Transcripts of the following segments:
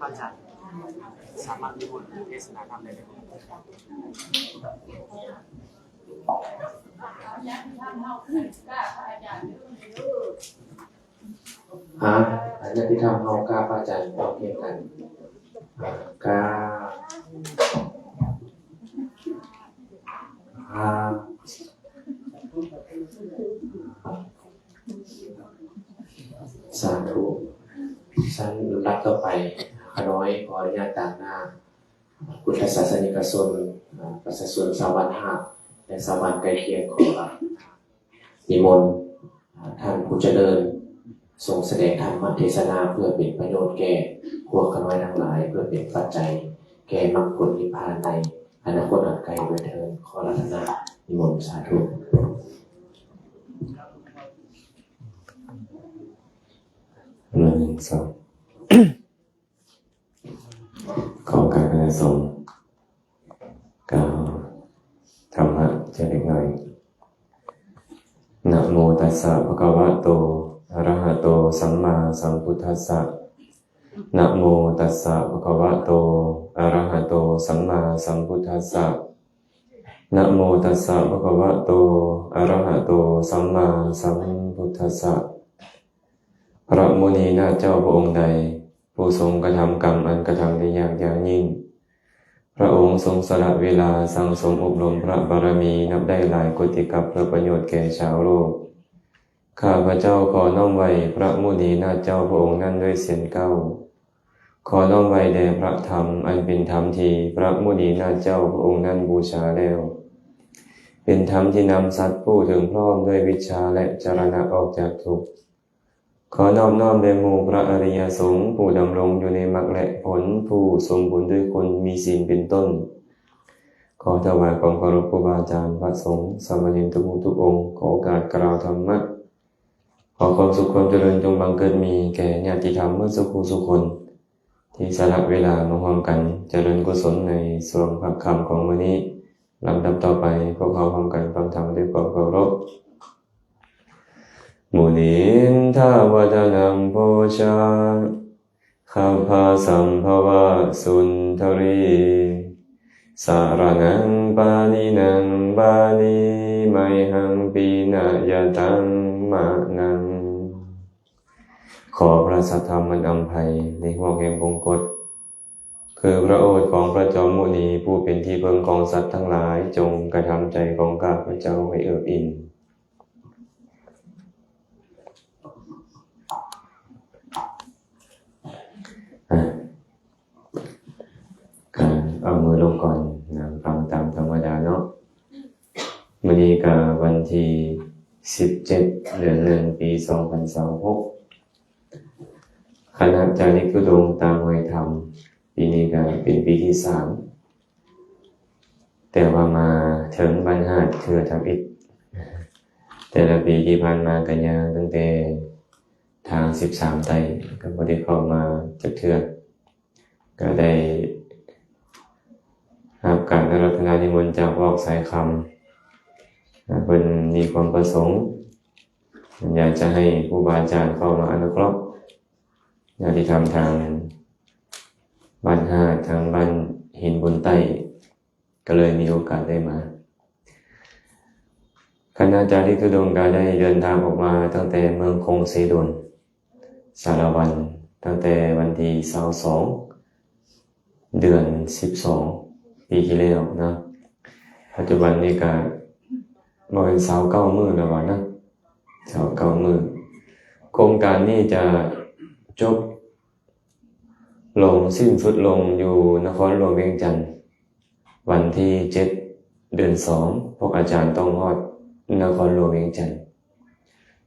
พระอาจารย์สามารถนิมนต์เทศนาธรรมได้ไหมอันนี้ที่ทำเอากาพระอาจารย์ต้องเพียงกันกาสาธุชั้นลำดับต่อไปขน้อยขออนุญาตตามหน้าพุทธศาสนิกชนประชาชนชาวบ้านห้าและชาวบ้านใกล้เคียงของนิมนต์ท่านผู้เจริญทรงแสดงธรรมเทศนาเพื่อเป็นประโยชน์แก่พวกขน้อยทั้งหลายเพื่อเป็นปัจจัยแก่มรรคผลนิพพานในอนาคตอันไกลด้วยเถิดขอรัตนานิมนต์สาธุ1 2 ขอการคณะสงฆ์กล่าวธรรมะเช่นเล็กน้อยนะโมตัสสะภะคะวะโตอะระหะโตสัมมาสัมพุทธัสสะนะโมตัสสะภะคะวะโตอะระหะโตสัมมาสัมพุทธัสสะนะโมตัสสะภะคะวะโตอะระหะโตสัมมาสัมพุทธัสสะพระมุนีนาถเจ้าพระองค์ใดผู้ทรงกระทำกรรมอันกระทำได้ยากอย่างยิ่งพระองค์ทรงสละเวลาสั่งสมอบรมพระบารมีนับได้หลายกฎิกาเพื่อประโยชน์แก่ชาวโลกข้าพระเจ้าขอน้อมไว้พระมุนีนาถเจ้าพระองค์นั้นด้วยเสียงเก้าขอน้อมไว้แด่พระธรรมอันเป็นธรรมที่พระมุนีนาถเจ้าพระองค์นั้นบูชาแล้วเป็นธรรมที่นำสัตว์ผู้ถึงพร้อมด้วยวิชชาและจรณะออกจากทุกข์ขอน้อมแด่หมู่พระอริยสงฆ์ผู้ดำรงอยู่ในมรรคและผลผู้สมบูรณ์ด้วยคุณมีศีลเป็นต้นขอถวายความเคารพครูบาอาจารย์พระสงฆ์สามเณรทุกองค์ขอโอกาสกล่าวธรรมะขอความสุขความเจริญจงบังเกิดมีแก่ญาติธรรมเมื่อสุขสุคนที่สละเวลามาร่วมกันเจริญกุศลในส่วนภาคค่ำของวันนี้ลำดับต่อไปพวกเราพร้อมกันฟังธรรมด้วยความเคารพมุนินทาวดานัมโพชาข้าพาสัมภวะสุนทรีสารนังปานินังบาลีไมหังปีนายตังมานังขอพระสัทธรรมอันอำไพในหัวแห่งบงกฎคือพระโอษฐ์ของพระจอมมุนีผู้เป็นที่พึ่งของสัตว์ทั้งหลายจงกระทำใจของข้าพเจ้าให้เอิบอิ่มเอามือลงก่อนนะฟังตามธรรมดาเนาะวันนี้ก็วันที่17 เดือน 1 ปี 2026คณะจาริกธุดงค์ตามหอยธรรมปีนี้ก็เป็นปีที่3แต่ว่ามาถึงบรรหัสเทือทับอิฐแต่ละปีที่ผ่านมากันยาตั้งแต่ทาง13ไตก็บ่ได้เข้ามาจักเทื่อก็ได้รับการอาราธนานิมนต์จากวอกสายคำเพิ่นมีความประสงค์อยากจะให้ครูบาอาจารย์เข้ามาอนุเคราะห์ญาติธรรมทางบ้านห้าทางบ้านหินบนใต้ก็เลยมีโอกาสได้มาคณะจาริกธุดงค์ก็ได้เดินทางออกมาตั้งแต่เมืองคงเสดลสารวันตั้งแต่วันที่22 เดือน 12ปีที่แล้วนะปัจจุบันนี้ก็บ่เป็น29 มื้อแล้วว่านะ29 มื้อโครงการนี้จะจบลงสิ้นสุดลงอยู่นครหลวงเวียงจันทร์วันที่7 เดือน 2พวกอาจารย์ต้องฮอดนครหลวงเวียงจันทร์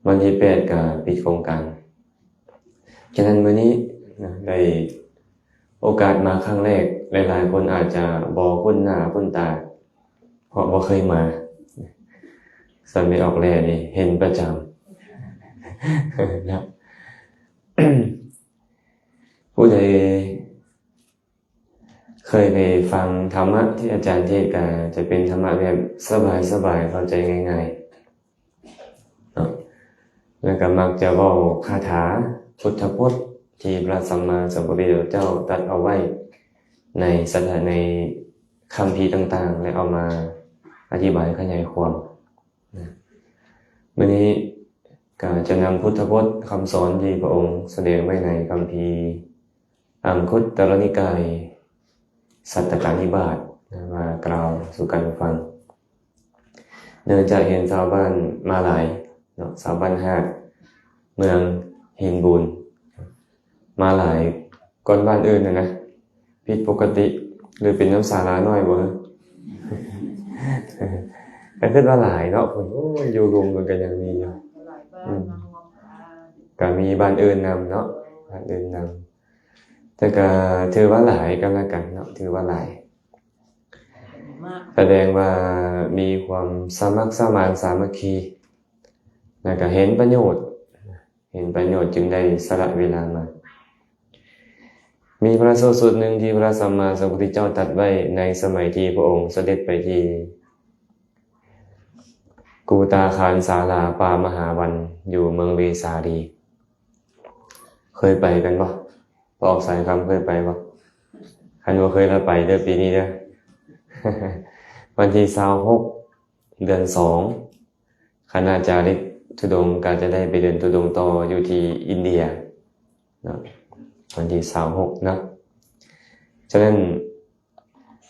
วันที่8ก็ปิดโครงการฉะนั้นมื้อนี้ได้โอกาสมาครั้งแรกหลายๆคนอาจจะบ่คุ้นหน้าคุ้นตาเพราะบ่เคยมาสันไม่ออกแลนี่เห็นประจำนะ ผู้ใดเคยไปฟังธรรมะที่อาจารย์เทศน์ก็จะเป็นธรรมะแบบสบายๆเข้าใจง่ายๆเนาะแล้วก็มักจะเว้าคาถา พุทธพจน์ที่พระสัมมาสัมพุทธเจ้าตรัสเอาไว้ในในคำพีร์ต่างๆและเอามาอธิบายขยายความวันนี้ก็จะนำพุทธพจน์คำสอนที่พระองค์แสดงไว้ในคำพีร์อังคุตตรนิกายสัตตกนิบาตมากล่าวสู่กันฟังเนื่องจากเห็นชาวบ้านมาหลายเนาะชาวบ้านหาดเมืองหินบูนมาหลายก่อนบ้านอื่นนะผิดปกติหรือเป็นน้ำสาราน้อยบ่ก็คิดว่าหลายเนาะคนโอ้ยอยู่รวมกันยังมีอยู่ก็มีบ้านอื่นนำเนาะบ้านอื่นนำแต่ก็ถือว่าหลายก็แล้วกันเนาะถือว่าหลายแสดงว่ามีความสามัคสามัคคีแล้วก็เห็นประโยชน์จึงได้สละเวลามามีพระสูตรหนึ่งที่พระสัมมาสัมพุทธเจ้าตรัสไว้ในสมัยที่พระองค์เสด็จไปที่กูตาคารศาลาปามหาวันอยู่เมืองเวสาลีเคยไปกันบ่พอออกสายคำเคยไปบ่คันบ่เคยแล้วไปเด้อปีนี้เด้อ วันที่26เดือน2คณาจาริกธุดงค์ก็จะได้ไปเดินธุดงค์ต่ออยู่ที่อินเดียเนาะวันที่26นะฉะนั้น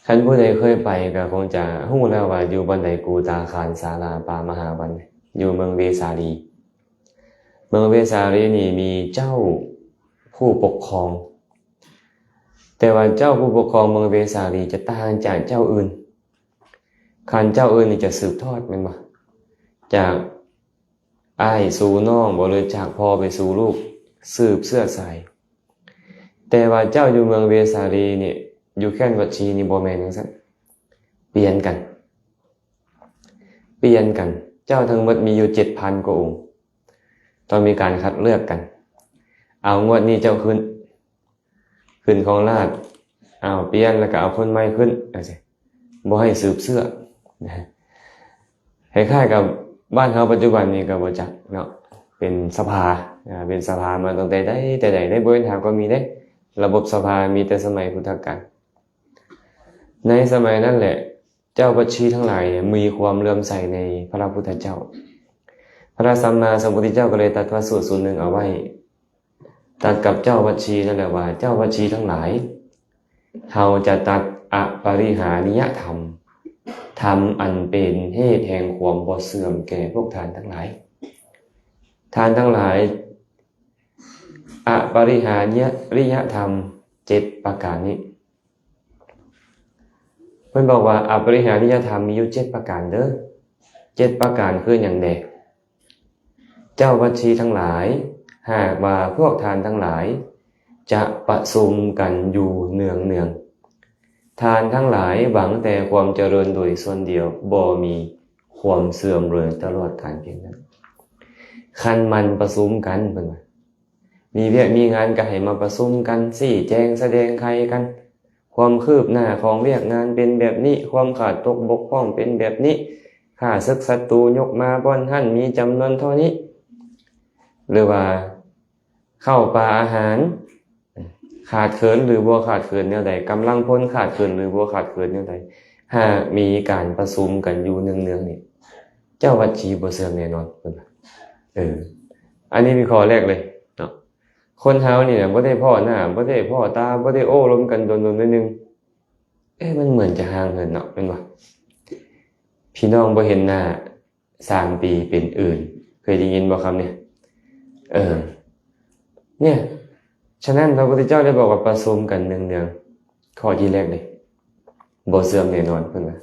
ท่านผู้ใดเคยไปก็คงจะรู้แล้วว่าอยู่บันไดกูตาคารศาลาปามหาวันอยู่เมืองเวสาลีเมืองเวสาลีนี่มีเจ้าผู้ปกครองแต่ว่าเจ้าผู้ปกครองเมืองเวสาลีจะต่างจากเจ้าอื่นคันเจ้าอื่นนี่จะสืบทอดแม่นบ่จากอ้ายสู่น้องบ่เลยจากพ่อไปสู่ลูกสืบเสื้อสายแต่ว่าเจ้าอยู่เมืองเวสาลีนี่อยู่แค่นวัดชีนี่บ่แม่นจังซั่นเปลี่ยนกันเจ้าทั้งหมดมีอยู่ 7,000 กว่าองค์ต้องมีการคัดเลือกกันเอางวดนี้เจ้าขึ้นของราชเอาเปลี่ยนแล้วก็เอาคนใหม่ขึ้นจังซี่บ่ให้สืบเสื้อคล้ายๆกับบ้านเฮาปัจจุบันนี้ก็บ่จักเนาะเป็นสภามาตั้งแต่ใดได้บ่เห็นถามก็มีเด้ระบบสภามีแต่สมัยพุทธกาลในสมัยนั้นแหละเจ้าวัชชีทั้งหลายมีความเลื่อมใสในพระพุทธเจ้าพระสัมมาสัมพุทธเจ้าก็เลยตรัสพระสูตรหนึ่งเอาไว้ตรัสกับเจ้าวัชชีนั่นแหละว่าเจ้าวัชชีทั้งหลายเฮาจะตัดอปริหานิยธรรมอันเป็นเหตุแห่งความบ่เสื่อมแก่พวกท่านทั้งหลายท่านทั้งหลายอปริหานิยธรรม7ประการนี้เพิ่นบอกว่าอปริหานิยธรรมมีอยู่7ประการเด้อ7ประการคือหยังแดเจ้าวัชชีทั้งหลายหากว่าพวกท่านทั้งหลายจะประชุมกันอยู่เนืองทานทั้งหลายหวังแต่ความเจริญโดยส่วนเดียวบ่มีความเสื่อมเลยตลอดกาลเพียงนั้นคันมันประชุมกันเพิ่นว่ามีเวียกมีงานก็ให้มาประชุมกันชี้แจงแสดงไขกันความคืบหน้าของเวียกงานเป็นแบบนี้ความขาดตกบกพร่องเป็นแบบนี้ข้าศึกศัตรูยกมาบ่อนหั่นมีจำนวนเท่านี้หรือว่าเข้าปลาอาหารขาดเขินหรือบ่ขาดเขินแนวใดกำลังพลขาดเขินหรือบ่ขาดเขินแนวใดหากมีการประชุมกันอยู่เนืองๆนี่เจ้าวัดชีบ่เสื่อมแน่นอนเพิ่นว่าอันนี้มีข้อแรกเลยเนาะคนเฮานี่น่ะบ่ได้พ้อหน้าบ่ได้พ้อตาบ่ได้โอ้ลมกันโดนๆนิดนึงมันเหมือนจะห่างเหินเนาะแม่นบ่พี่น้องบ่เห็นหน้า3ปีเป็นอื่นเคยได้ยินบ่คำเนี่ยเนี่ยฉะนั้นพระพุทธเจ้าได้บอกว่าประชุมกันเนืองๆข้อที่แรกเลยบ่เสื่อมแน่นอนเพิ่นว่า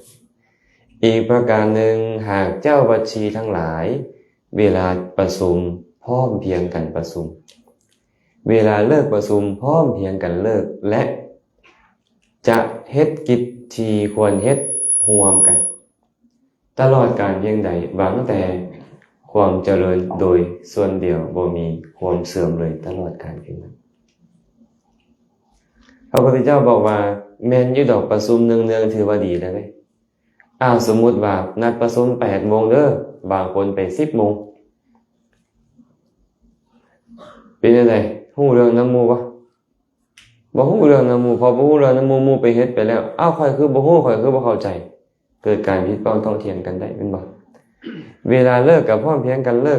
อีกประการหนึ่งหากเจ้าวัชชีทั้งหลายเวลาประชุมพร้อมเพรียงกันประชุมเวลาเลิกประชุมพร้อมเพรียงกันเลิกและจะเฮ็ดกิจที่ควรเฮ็ดร่วมกันตลอดกาลเพียงใดหวังแต่ความเจริญโดยส่วนเดียวบ่มีความเสื่อมเลยตลอดกาลเพียงนั้นพระพุทธเจ้าบอกว่าแม่นอยู่ดอกประชุมเนืองๆถือว่าดีแล้วเว้ยสมมุติว่านัดประชุม 8:00 นเด้อบางคนไป 10:00 น เป็นจังไดฮู้เรื่องนำหมู่บ่บ่ฮู้เรื่องนำหมู่พอบ่ฮู้เรื่องนำหมู่หมู่ไปเฮ็ดไปแล้วอ้าวข่อยคือบ่ฮู้ข่อยคือบ่เข้าใจเกิดการผิดพ้องต้องเถียงกันได้แม่นบ่เวลาเลิกก็พร้อมเพรียงกันเลิ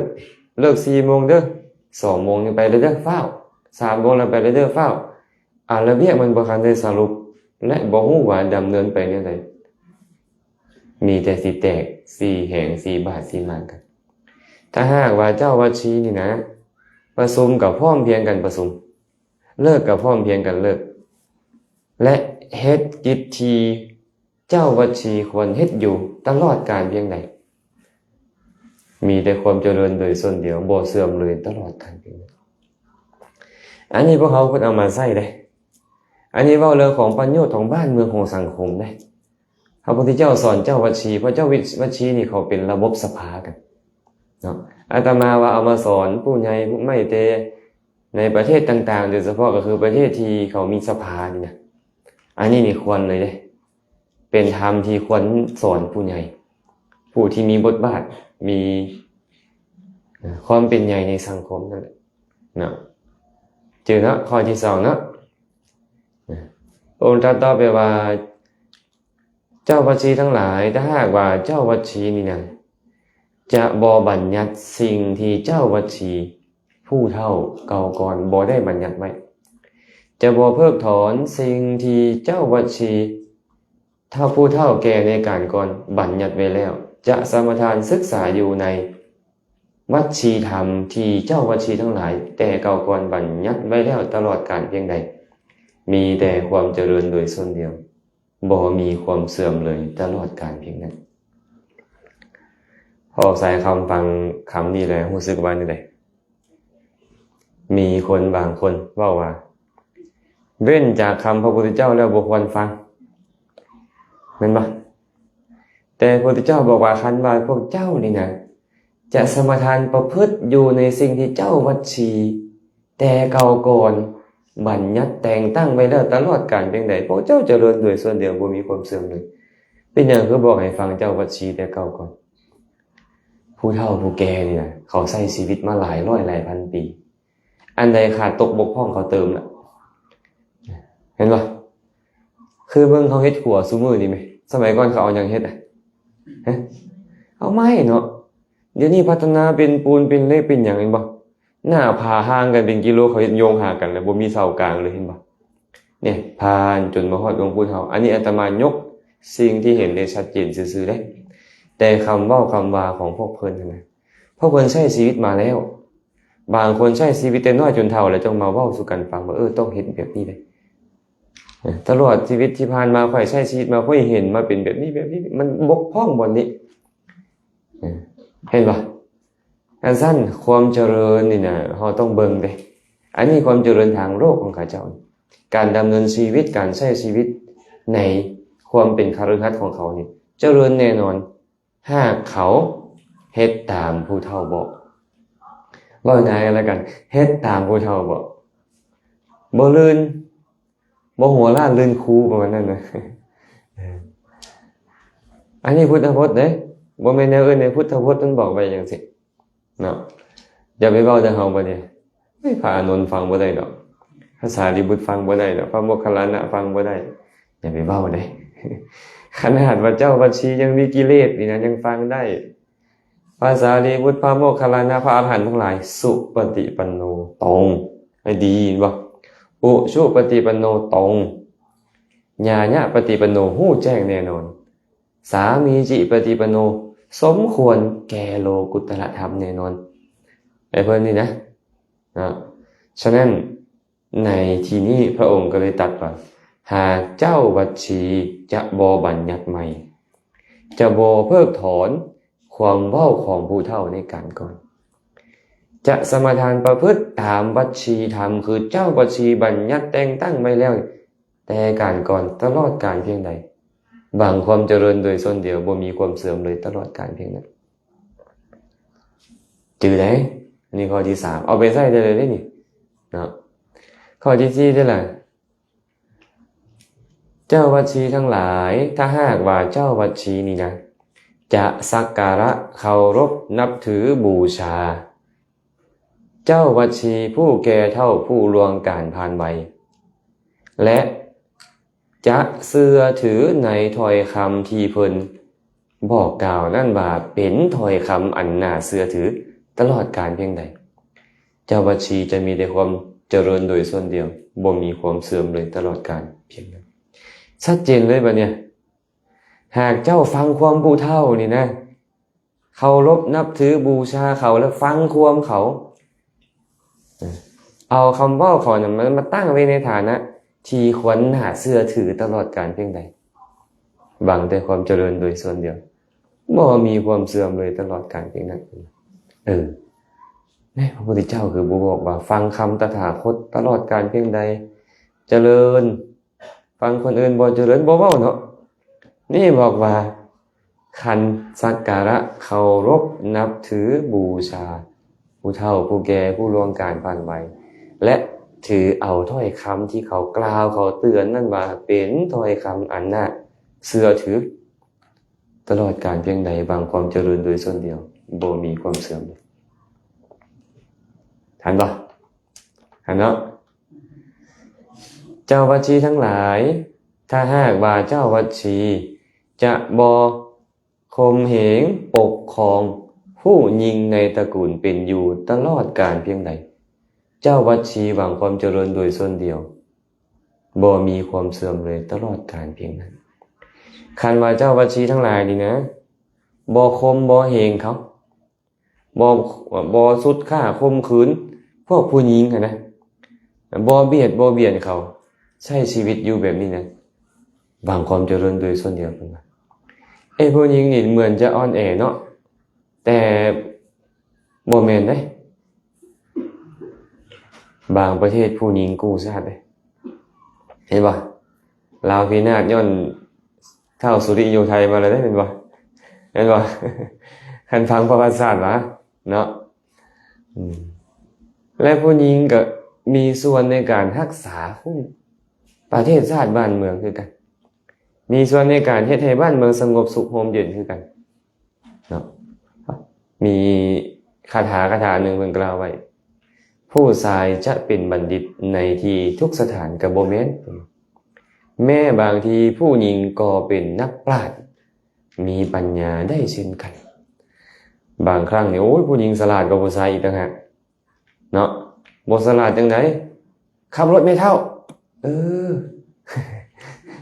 ก 4 โมงเด้อ 2 โมงยังไปเลยเด้อฟ้าว 3 โมงแล้วไปเลยเด้อฟ้าวระเบียบมันบ่ทันได้สรุปและบ่ฮู้ว่าดำเนินไปแนวใดมีแต่สิแตก4แห่ง4บาท4หมางกันถ้าหากว่าเจ้าวัดชีนี่นะประชุมกับพร้อมเพรียงกันประชุมเลิกกับพร้อมเพรียงกันเลิกและเฮ็ดกิจที่เจ้าวัดชีควรเฮ็ดอยู่ตลอดกาลเพียงใดมีแต่ความเจริญโดยส่วนเดียวบ่เสื่อมเลยตลอดกาลเพียงนั้นอันนี้พวกเขาเพิ่นเอามาใช้ได้อันนี้เว้าเรื่องของประโยชน์ของบ้านเมืองของสังคมได้พระพุทธเจ้าสอนเจ้าวัดชีเพราะเจ้าวัดชีนี่เขาเป็นระบบสภากันเนาะอาตมาว่าเอามาสอนผู้ใหญ่ไม่แต่ในประเทศต่างๆโดยเฉพาะก็คือประเทศที่เขามีสภานี่นะอันนี้นี่ควรเลยเด้เป็นธรรมที่ควรสอนผู้ใหญ่ผู้ที่มีบทบาทมีความเป็นใหญ่ในสังคมนั่นแหละเนาะเจอเนาะข้อที่2เนาะองค์ตรัสต่อไปว่าเจ้าวัดชีทั้งหลายถ้าหากว่าเจ้าวัดชีนี่นะจะบ่บัญญัติสิ่งที่เจ้าวัดชีผู้เฒ่าเก่าก่อนบ่ได้บัญญัติไว้จะบ่เพิกถอนสิ่งที่เจ้าวัดชีถ้าผู้เฒ่าแก่ในการก่อนบัญญัติไว้แล้วจะสมทานศึกษาอยู่ในวัดชีธรรมที่เจ้าวัดชีทั้งหลายแต่เก่าก่อนบัญญัติไว้แล้วตลอดกาลเพียงใดมีแต่ความเจริญโดยส่วนเดียวบ่มีความเสื่อมเลยตลอดกาลเพียงนั้นพอใส่คำฟังคำนี้แล้วรู้สึกว่านี่ได้มีคนบางคนเว้าว่าเว้นจากคำพระพุทธเจ้าแล้วบ่ควรฟังแม่นบ่แต่พระพุทธเจ้าบอกว่าคันว่าพวกเจ้านี่นะจะสมทานประพฤติอยู่ในสิ่งที่เจ้าวัดชีแต่เก่าก่อนบัญญัติแต่งตั้งไว้แล้วตลอดกาลเพียงใดพวกเจ้าเจริญโดยส่วนเดียวบ่มีความเสื่อมเลยเป็นหยังคือบอกให้ฟังเจ้าวัดชีแต่เก่าก่อนผู้เฒ่าผู้แก่นี่นะเขาใช้ชีวิตมาหลายร้อยหลายพันปีอันใดขาดตกบกพร่องเขาเติมล่ะเห็นบ่คือเบิ่งเขาเฮ็ดขัวซุมื้อนี่มั้ยสมัยก่อนเขาเอาหยังเฮ็ดฮะเอาไม้เนาะเดี๋ยวนี้พัฒนาเป็นปูนเป็นเหล็กเป็นหยังเห็นบ่หน้าผาห่างกันเป็นกิโลเขาเฮ็ดโยงหากันแล้วบ่มีเสากลางเลยเห็นบ่เนี่ยผ่านจนมาฮอดหลวงปู่เฒ่าอันนี้อาตมายกสิ่งที่เห็นได้ชัดเจนซื่อๆเด้แต่คำเว้าคำว่าของพวกเพิ่นนั่นน่ะพวกเพิ่นใช้ชีวิตมาแล้วบางคนใช้ชีวิตแต่น้อยจนเฒ่าแล้วต้องมาเว้าสู่กันฟังว่าต้องเฮ็ดแบบนี้เด้ตลอดชีวิตที่ผ่านมาค่อยใช้ชีวิตมาค่อยเห็นมาเป็นแบบนี้มันบกพร่องบ่นี้เห็นบ่อันสั้นความเจริญนี่นะเราต้องเบิ่งเด้อันนี้ความเจริญทางโลกของข้าเจ้าการดำเนินชีวิตการใช้ชีวิตในความเป็นคฤหัสถ์ของเขานี่เจริญแน่นอนหากเขาเฮ็ดตามผู้เฒ่าบอกว่าง่ายกันแล้วกันเฮ็ดตามผู้เฒ่าบอกบ่ลื่นบ่หัวล้านลื่นคูประมาณนั้นนะอันนี้พุทธพจน์เด้บ่แม่นแนวอื่นในพุทธพจน์มันบอกไว้จังซี่เนาะอย่าไปเว้าแต่เฮาบ่ได้พระอานนท์ฟังบ่ได้ดอกพระสารีบุตรฟังบ่ได้ดอกพระโมคคัลลานะฟังบ่ได้อย่าไปเว้าเด้ขนาดว่าเจ้าวัดชียังมีกิเลสนี่นะยังฟังได้พระสารีบุตรพระโมคคัลลานะพระอรหันต์ทั้งหลายสุปฏิปันโนตรงให้ดีบ่อุชุปฏิปันโนตรงญาญะปฏิปันโนฮู้แจ้งแน่นอนสามีจิปฏิปันโนสมควรแก่โลกุตตรธรรมแน่นอนไอ้เพิ่นนี่นะฉะนั้นในที่นี้พระองค์ก็เลยตรัสว่าหากเจ้าวัดชีจะบ่บัญญัติใหม่จะบ่เพิกถอนความเว้าของผู้เฒ่าในการก่อนจะสมทานประพฤติตามวัดชีธรรมคือเจ้าวัดชีบัญญัติแต่งตั้งไว้แล้วแต่การก่อนตลอดกาลเพียงใดบางความเจริญโดยส่วนเดียวบ่มีความเสื่อมเลยตลอดกาลเพียงนั้นจือได้นี่ข้อที่3เอาไปใช้ได้เลยนี่เนาะข้อที่4ได้ล่ะเจ้าวัดชีทั้งหลายถ้าหากว่าเจ้าวัดชีนี่นะจะสักการะเคารพนับถือบูชา เจ้าวัชีผู้แก่เท่าผู้ลวงการผ่านใบและจะเชื่อถือในถ้อยคำที่เพิ่นบอกกล่าวนั่นว่าเป็นถ้อยคำอันน่าเชื่อถือตลอดกาลเพียงใดเจ้าวัชีจะมีแต่ความเจริญโดยส่วนเดียวบ่มีความเสื่อมเลยตลอดกาลเพียงนั้นชัดเจนเลยบัดเนี่ยหากเจ้าฟังความผู้เฒ่านี่นะเคารพนับถือบูชาเขาแล้วฟังความเขาเอาคำเว้าเขาเนี่ยมันมาตั้งไว้ในฐานะที่ควรน่าเชื่อถือตลอดกาลเพียงใดบังแต่ความเจริญโดยส่วนเดียวบ่มีความเสื่อมเลยตลอดกาลเพียงนั้นนี่พระพุทธเจ้าคือบอกว่าฟังคำตถาคตตลอดกาลเพียงใดเจริญฟังคนอื่นบ่เจริญบ่เว้าเนาะนี่บอกว่าคันสักการะเคารพนับถือบูชาผู้เฒ่าผู้แก่ผู้ล่วงการผ่านไปและถือเอาถ้อยคำที่เขากล่าวเขาเตือนนั่นว่าเป็นถ้อยคำอันน่าเชื่อถือตลอดกาลเพียงใดบางความเจริญโดยส่วนเดียวบ่มีความเสื่อมทันบ่ทันเนาะเจ้าวัชีทั้งหลายถ้าหากว่าเจ้าวัชีจะบ่ข่มเหงปกครองผู้ยิงในตระกูลเป็นอยู่ตลอดกาลเพียงใดเจ้าวัชีหวังความเจริญโดยส่วนเดียวบ่มีความเสื่อมเลยตลอดกาลเพียงนั้นคันว่าเจ้าวัชีทั้งหลายนี่นะบ่ข่มบ่เหงเขาบ่สุดฆ่าข่มขืนพวกผู้หญิงนะบ่เบียดเขาใช้ชีวิตอยู่แบบนี้นะหวังความเจริญโดยส่วนเดียวเพิ่นว่าผู้หญิงนี่เหมือนจะอ่อนแอเนาะแต่บ่แม่นเด้บางประเทศผู้หญิงกู้ชาติเด้เห็นบ่ลาวพินาศย้อนเท่าสุริโยไทยมาเลยได้เห็นบ่คันฟังประวัติศาสตร์วะเนาะและผู้หญิงก็มีส่วนในการรักษาประเทศชาติบ้านเมืองคือกันมีส่วนในการเฮ็ดให้บ้านเมืองสงบสุขร่มเย็นคือกันเนาะมีคาถาหนึ่งเพิ่นกล่าวไว้ผู้ชายจะเป็นบัณฑิตในที่ทุกสถานก็บ่แม่นแม้บางทีผู้หญิงก็เป็นนักปราชญ์มีปัญญาได้เช่นกันบางครั้งนี่โอ้ยผู้หญิงฉลาดกว่าผู้ชายอีกต่างหากเนาะบ่ฉลาดจังได๋ขับรถไม่เท่า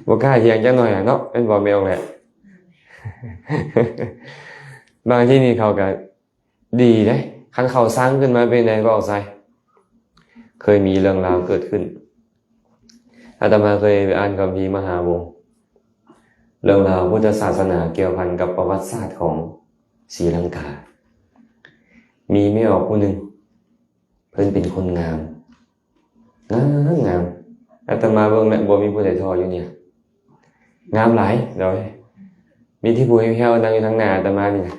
บ่กล้าเถียงจังหน่อยเนาะเป็นบ่แมวแหละ บางที่นี่เขาก็ดีเด้คันเขาสร้างขึ้นมาเป็นไดบ่เอาใส่เคยมีเรื่องราวเกิดขึ้นอาตมาเคยไปอ่านคัมภีร์มหาวงศ์เรื่องราวพุทธศาสนาเกี่ยวพันกับประวัติศาสตร์ของศรีลังกามีแม่ออกผู้หนึ่งเพิ่นเป็นคนงามอาตมาเบิ่งแล้วบ่มีผู้ใดทออยู่เนี่ยงามหลายเด้อมีที่ผู้แห้วๆนั่งอยู่ทางหน้าอาตมานี่นะ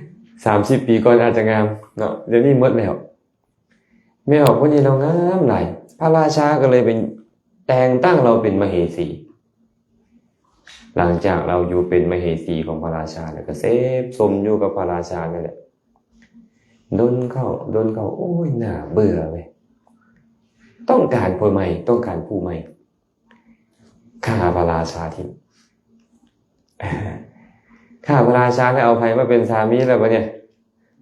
30 ปีก่อนอาจจะงามเนาะเดี๋ยวนี้หมดแล้วแม่ออกผู้นี้เรางามหลายพระราชาก็เลยเป็นแต่งตั้งเราเป็นมเหสี หลังจากเราอยู่เป็นมเหสีของพระราชาแล้วก็เสพสมอยู่กับพระราชานั่นแหละดนเข้าโอ้ยน่าเบื่อเว้ยต้องการผู้ใหม่ต้องการผู้ใหม่ฆ่าพระราชาทิ้งฆ่าพระราชาแล้วเอาใครมาเป็นสามีแล้วปะเนี่ย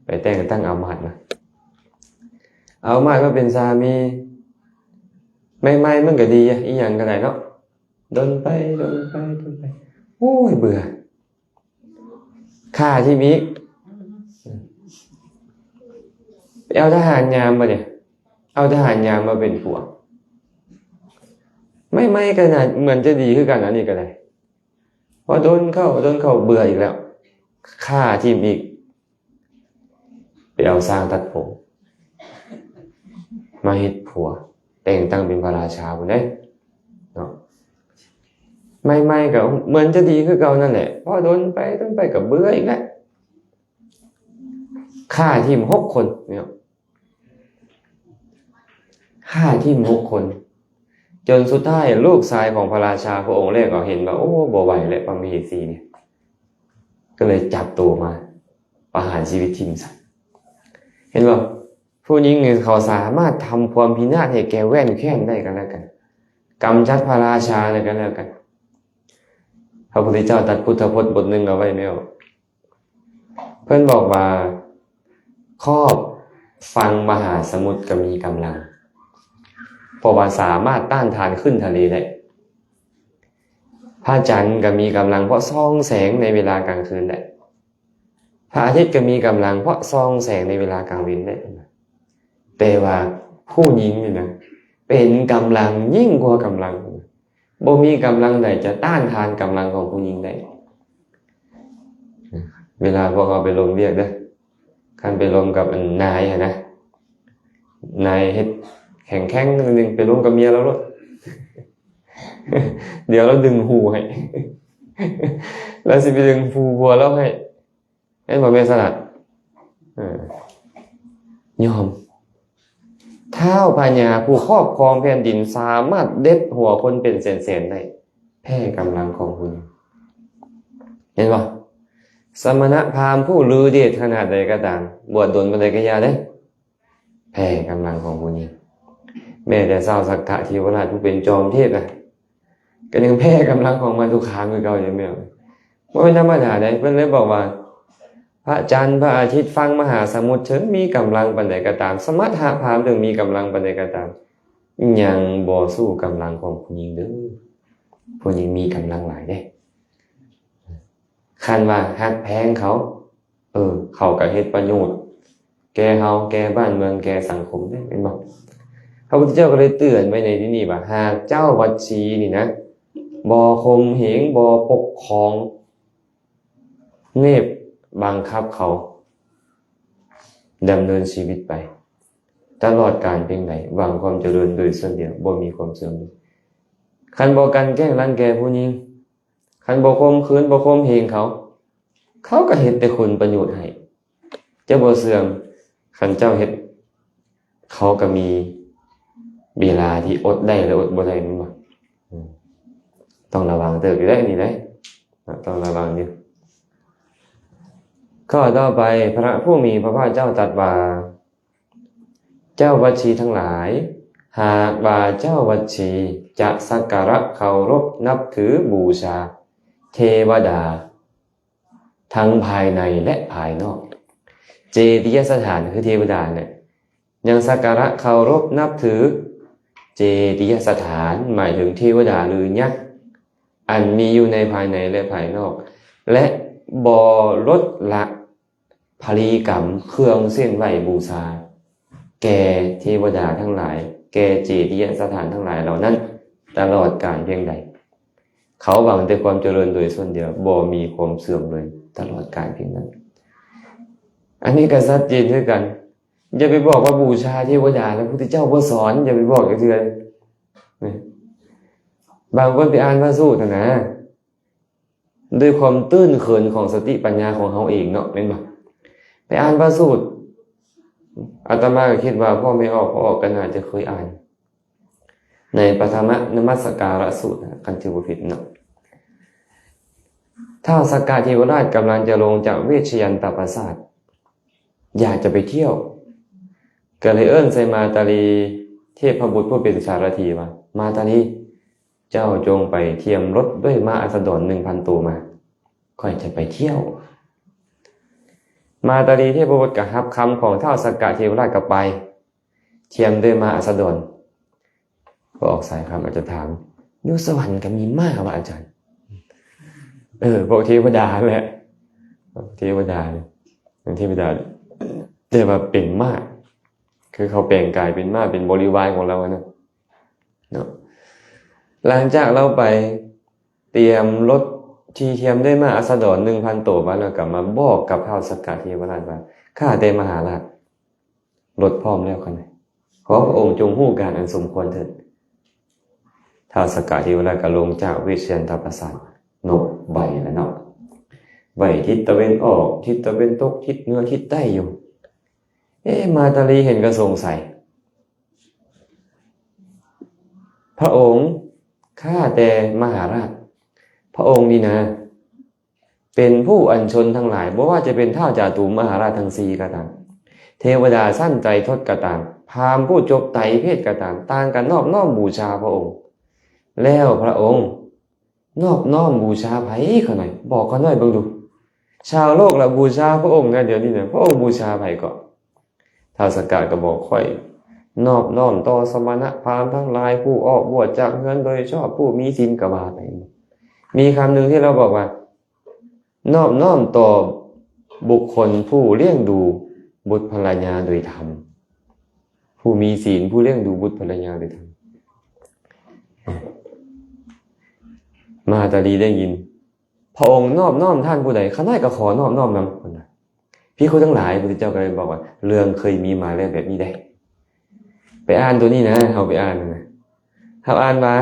ไปแต่งตั้งอามาตย์มาเอามาตย์มาเป็นสามีไม่มันก็ดีอีหยังก็ได้เนาะดนไปโอ้ยเบื่อฆ่าที่มีเอาทหารยามมาเนี่ยเอาทหารยามมาเป็นผัวไม่ขนาดเหมือนจะดีขึ้นกันอันนี้ก็ได้พอโดนเข้าเบื่ออีกแล้วฆ่าทีมอีกไปเอาสร้างตัดผมมาเฮ็ดผัวแต่งตั้งเป็นพระราชาพุ่นเด้เนาะไม่ก็เหมือนจะดีขึ้นเก่านั่นแหละพอโดนไปก็เบื่ออีกแล้วฆ่าทีม6 คนเนี่ยฆ่าทีม6 คนจนสุดท้ายลูกชายของพระราชาพระองค์แรกก็เห็นว่าโอ้บ่ไหวแล้วพระมเหสีเนี่ยก็เลยจับตัวมาประหารชีวิตทิ่มซะ เห็นบ่ผู้หญิงนี่เขาสามารถทำความพินาศให้แก่แว่นแค้นได้กันแล้วกันกำจัดพระราชาได้กันแล้วกันพระพุทธเจ้าตรัสพุทธพจน์บทหนึ่งเอาไว้แล้วเพิ่นบอกว่าครอบฟังมหาสมุทรก็มีกำลังเพราะว่าสามารถต้านทานขึ้นทะเลได้พระจันทร์ก็มีกำลังเพราะส่องแสงในเวลากลางคืนได้พระอาทิตย์ก็มีกำลังเพราะส่องแสงในเวลากลางวันได้แต่ว่าผู้หญิงนี่นะเป็นกำลังยิ่งกว่ากำลังบ่มีกำลังใดจะต้านทานกำลังของผู้หญิงได้เวลาพวกเราไปลงเรียกเด้อคันไปลงกับนายนะนายเฮ็ดแข็งๆนึงไปลงกับเมียแล้วลูกเดี๋ยวเราดึงหูให้แล้วสิไปดึงหูบัวแล้วให้บ่แม่นสลัดยอมท้าวพญาผู้ครอบครองแผ่นดินสามารถเด็ดหัวคนเป็นแสนๆได้แพ้กำลังของคุณเห็นบ่สมณพราหมณ์ผู้ลือเดชขนาดใดก็ตามบวชโดนบ่ได้ก็อย่าเด้แพ้กำลังของผู้นี้แม้แต่เจ้าสักกะเทวราชผู้เป็นจอมเทพนะก็ยังแพ้กำลังของมาตุคามคือเก่าอยู่แม่บ่เป็นธรรมดาได้เพิ่นเลยบอกว่าพระจันทร์พระอาทิตย์ฟังมหาสมุทรถึงมีกำลังปานใดก็ตามสมถะพราหมณ์ถึงมีกำลังปานใดก็ตามยังบ่สู้กำลังของผู้หญิงเด้อผู้หญิงมีกำลังหลายเด้คันว่าฮักแพงเขาเขาก็เฮ็ดประโยชน์แก่เฮาแก่บ้านเมืองแก่สังคมได้แม่นบ่พระพุทธเจ้าก็เลยเตือนไว้ในที่นี้ว่าหากเจ้าวัดชีนี่นะบ่ข่มเหงบ่ปกครองเนบบังคับเขาดำเนินชีวิตไปตลอดกาลเพียงใดหวังความเจริญโดยส่วนเดียวบ่มีความเสื่อมคันบ่กันแกล้งรังแกผู้หญิงคันบ่ข่มขืนบ่ข่มเหงเขาก็เฮ็ดแต่คุณประโยชน์ให้จะบ่เสื่อมคันเจ้าเฮ็ดเขาก็มีเวลาที่อดได้และอดบ่ได้แม่นบ่ต้องระวังเด้ออยู่ได้นี่ได้ต้องระวังอยู่ข้อต่อไปพระผู้มีพระภาคเจ้าตรัสว่าเจ้าวัชชีทั้งหลายหากว่าเจ้าวัชชีจะสักการะเคารพนับถือบูชาเทวดาทั้งภายในและภายนอกเจดียสถานคือเทวดาเนี่ยยังสักการะเคารพนับถือเจดียสถานหมายถึงเทวดาหรือยักษ์อันมีอยู่ในภายในและภายนอกและบ่ลดละพลีกรรมเครื่องเส้นไหว้บูชาแก่เทวดาทั้งหลายแก่เจดียสถานทั้งหลายเหล่านั้นตลอดกาลเพียงใดเขาหวังแต่ความเจริญโดยส่วนเดียวบ่มีความเสื่อมเลยตลอดกาลเพียงนั้นอันนี้ก็ชัดเจนด้วยกันอย่าไปบอกว่าบูชาเทวดาแล้วพระพุทธเจ้าบ่สอนอย่าไปบอกอย่างเดียวบางคนไปอ่านพระสูตรนะด้วยความตื้นเขินของสติปัญญาของเฮาเองเนาะแม่นบ่ไปอ่านพระสูตรอาตมาก็คิดว่าพ่อไม่ออกก็น่าจะเคยอ่านในปฐมนมัสการสูตรกันที่บ่ผิดเนาะถ้าสักกะเทวราชกำลังจะลงจากเวชยันตปราสาทอยากจะไปเที่ยวก็เลยเอิ้นใส่มาตาลีเทพบุตรผู้เป็นสารถีว่ามาตาลีเจ้าจงไปเทียมรถด้วยม้าอัสดร 1,000 ตัวมาค่อยจะไปเที่ยวมาตาลีเทพบุตรก็รับคำของท้าวสักกะเทวราชกลับไปเทียมด้วยม้าอัสดรพอออกสายคำอาจจะถามอยู่สวรรค์ก็มีม้าว่าอาจารย์พวกเทวดาแหละเทวดาเนี่ยเทวดาแต่ว่าเป็นม้าคือเขาแปลงกายเป็นม้าเป็นบริวารของเราเนาะหลังจากเราไปเตรียมรถที่เทียมได้มาอัสดร 1,000 ตัวมาแล้วกลับมาบอกกับท้าวสักกะเทวราชว่าข้าแต่มหาราชรถพร้อมแล้วคั่นขอพระองค์จงฮู้การอันสมควรเถิดท้าวสักกะเทวราชก็ลงจากเวชยันตปราสาทนกใบแล้วเนาะใบทิศตะเวนออกทิศตะเวนตกทิศเหนือทิศใต้อยู่มาตาลีเห็นก็สงสัยพระองค์ข้าแต่มหาราชพระองค์นี่นะเป็นผู้อัญชนทั้งหลายบ่ว่าจะเป็นท้าวจาตุมหาราชทั้ง4ก็ตาม เทวดาสั้นใจทศกระตามพราหมณ์ผู้จบไตรเพศกระตามต่างกันนอบน้อมบูชาพระองค์แล้วพระองค์นอบน้อมบูชาไผเขาหน่อยบอกเขาหน่อยเบิ่งดูชาวโลกละบูชาพระองค์นะเดี๋ยวนี้เนี่ยพระองค์บูชาไผก่อนท้าวสักกะก็บอกค่อยนอบน้อมต่อสมณะพราหมณ์ทั้งหลายผู้ออกบวชจากเฮือนโดยชอบผู้มีศีลกว่าไปมีคำหนึ่งที่เราบอกว่านอบน้อมต่อบุคคลผู้เลี้ยงดูบุตรภรรยาโดยธรรมผู้มีศีลผู้เลี้ยงดูบุตรภรรยาโดยธรรมมหาตาลีได้ยินพระองค์นอบน้อมท่านผู้ใดข้าน้อยก็ขอนอบน้อมนำคนนั้นพี่คุณทั้งหลายพระพุทธเจ้าก็เลยบอกว่าเรื่องเคยมีมาแล้วแบบนี้ได้ไปอ่านตัวนี้นะเอาไปอ่านนะเอาอ่านมา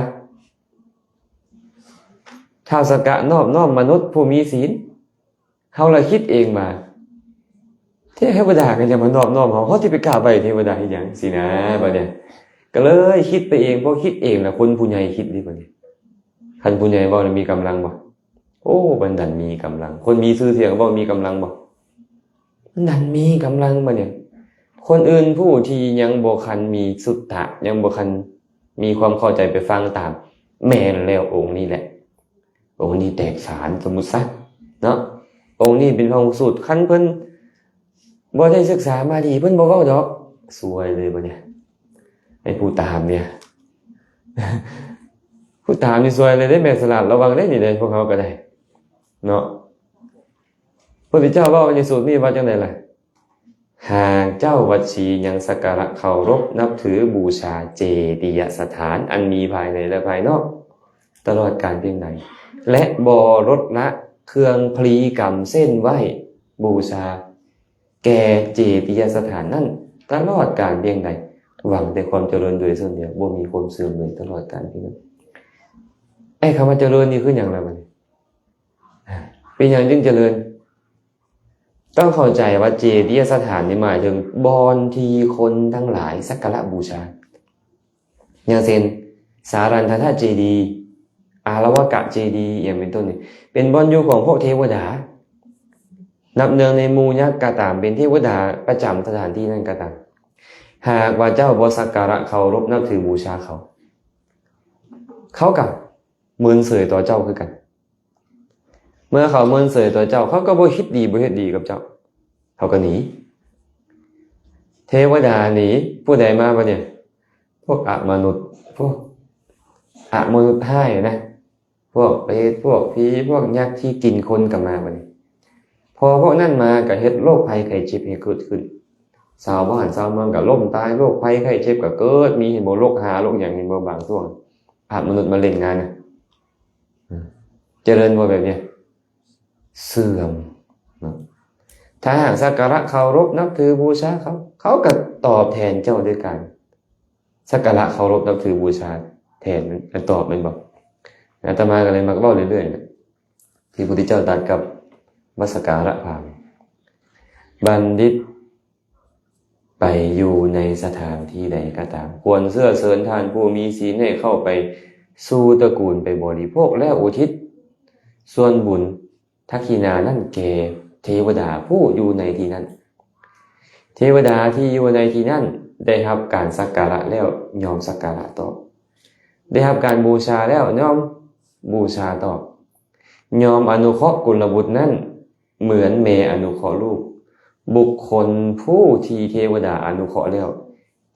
ท้าวสักกะนอบน้อมมนุษย์ผู้มีศีลเขาเลยคิดเองมาเทวดากันจะมานอบน้อมเขาที่ไปกราบไหว้เทวดาอีกอย่างสินะบัดเนี่ยก็เลยคิดไปเองเพราะคิดเองนะคนผู้ใหญ่คิดดิบัดเนี่ยคันผู้ใหญ่บอกมีกำลังบ่โอ้บันดันมีกำลังคนมีชื่อเสียงบอกมีกำลังบ่บันดันมีกำลังบัดเนี่ยคนอื่นผู้ที่ยังบ่คันมีสุตตะยังบ่คันมีความเข้าใจไปฟังตามแม่นแล้วองค์นี้แหละองค์นี้แตกฉานสมมุติซะเนาะองค์นี้เป็นพระสูตรคันเพิ่นบ่ได้ศึกษามาดีเพิ่นบ่เว้าดอกสวยเลยบ่เนี่ยไอ้ผู้ตามเนี่ย ผู้ตามนี่สวยเลยได้แม่สลัดระวังได้นี่เด้พวกเขาก็ได้เนาะพระพุทธเจ้าเว้าในสูตรนี้ว่าจังได๋ล่ะหากเจ้าวัชชียังสักการะเคารพนับถือบูชาเจดียสถานอันมีภายในและภายนอกตลอดกาลเพียงใดและบ่ลดละเครื่องพลีกรรมเส้นไหว้บูชาแก่เจดียสถานนั้นตลอดกาลเพียงใดหวังแต่ความเจริญโดยส่วนเดียวบ่มีความเสื่อมเลยตลอดกาลเพียงนั้นไอ้คำว่าเจริญนี่คืออย่างไรมันเป็นอย่างจึงเจริญต้องเข้าใจว่าเจดียสถานนี่หมายถึงบอนที่คนทั้งหลายสักการะบูชาอย่างเช่นสารันทธาเจดีย์อารวกะเจดีย์อย่างเป็นต้นนี่เป็นบอนอยู่ของพวกเทวดานับเนืองในหมู่ยักษ์ก็ตามเป็นเทวดาประจำสถานที่นั้นก็ตามหากว่าเจ้าบ่สักการะเคารพนับถือบูชาเขากับมึนเสยต่อเจ้าคือกันเมื่อเขามึนเสยต่อเจ้าเขาก็บ่คิดดีบ่เฮ็ดดีกับเจ้าเขาก็หนีเทวดาหนีผู้ใดมาบ่เนี่ยพวกอมนุษย์พวกอมนุษย์ให้นะพวกเปรตพวกผีพวกยักษ์ที่กินคนก็มาบ่เนี่ยพอพวกนั้นมาก็เฮ็ดโรคภัยไข้เจ็บให้เกิดขึ้นชาวบ้านชาวเมืองก็ล้มตายโรคภัยไข้เจ็บก็เกิดมีเห็นบ่โรคหาโรคหยังเห็นบ่บางช่วงมนุษย์มาเล่นงานนะเจริญบ่แบบนี้เสื่อมนะถ้าหากสักการะเคารพนับถือบูชาเขาก็ตอบแทนเจ้าด้วยกันสักการะเคารพนับถือบูชาแทนมันตอบมันบอกอาตมาก็เลยมาเว้าเรื่อยๆนะที่พระพุทธเจ้าตรัสกับวัสการะพราหมณ์บัณฑิตไปอยู่ในสถานที่ใดก็ตามควรเสื้อเสริญทานผู้มีศีลให้เข้าไปสู่ตระกูลไปบริโภคและอุทิศส่วนบุญทักขินานั่นแก่เทวดาผู้อยู่ในที่นั้นเทวดาที่อยู่ในที่นั้นได้รับการสักการะแล้วยอมสักการะตอบได้รับการบูชาแล้วยอมบูชาตอบยอมอนุเคราะห์กุลบุตรนั้นเหมือนเมอนุเคราะห์ลูกบุคคลผู้ที่เทวดาอนุเคราะห์แล้ว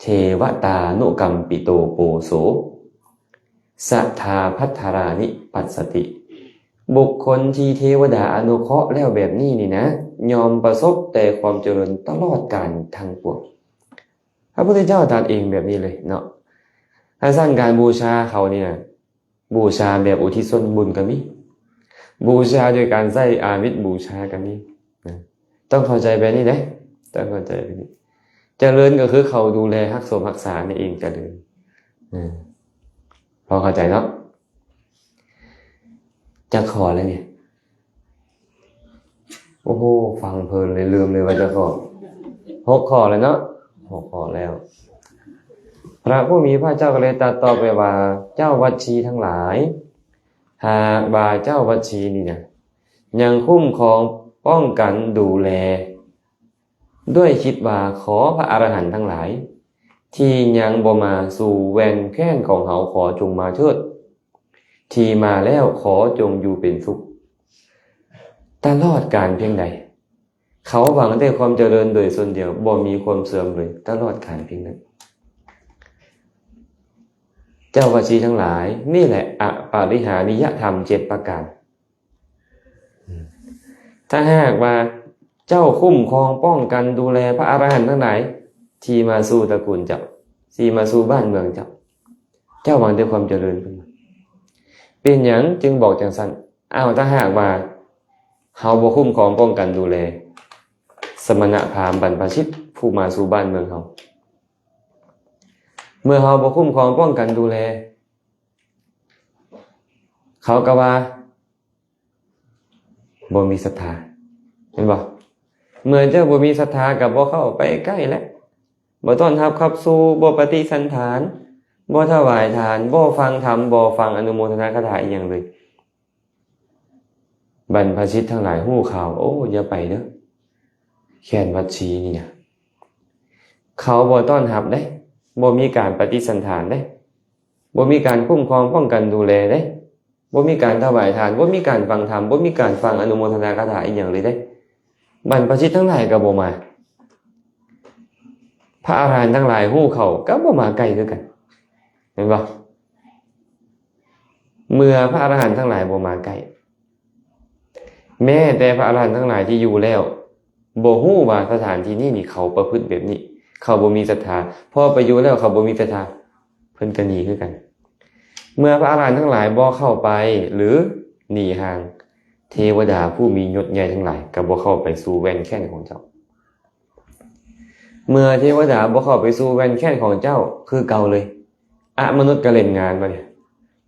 เทวตานุกัมปิโตโปโสสัทธาภัทธารานิปัสสติบุคคลที่เทวดาอนุเคราะห์แล้วแบบนี้นี่นะยอมประสบแต่ความเจริญตลอดกาลทั้งปวงพระพุทธเจ้าตรัสเองแบบนี้เลยเนาะถ้าสร้างการบูชาเขาเนี่ยบูชาแบบอุทิศส่วนบุญก็มีบูชาโดยการใช้อามิสบูชาก็มีนะต้องเข้าใจแบบนี้นะต้องเข้าใจแบบนี้เจริญก็คือเขาดูแลรักษารักษาในเองเจริญพอเข้าใจเนาะจะขอแล้วเนี่ยโอ้โหฟังเพลินเลยลืมเลยว่าจะขอ6 ข้อแล้วเนาะ6 ข้อแล้วพระผู้มีพระเจ้าก็เลยตรัสต่อไปว่าเจ้าวัชชีทั้งหลายหากบาเจ้าวัชชีนี่นะยังคุ้มครองป้องกันดูแล ด้วยคิดว่าขอพระอรหันต์ทั้งหลายที่ยังบ่มาสู่แวนแค้นของเขาขอจงมาเถิดที่มาแล้วขอจงอยู่เป็นสุขตลอดกาลเพียงใดเขาหวังแต่ความเจริญโดยส่วนเดียวบ่มีความเสื่อมเลยตลอดกาลเพียงนั้นเจ้าวชีทั้งหลายนี่แหละอปาริหานิยธรรม7ประการถ้าหากว่าเจ้าคุ้มครองป้องกันดูแลพระอรหันต์ทั้งหลายที่มาสู่ตระกูลเจ้าที่มาสู่บ้านเมืองเจ้าเจ้าหวังแต่ความเจริญขึ้นมาเป็นหยังจึงบอกจังซั่นถ้าหากว่าเฮาบ่คุ้มครองป้องกันดูแลสมณพราหมณ์บรรพชิตผู้มาสู่บ้านเมืองเฮาเมื่อเฮาบ่คุ้มครองป้องกันดูแลเขาก็ว่าบ่มีศรัทธาเห็นบ่เมื่อเจ้าบ่มีศรัทธาก็บ่เข้าไปใกล้แล้วบ่ต้อนรับขับสู่บ่ปฏิสันถานบ่ถวายทานบ่ฟังธรรมบ่ฟังอนุโมทนาคาถาอีหยังเลยบรรพชิตทั้งหลายฮู้ข่าวโอ้อย่าไปเด้อแค่นวัดชีนี่นะเขาบ่ต้อนรับได้บ่มีการปฏิสันถานได้บ่มีการคุ้มครองป้องกันดูแลได้บ่มีการถวายทานบ่มีการฟังธรรมบ่มีการฟังอนุโมทนาคาถาอีหยังเลยได้บรรพชิตทั้งหลายก็บ่มาพระอรหันต์ทั้งหลายฮู้เขาก็บ่มาใกล้คือกันเห็นบ่เมื่อพระอรหันต์ทั้งหลายบ่มาใกล้แม้แต่พระอรหันต์ทั้งหลายที่อยู่แล้วบ่ฮู้ว่าสถานที่นี้นี่เขาประพฤติแบบนี้เขาบ่มีศรัทธาพอไปอยู่แล้วเขาบ่มีศรัทธาเพิ่นก็หนีคือกันเมื่อพระอรหันต์ทั้งหลายบ่เข้าไปหรือหนีห่างเทวดาผู้มียศใหญ่ทั้งหลายก็บ่เข้าไปสู่แว่นแค้นของเจ้าเมื่อเทวดาบ่เข้าไปสู่แว่นแค้นของเจ้าคือเก่าเลยมนุษย์ก็เล่นงานมาเนี่ย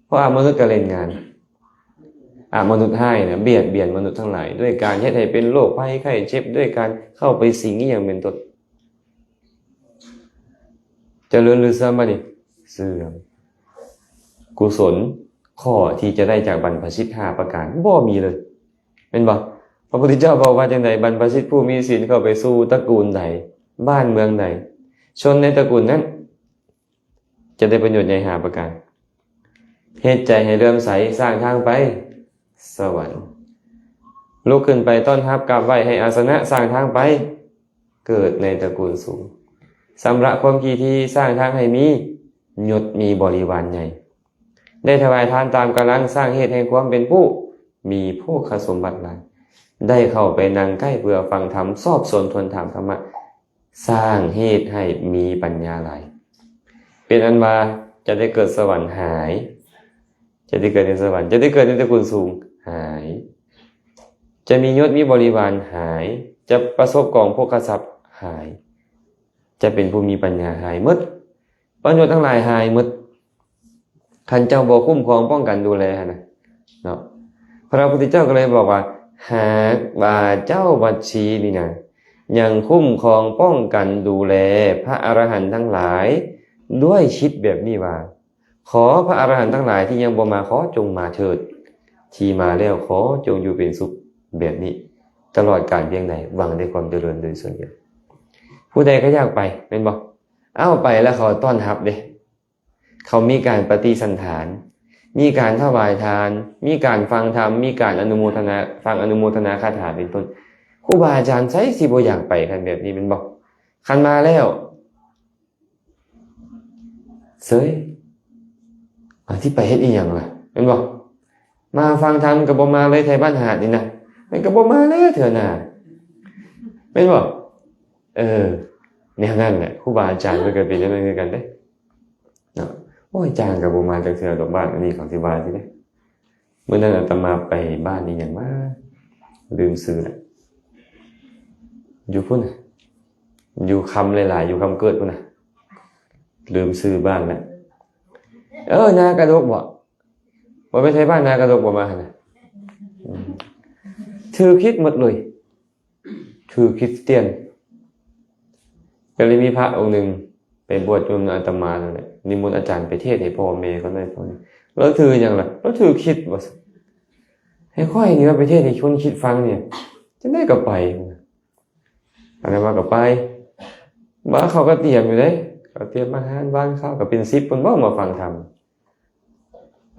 เพราะมนุษย์ก็เล่นงานมนุษย์ให้เนี่ยเบียดเบียนมนุษย์ทั้งหลายด้วยการเฮ็ดให้เป็นโรคภัยไข้เจ็บด้วยการเข้าไปสิงอย่างเป็นต้นเจริญหรือเสื่อมบ่นี่เสื่อมกุศลข้อที่จะได้จากบรรพชิต5ประการบ่มีเลยเป็นบ่พระพุทธเจ้าบอกว่าจังได๋บรรพชิตผู้มีศีลเข้าไปสู่ตระกูลใดบ้านเมืองใดชนในตระกูลนั้นจะได้ประโยชน์ใหญ่5ประการเฮ็ดใจให้เลื่อมใสสร้างทางไปสวรรค์ลุกขึ้นไปต้อนรับกราบไหว้ให้อาสนะสร้างทางไปเกิดในตระกูลสูงสำระความขี้ที่สร้างทางให้มียศมีบริวารใหญ่ได้ถวายทานตามกำลังสร้างเหตุแห่งความเป็นผู้มีโภคสมบัติหลายได้เข้าไปนั่งใกล้เพื่อฟังธรรมสอบสวนทวนถามธรรมะสร้างเหตุให้มีปัญญาหลายเป็นอันว่าจะได้เกิดสวรรค์หายจะได้เกิดในสวรรค์จะได้เกิดในตระกูลสูงหายจะมียศมีบริวารหายจะประสบกองโภคทรัพย์หายจะเป็นผู้มีปัญญาหายหมดประโยชน์ทั้งหลายหายหมดคันเจ้าบ่คุ้มครองป้องกันดูแลนะเนาะพระพุทธเจ้าก็เลยบอกว่าหากว่าเจ้าวัชชีนี่นะยังคุ้มครองป้องกันดูแลพระอรหันต์ทั้งหลายด้วยคิดแบบนี้ว่าขอพระอรหันต์ทั้งหลายที่ยังบ่มาขอจงมาเถิดที่มาแล้วขอจงอยู่เป็นสุขแบบนี้ตลอดกาลเพียงใดหวังได้ความเจริญโดยส่วนเดียวผู้ใดก็อยากไปเป็นบ่ไปแล้วเขาต้อนรับเด้เขามีการปฏิสันถานมีการถวายทานมีการฟังธรรมมีการอนุโมทนาฟังอนุโมทนาคาถาเป็นต้นครูบาอาจารย์ใช้สิบ่อยากไปกันแบบนี้เป็นบ่คันมาแล้วเสยที่ไปเฮ็ดอีหยังล่ะแม่นบ่มาฟังธรรมก็บ่มาเลยไทบ้านหาดนี่นะมันก็บ่มาแล้วเถอะน่ะแม่นบ่แนวนั้นแหละครูบาอาจารย์เพิ่นก็เป็นจังนั้นคือกันเด้เนาะโอ้ยอาจารย์ก็บ่มาจักเทื่อดอกบ้านอันนี้ของที่ว่าสิเด้มื้อนั้นอาตมาไปบ้านนี้หยังมาลืมชื่อแล้วอยู่พุ่นน่ะอยู่คำหลายๆอยู่คำเกิดพุ่นน่ะลืมชื่อบ้านแล้วนากระดกบ่ไปไทบ้านนากระดกบ่มาหั่นน่ะถือคิดหมดเลยถือคริสเตียนก็เลยมีพระองค์หนึ่งไปบวชอยู่อาตมานั่นแหละนิมนต์อาจารย์ไปเทศน์ให้พ่อแม่เขาได้ฟังแล้วถือหยังล่ะแล้วถือคิดว่าให้ค่อยนี่ว่าไปเทศน์ให้คนคิดฟังเนี่ยจะได้ก็ไป อะไรมากับไปบ้านเขาก็เตรียมอยู่เลยเขาเตรียมอาหารบ้านเขาก็เป็น10คนบ่มาฟังธรรม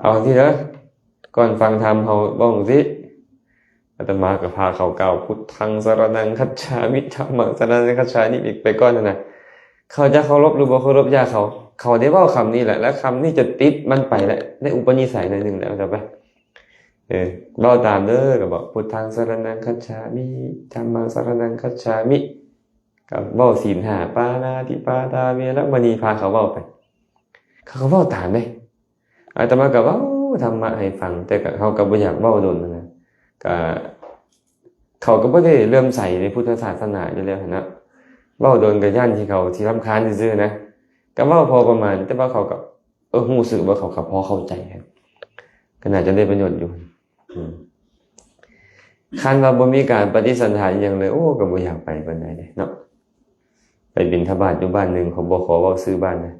เอาที่เด้อก่อนฟังธรรมเขาบ้องสิอาตมาก็พาเขาเก่าพุทธังสรณังคัจฉามิธัมมังสรณังคัจฉามิอีกไปก่อนนั่นน่ะเขาจะเคารพหรือบ่เคารพญาเขาได้เว้าคำนี้แหละและคำนี้จะติดมันไปแหละในอุปนิสัยหน่อยนึงแล้วจะไปเว้าตามเด้อก็บอกพุทธังสรณังคัจฉามิธัมมังสรณังคัจฉามิก็เว้าศีล5ปานาติปาตาเวรมณีพาเขาเว้าไปเขาเว้าตามเด้อาตมาก็เว้าธรรมะให้ฟังแต่ก็เขาก็บ่อยากเว้าโดนนะก็เขาก็บ่ได้เลื่อมใสในพุทธศาสนาอยู่แล้วนะเว้าโดนก็ย่านที่เขาที่รำคาญซื่อๆนะก็เว้าพอประมาณแต่ว่าเขาก็รู้สึกว่าเขาก็พอเข้าใจครับก็น่าจะได้ประโยชน์อยู่คันว่าบ่มีการปฏิสันถานหยังเลยก็บ่อยากไปปานใดเนาะไปบิณฑบาตอยู่บ้านนึงเขาบ่ขอเว้าซื้อบ้านนะ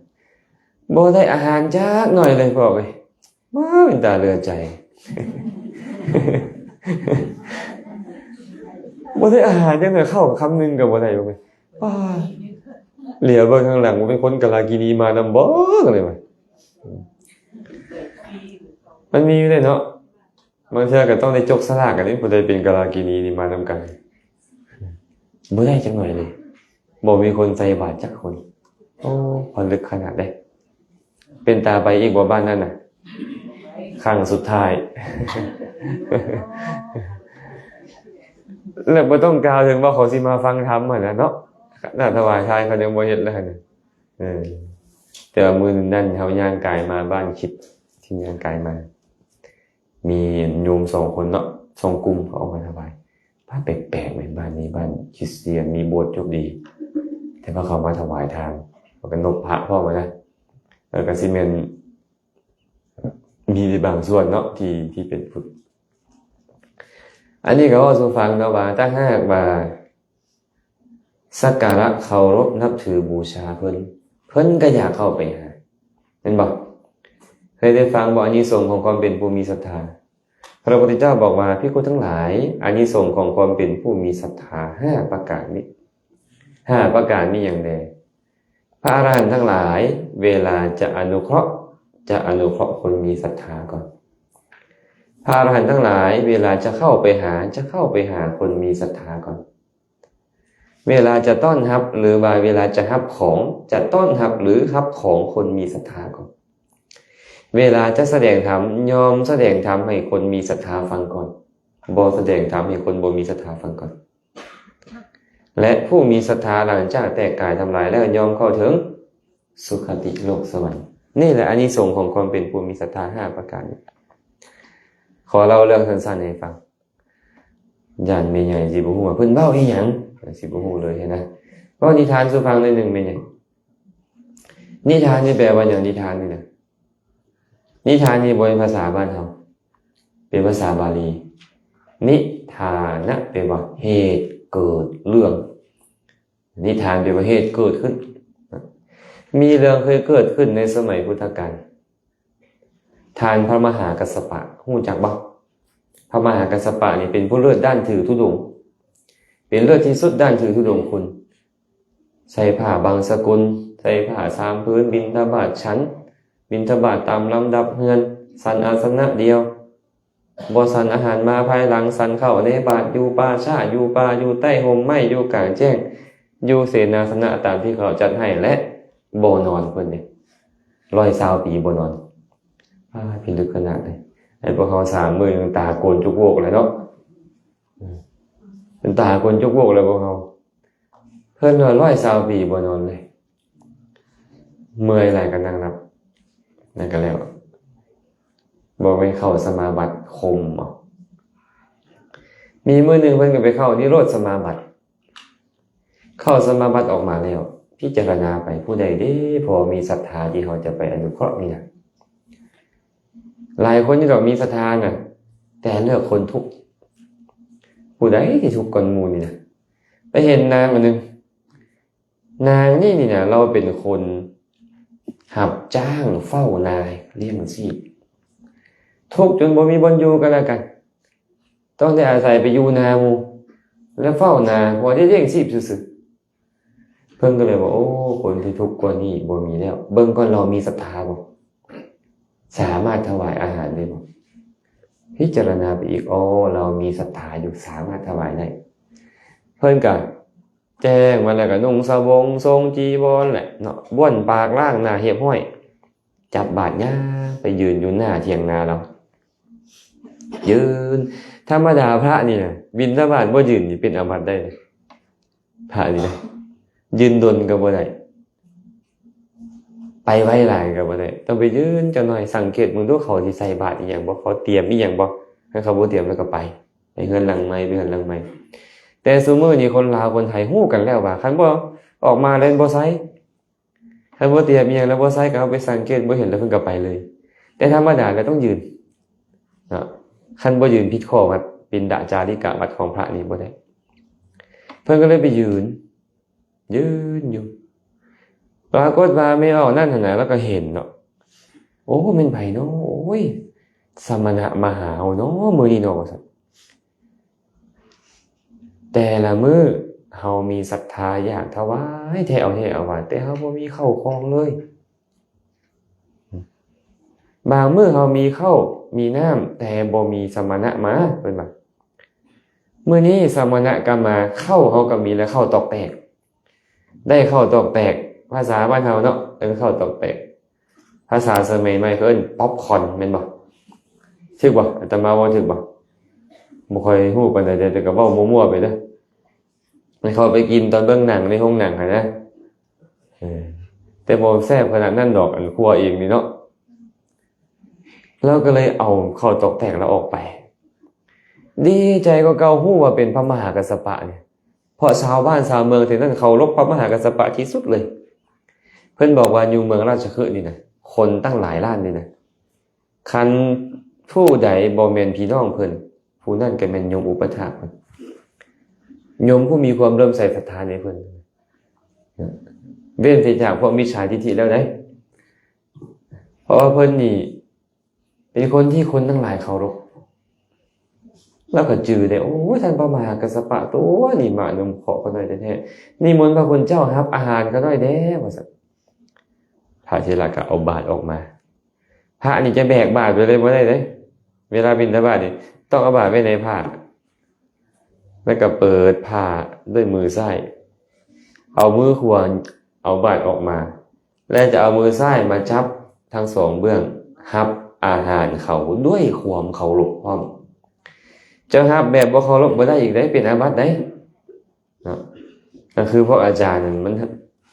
บ่ได้อาหารจักหน่อยเลยพ่อเอ้ยว้าเป็นตาเลือใจ บ่ได้อาหารจังได๋เข้าคำนึงก็บ่ได้บ่ป้าเหลียวเบิ่งข้างหลังว่าเป็นคนกาลากินีมานำบ่เลยว่ามันมีอยู่เลยเนาะบางเทื่อก็ต้องได้จกสลากกันนี่ผู้ใดเป็นกาลากินีนี่มานำกันบ่ได้จังหน่อยเลยบ่มีคนใส่บาตรจักคนพอลึกขนาดใดเป็นตาไปอีกบ่บ้านนั้นน่ะครั้งสุดท้าย แล้วบ่ต้องกล่าวถึงว่าเขาสิมาฟังธรรมน่ะเนาะน่าถวายทานเขายังบ่เฮ็ดเลยน่ะแต่ว่ามื้อนั้นเฮาย่างกายมาบ้านคิดที่ย่างกายมามีโยม2คนเนาะ2กลุ่มเขาเอามาถวายบ้านแปลกๆเหมือนบ้านนี้บ้านคริสเตียนมีโบสถ์จบดีแต่ว่าเขามาถวายทานเขาก็นบพระพ่อมานะแล้วก็สิแม่นมีบางส่วนเนาะที่เป็นพุทธอันนี้ก็ว่าสู่ฟังเนาะว่าถ้าหากว่าสักการะเคารพนับถือบูชาเพิ่นก็อยากเข้าไปหาเห็นบ่เคยได้ฟังบ่อานิสงส์ของความเป็นผู้มีศรัทธาพระพุทธเจ้าบอกว่าภิกขุทั้งหลายอานิสงส์ของความเป็นผู้มีศรัทธา5ประการนี้5ประการนี้อย่างใดพระอรหันต์ทั้งหลายเวลาจะอนุเคราะห์คนมีศรัทธาก่อนพระอรหันต์ทั้งหลายเวลาจะเข้าไปหาคนมีศรัทธาก่อนเวลาจะต้อนรับหรือว่าเวลาจะรับของจะต้อนรับหรือรับของคนมีศรัทธาก่อนเวลาจะแสดงธรรมยอมแสดงธรรมให้คนมีศรัทธาฟังก่อนบ่แสดงธรรมให้คนบ่มีศรัทธาฟังก่อนและผู้มีศรัทธาหลังจากแตกกายทำลายแล้วยอมเข้าถึงสุคติโลกสวรรค์นี่แหละอานิสงส์ของความเป็นผู้มีศรัทธา5ประการขอเล่าเรื่องสั้นๆให้ฟังญาติแม่ใหญ่สิบ่ฮู้ว่าเพิ่นเว้าอีหยังสิบ่ฮู้เลยนะเว้านิทานสู่ฟังหน่อยนึงแม่ใหญ่นิทานนี่แปลว่าหยังนิทานนี่นะนิทานนี่บ่เป็นภาษาบ้านเฮาเป็นภาษาบาลีนิทานะแปลว่าเหตุเกิดเรื่องนิทานแปลว่าเหตุเกิดขึ้นมีเรื่องเคยเกิดขึ้นในสมัยพุทธกาลทานพระมหากัสสปะฮู้จักบ่พระมหากัสสปะนี่เป็นผู้เลิศด้านถือธุดงค์เป็นเลิศที่สุดด้านถือธุดงค์คุณใส่ผ้าบางสกุลใส่ผ้า3พื้นบิณฑบาตฉันบิณฑบาตตามลำดับเฮือนสันอาสนะเดียวบ่สันอาหารมาภายหลังสันเข้าในบาตรอยู่ป่าช้าอยู่ป่าอยู่ใต้ห่มไม้อยู่กลางแจ้งอยู่เสนาสนะตามที่เขาจัดให้และบ่นอนเพิ่นนี่120 ปีบ่นอนพิลึกขนาดเลยไอ้พวกเขา3มื้อตาโกนจุกโวกเลยเนาะเป็นตาโกนจุกโวกเลยพวกเขาเพิ่น120 ปีบ่นอนเลยเมื่อยหลายก็นั่งนับนั่นก็แล้วบ่ไปเข้าสมาบัติคมมีมื้อนึงเพิ่นก็ไปเข้านิโรธสมาบัติเข้าสมาบัติออกมาแล้วพิจารณาไปผู้ใดเด้พอมีศรัทธาที่เขาจะไปอนุเคราะห์นี่นะหลายคนที่เรามีศรัทธาน่ะแต่เลือกคนทุกข์ผู้ใดที่ทุกข์ก่อนหมู่นี่นะไปเห็นนางอันนึงนางนี่นะเราเป็นคนหับจ้างเฝ้านายเลี้ยงชีพทุกข์จนบ่มีบ่อนอยู่กันแล้วกันต้องได้อาศัยไปอยู่นาหมู่แล้วเฝ้านาพอได้เลี้ยงชีพซื่อ เพิ่นก็เลยบอกโอ้คนที่ทุกข์กว่านี้บ่มีแล้ว เบิ่งก่อนเรามีศรัทธาบ่สามารถถวายอาหารได้บ่พิจารณาไปอีกอ๋อเรามีศรัทธาอยู่สามารถถวายได้เพิ่นก็แจ้งมาแล้วก็นุ่งสบงทรงจีวรแหละเนาะบ้วนปากล้างหน้าเหียบห้อยจับบาตรย่าไปยืนอยู่หน้าเถียงนาเรายืนธรรมดาพระนี่นะบิณฑบาตบ่ยืนนี่เป็นอาบัติได้เลยพระนี่นะยืนดนก็บ่ได้ไปไว้หลายก็บ่ได้ต้องไปยืนจังหน่อยสังเกตมึงดูเขาสิใส่บาตรอีหยังบ่เขาเตรียมอีหยังบ่ให้เขาบ่เตรียมแล้วก็ไปเฮือนหลังใหม่ไปเฮือนหลังใหม่แต่ซุมื้อนี้คนลาวคนไทยฮู้กันแล้วว่าคันบ่ออกมาแล้วบ่ใส่คันบ่เตรียมอีหยังแล้วบ่ใส่ก็เอาไปสังเกตบ่เห็นแล้วเพิ่นก็ไปเลยแต่ธรรมดาแล้วต้องยืนเนาะคันบ่ยืนผิดข้อวัดปิณฑจาริกะวัดของพระนี่บ่ได้เพิ่นก็เลยไปยืนอยู่ปรากฏว่าไม่ออกนั่นหั่นน่ะแล้วก็เห็นเนาะโอ้แม่นไผเนาะโอ้ยสมณะมหาเนาะมื้อนี้เนาะว่าซั่นแต่ละมื้อเฮามีศรัทธาอยากถวายแท้เอาว่าแต่เฮาบ่มีข้าวของเลยบางมื้อเฮามีข้าวมีน้ำแต่บ่มีสมณะมาเพิ่นว่ามื้อนี้สมณะก็มาข้าวเฮาก็มีแล้วข้าวตอกแตกได้ข้าวตอกแตกภาษาบ้านเฮาเนาะเป็นข้าวตอกแตกภาษาสมัยใหม่เพิ่นป๊อปคอร์นแม่นบ่ถูกบ่อาตมาว่าถูกบ่บ่ค่อยฮู้ปานใดแต่ก็เว้ามั่วๆไปเด้อมันเข้าไปกินตอนเบิ่งหนังในโรงหนังหั่นนะแต่บ่แซ่บขนาดนั้นดอกอันครัวเองนี่เนาะแล้วก็เลยเอาข้าวตอกแตกแล้วออกไปดีใจกว่าเก่าฮู้ว่าเป็นพระมหากัสสปะเนี่ยเพราะชาวบ้านชาวเมืองที่นั่นเคารพพระมหากัสสปะที่สุดเลยเพิ่นบอกว่าอยู่เมืองราชคฤห์นี่นะคนตั้งหลายล้านนี่นะคันผู้ใดบ่แม่นพี่น้องเพิ่นผู้นั้นก็แม่นโยมอุปถากเพิ่นโยมผู้มีความเริ่อมใส่ศรัทธาในเพิ่นเว้นไปจากพวกมิจฉาทิฏฐิแล้วได้เพราะว่าเพิ่นนี่เป็นคนที่คนทั้งหลายเคารพแล้วก็จือได้โอ้ท่านพระมหากัสสปะตัวนี่มานุ่มขอเขาหน่อยแท้ๆนิมนต์พระคุณเจ้ารับอาหารเขาหน่อยแด้ว่าซั่นพระเถระก็เอาบาตรออกมาพระนี่จะแบกบาตรไปเลยบ่ได้เด้เวลาบิณฑบาตนี่ต้องเอาบาตรไว้ในผ้าแล้วก็เปิดผ้าด้วยมือซ้ายเอามือขวาเอาบาตรออกมาและจะเอามือซ้ายมาจับทั้งสองเบื้องรับอาหารเขาด้วยความเคารพพร้อมจะรับแบบบ่เคารพบ่ได้อีกได้เป็นอาบัติได้เนาะก็คือพวกอาจารย์มั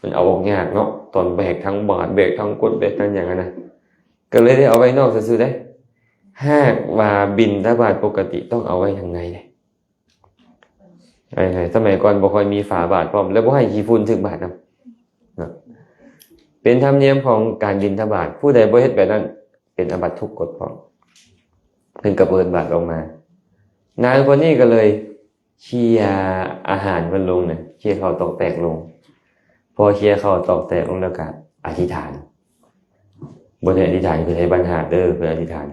นเอาออกยากเนาะตอนแบกทั้งบาตรแบกทั้งกดแบกทั้งอย่างนั้นนะก็เลยได้เอาไว้นอกซื่อๆได้หากว่าบิณฑบาตปกติต้องเอาไว้ทางในเลยสมัยก่อนบ่ค่อยมีฝาบาตรพร้อมแล้วบ่ให้ขี้ฝุ่นถึงบาตรนำเป็นธรรมเนียมของการบิณฑบาตผู้ใดบ่เฮ็ดแบบนั้นเป็นอาบัติทุกกฎพร้อมเพิ่นก็เปิดบาตรออกมานางคนนี้ก็เลยเคลียร์อาหารมันลงน่ะเคลียร์ข้าวตอกแตกลงพอเคลียร์ข้าวตอกแตกลงแล้วก็อธิษฐานบ่ได้อธิษฐานคือให้บรรหารเด้อเพื่ออธิษฐาน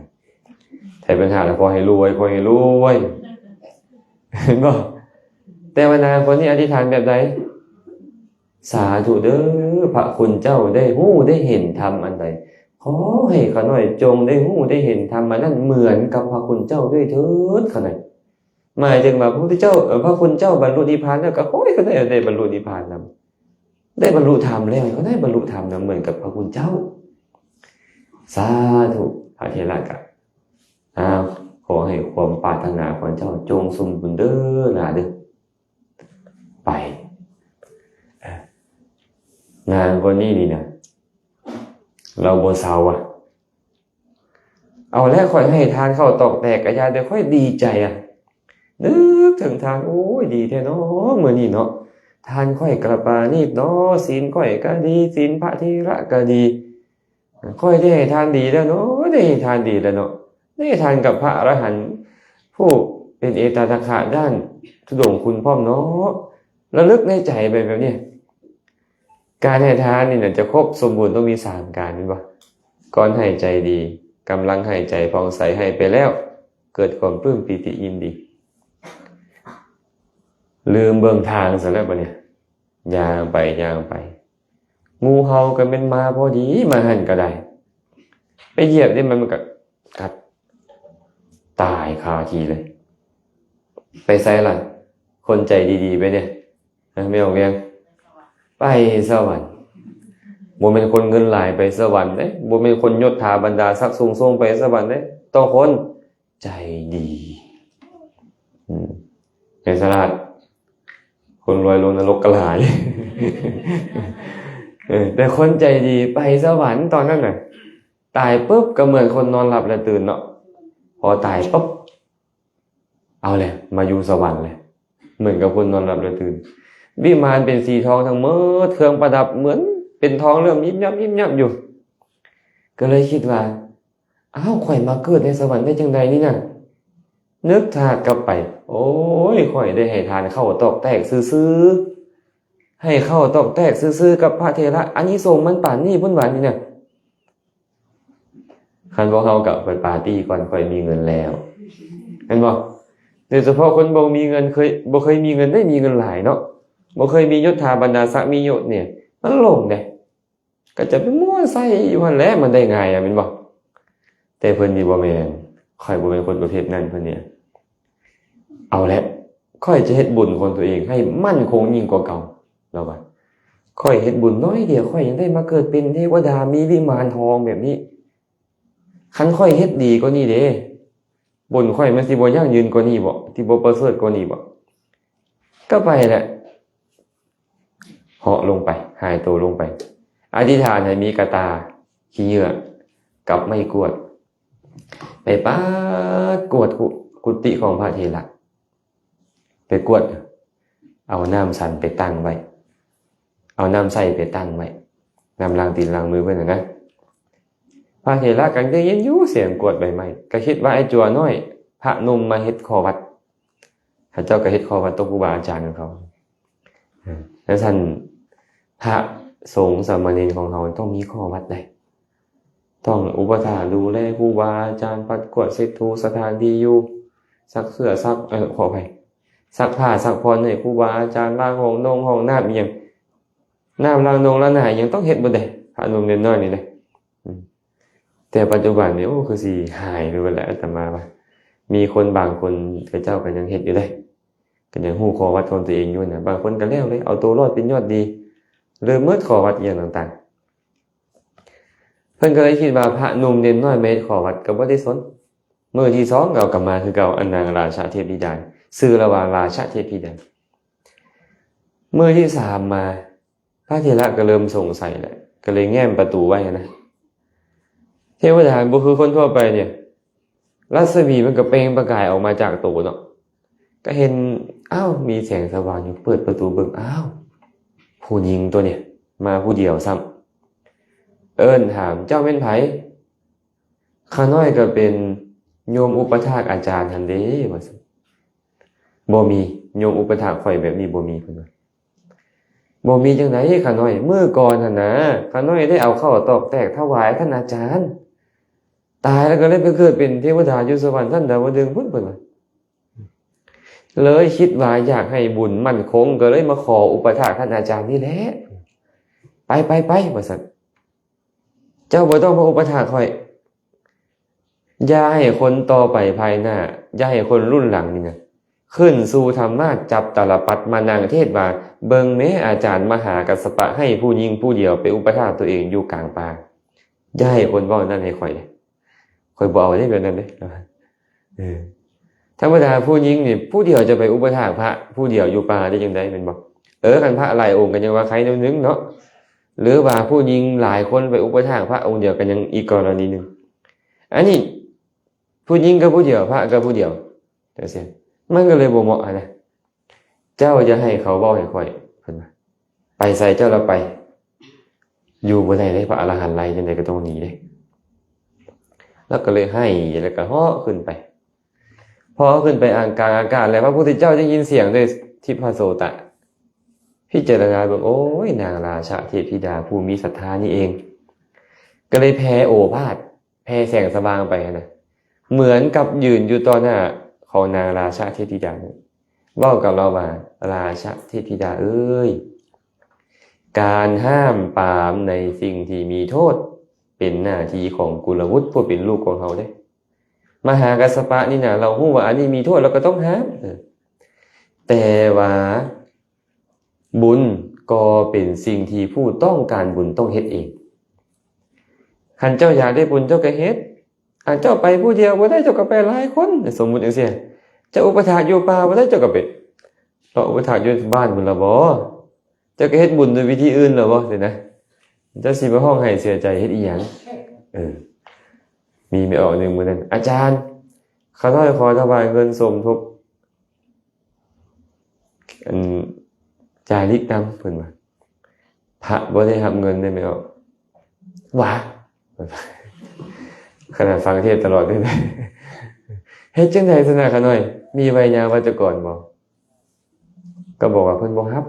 ให้บรรหารแล้วขอให้รวยขอให้รวยเห็นบ่แต่ว่านางคนนี้อธิษฐานแบบใดสาธุเด้อพระคุณเจ้าได้ฮู้ได้เห็นธรรมอันใดขอให้ข้าน้อยจงได้ฮู้ได้เห็นธรรมอันนั้นเหมือนกับพระคุณเจ้าด้วยเถิดข้าน้อยหมายถึงว่าพระพุทธเจ้าพระคุณเจ้าบรรลุนิพพานแล้วก็ขอให้ข้าน้อยได้บรรลุนิพพานนำได้บรรลุธรรมแล้วก็ได้บรรลุธรรมนำเหมือนกับพระคุณเจ้าสาธุพระเถระก็ขอให้ความปรารถนาของเจ้าจงสมบูรณ์เด้อนะเด้อไปนางคนนี้นี่นะเราบ่เซาเอาแล้วค่อยให้ทานข้าวตอกแตกกะยาเดี๋ยวค่อยดีใจนึกถึงทานโอ้ยดีแท้เนาะมื้อนี้เนาะทานค่อยกระปานี่เนาะศีลค่อยก็ดีศีลพระเถระก็ดีค่อยได้ให้ทานดีแล้วเนาะได้ให้ทานดีแล้วเนาะได้ทานกับพระอรหันต์ผู้เป็นเอตทัคคะด้านทุดงคุณพร้อมเนาะระลึกในใจไปแบบนี้การให้ทานนี่เนี่ยจะครบสมบูรณ์ต้องมี3การนี่บ่ก่อนให้ใจดีกำลังให้ใจผ่องใสให้ไปแล้วเกิดความปลื้มปีติยินดีลืมเบิ่งทางซะแล้วบัดนี้ ย่างไปย่างไปงูเห่าก็เป็นมาพอดีมาหันก็ได้ไปเหยียบได้มันก็กัดตายคาทีเลยไปไสล่ะคนใจดีๆไปเนี่ยไม่ออกยังไปสวรรค์บ่เป็นคนเงินหลายไปสวรรค์เด้บ่เป็นคนยศถาบรรดาศักดิ์สูงส่งไปสวรรค์เด้ต้องคนใจดีในสลาดคนรวยลงนรกกระหาย แต่คนใจดีไปสวรรค์ตอนนั้นน่ะตายปุ๊บก็เหมือนคนนอนหลับแล้วตื่นเนาะพอตายปุ๊บเอาเลยมาอยู่สวรรค์เลยเหมือนกับคนนอนหลับแล้วตื่นวิมานเป็นสีทองทั้งหมดเครื่องประดับเหมือนเป็นทองเริ่มยิบยับยิบยับอยู่ก็เลยคิดว่าอ้าวข่อยมาเกิดในสวรรค์ได้จังใดนี่น่ะนึกถากกลับไปโอ้ยข่อยได้ให้ทานข้าวตอกแตกซื่อๆให้ข้าวตอกแตกซื่อๆกับพระเถระอานิสงส์มันป่านนี้พุ่นหวานนี่น่ะคันบ่เฮากลับไปปาร์ตี้ก่อนค่อยมีเงินแล้วเห็นบ่โดยเฉพาะคนบ่มีเงินบ่เคยมีเงินได้มีเงินหลายเนาะบ่เคยมียศถาบรรดาศักดิ์มียศเนี่ยมันหลงเด้ก็จะไปมั่วใส่อยู่หั่นแหละมันได้ง่ายแม่นบ่แต่เพิ่นนี่บ่แม่นค่อยบ่เป็นคนประเภทนั้นเพิ่นเนี่ยเอาละค่อยจะเฮ็ดบุญคนตัวเองให้มั่นคงยิ่งกว่าเก่าแล้วว่าค่อยเฮ็ดบุญน้อยเดียวค่อยยังได้มาเกิดเป็นเทวดามีวิมานทองแบบนี้คันค่อยเฮ็ดดีกว่านี้เด้บุญค่อยมันสิบ่ยั่งยืนกว่านี้บ่ที่บ่ประเสริฐกว่านี้บ่ก็ไปแหละเหาะลงไปหายตัวลงไปอธิษฐานให้มีกระตาขี้เหงื่อกับไม้กวาดไปปากวดกุฏิของพระเถระไปกวดเอาน้ำสันไปตั้งไว้เอาน้ำใส่ไปตั้งไว้น้ำล้างตีนล้างมือไว้นะพระเถระกันก็ยังอยู่เสียงกวดใบไม้ก็คิดว่าไอ้จัวน้อยพระนุ่มมาเฮ็ดคอวัดพระเจ้าก็เฮ็ดคอวัดตกครูบาอาจารย์ของเขาแล้วท่านพระสงฆ์สามเณรของเราต้องมีข้อวัดได้ต้องอุปถากดูแลครูบาอาจารย์ปัดกวาดเช็ดถูสถานที่อยู่ซักเสื้อซักขออภัยซักผ้าซักผ่อนให้ครูบาอาจารย์ล้างห้องน้ำอีหยังน้ำล้างล้างหน้ายังต้องเฮ็ดบ่ได้พระหนุ่มเล็กน้อยนี่เลยแต่ปัจจุบันนี่โอ้คือสิหายไปแล้วอาตมาว่ามีคนบางคนพระเจ้าก็ยังเฮ็ดอยู่ได้ก็ยังฮู้ข้อวัดของตัวเองอยู่น่ะบางคนก็แล้วเลยเอาตัวรอดเป็นยอดดีเริ่มเมิดข้อวัดอย่างต่างๆเพิ่นก็เลยคิดว่าพระหนุ่มเด่นน้อยเม็ดข้อวัดก็บ่ได้สนมื้อที่2ก็กลับมาคือเก่าอันนางราชาเทพธิดาชื่อละว่าราชาเทพธิดามื้อที่3มาพระเถระก็เริ่มสงสัยแล้วก็เลยแง้มประตูไว้นะเทวดาบ่คือคนทั่วไปเนี่ยรัศมีมันก็เปล่งประกายออกมาจากตูเนาะก็เห็นอ้าวมีแสงสว่างอยู่เปิดประตูเบิ่งอ้าวผู้หญิงตัวเนี่ยมาผู้เดียวซ้ำเอิ้นถามเจ้าเป็นไผข้าน้อยก็เป็นโยมอุปถากอาจารย์หั่นเด้ว่าซั่นบ่มีโยมอุปถากข่อยแบบนี้บ่มีเพิ่นว่าบ่มีจังได๋ข้าน้อยมื้อก่อนหั่นนะข้าน้อยได้เอาข้าวตอกแตกถวายท่านอาจารย์ตายแล้วก็เลยไปเกิดเป็นเทวดาอยู่สวรรค์ท่านดาวดึงส์พุ่นเพิ่นว่าเลยคิดว่าอยากให้บุญมั่นคงก็เลยมาขออุปถากท่านอาจารย์นี่แหละไปว่าซั่นเจ้าบ่ต้องมาอุปถากข่อยอย่าให้คนต่อไปภายหน้าอย่าให้คนรุ่นหลังนี่นะขึ้นสู่ธรรมะจับตาลปัดมานั่งเทศว่าเบิ่งแม้อาจารย์มหากัสสปะให้ผู้หญิงผู้เดียวไปอุปถากตัวเองอยู่กลางป่าอย่าให้คนเว้านั่นให้ข่อยข่อยบ่เอาได้แบบนั้นเด้ธรรมดาผู้หญิงนี่ผู้เดียวจะไปอุปถากพระผู้เดียวอยู่ป่าได้จังได๋แม่นบ่คันพระหลายองค์ก็ยังว่าใครแนวนึงเนาะหรือว่าผู้หญิงหลายคนไปอุปถากพระองค์เดียวกันยังอีกกรณีนึงอันนี้ผู้หญิงกับผู้เดียวพระกับผู้เดียวจังซี่มันก็เลยบ่เหมาะนะเจ้าจะให้เขาเว้าให้ข่อยเพิ่นว่าไปใส่เจ้าแล้วไปอยู่บ่ได้เลยพระอรหันต์ไล่จังได๋ก็ต้องหนีเด้แล้วก็เลยให้แล้วก็เหาะขึ้นไปพอขึ้นไปกลางอากาศแล้วพระพุทธเจ้าได้ยินเสียงด้วยทิพโสตะพิจารณาโอ้ยนางราชาเทพธิดาผู้มีศรัทธานี่เองก็เลยแผ่โอภาสแผ่แสงสว่างไปนะเหมือนกับยืนอยู่ต่อหน้าของนางราชาเทพธิดาเว้ากับเราว่าราชาเทพธิดาเอ้ย การห้ามปรามในสิ่งที่มีโทษเป็นหน้าที่ของกุลวุฒิผู้เป็นลูกของเขาเด้มหากัสสปะนี่นะเราฮู้ว่าอันนี้มีโทษเราก็ต้องห้ามแต่ว่าบุญก็เป็นสิ่งที่ผู้ต้องการบุญต้องเฮ็ดเองคันเจ้าอยากได้บุญเจ้าก็เฮ็ดอันเจ้าไปผู้เดียวบ่ได้เจ้าก็ไปหลายคนสมมุติจังซี่เจ้าอุปถากอยู่ป่าบ่ได้เจ้าก็ไปเราอุปถากอยู่บ้านบุญละบ่เจ้าก็เฮ็ดบุญด้วยวิธีอื่นล่ะบ่เด้นะเจ้าสิมาห้องให้เสียใจเฮ็ดอีหยังมีไม่ออกหนึ่งมื้อนั้นอาจารย์ข้าน้อยขอถวายเงินสมทบจาริกนำเพิ่นว่าพระบ่ได้รับเงินได้ไหมออกหวาขนาดฟังเทศตลอดเลยนะเฮ็ดจังได๋ซะนะข้าน้อยมีไวยาวัจกรบ่ก็บอกว่าเพิ่นบ่รับ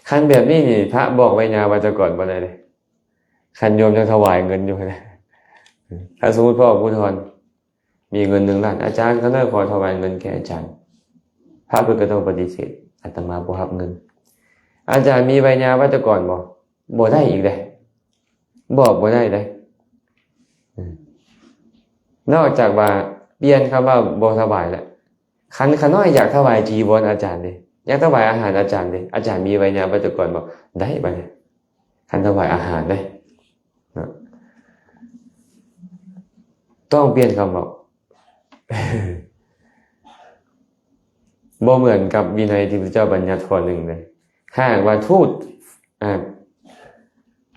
คันแบบนี้นี่พระบอกไวยาวัจกรบ่ได้เลยคันโยมจะถวายเงินอยู่นะถ้าสมมุติพ่อผู้ทอนมีเงิน1 ล้านอาจารย์ข้าน้อยขอถวายเงินแก่อาจารย์พระเพิ่นก็ต้องปฏิเสธอาตมาบ่รับเงินอาจารย์มีไวยาวัจกรบ่ได้อีกเด้บอกบ่ได้เด้นอกจากว่าเปลี่ยนคำว่าบ่ถวายแล้วคันข้าน้อยอยากถวายจีวรอาจารย์เด้อยากถวายอาหารอาจารย์เด้อาจารย์มีไวยาวัจกรบ่ได้บัดนี้คันถวายอาหารเด้ต้องเปลี่ยนคำบอกบ่เหมือนกับวินัยที่พระเจ้าบัญญัติข้อหนึ่งเลยหากว่าทูต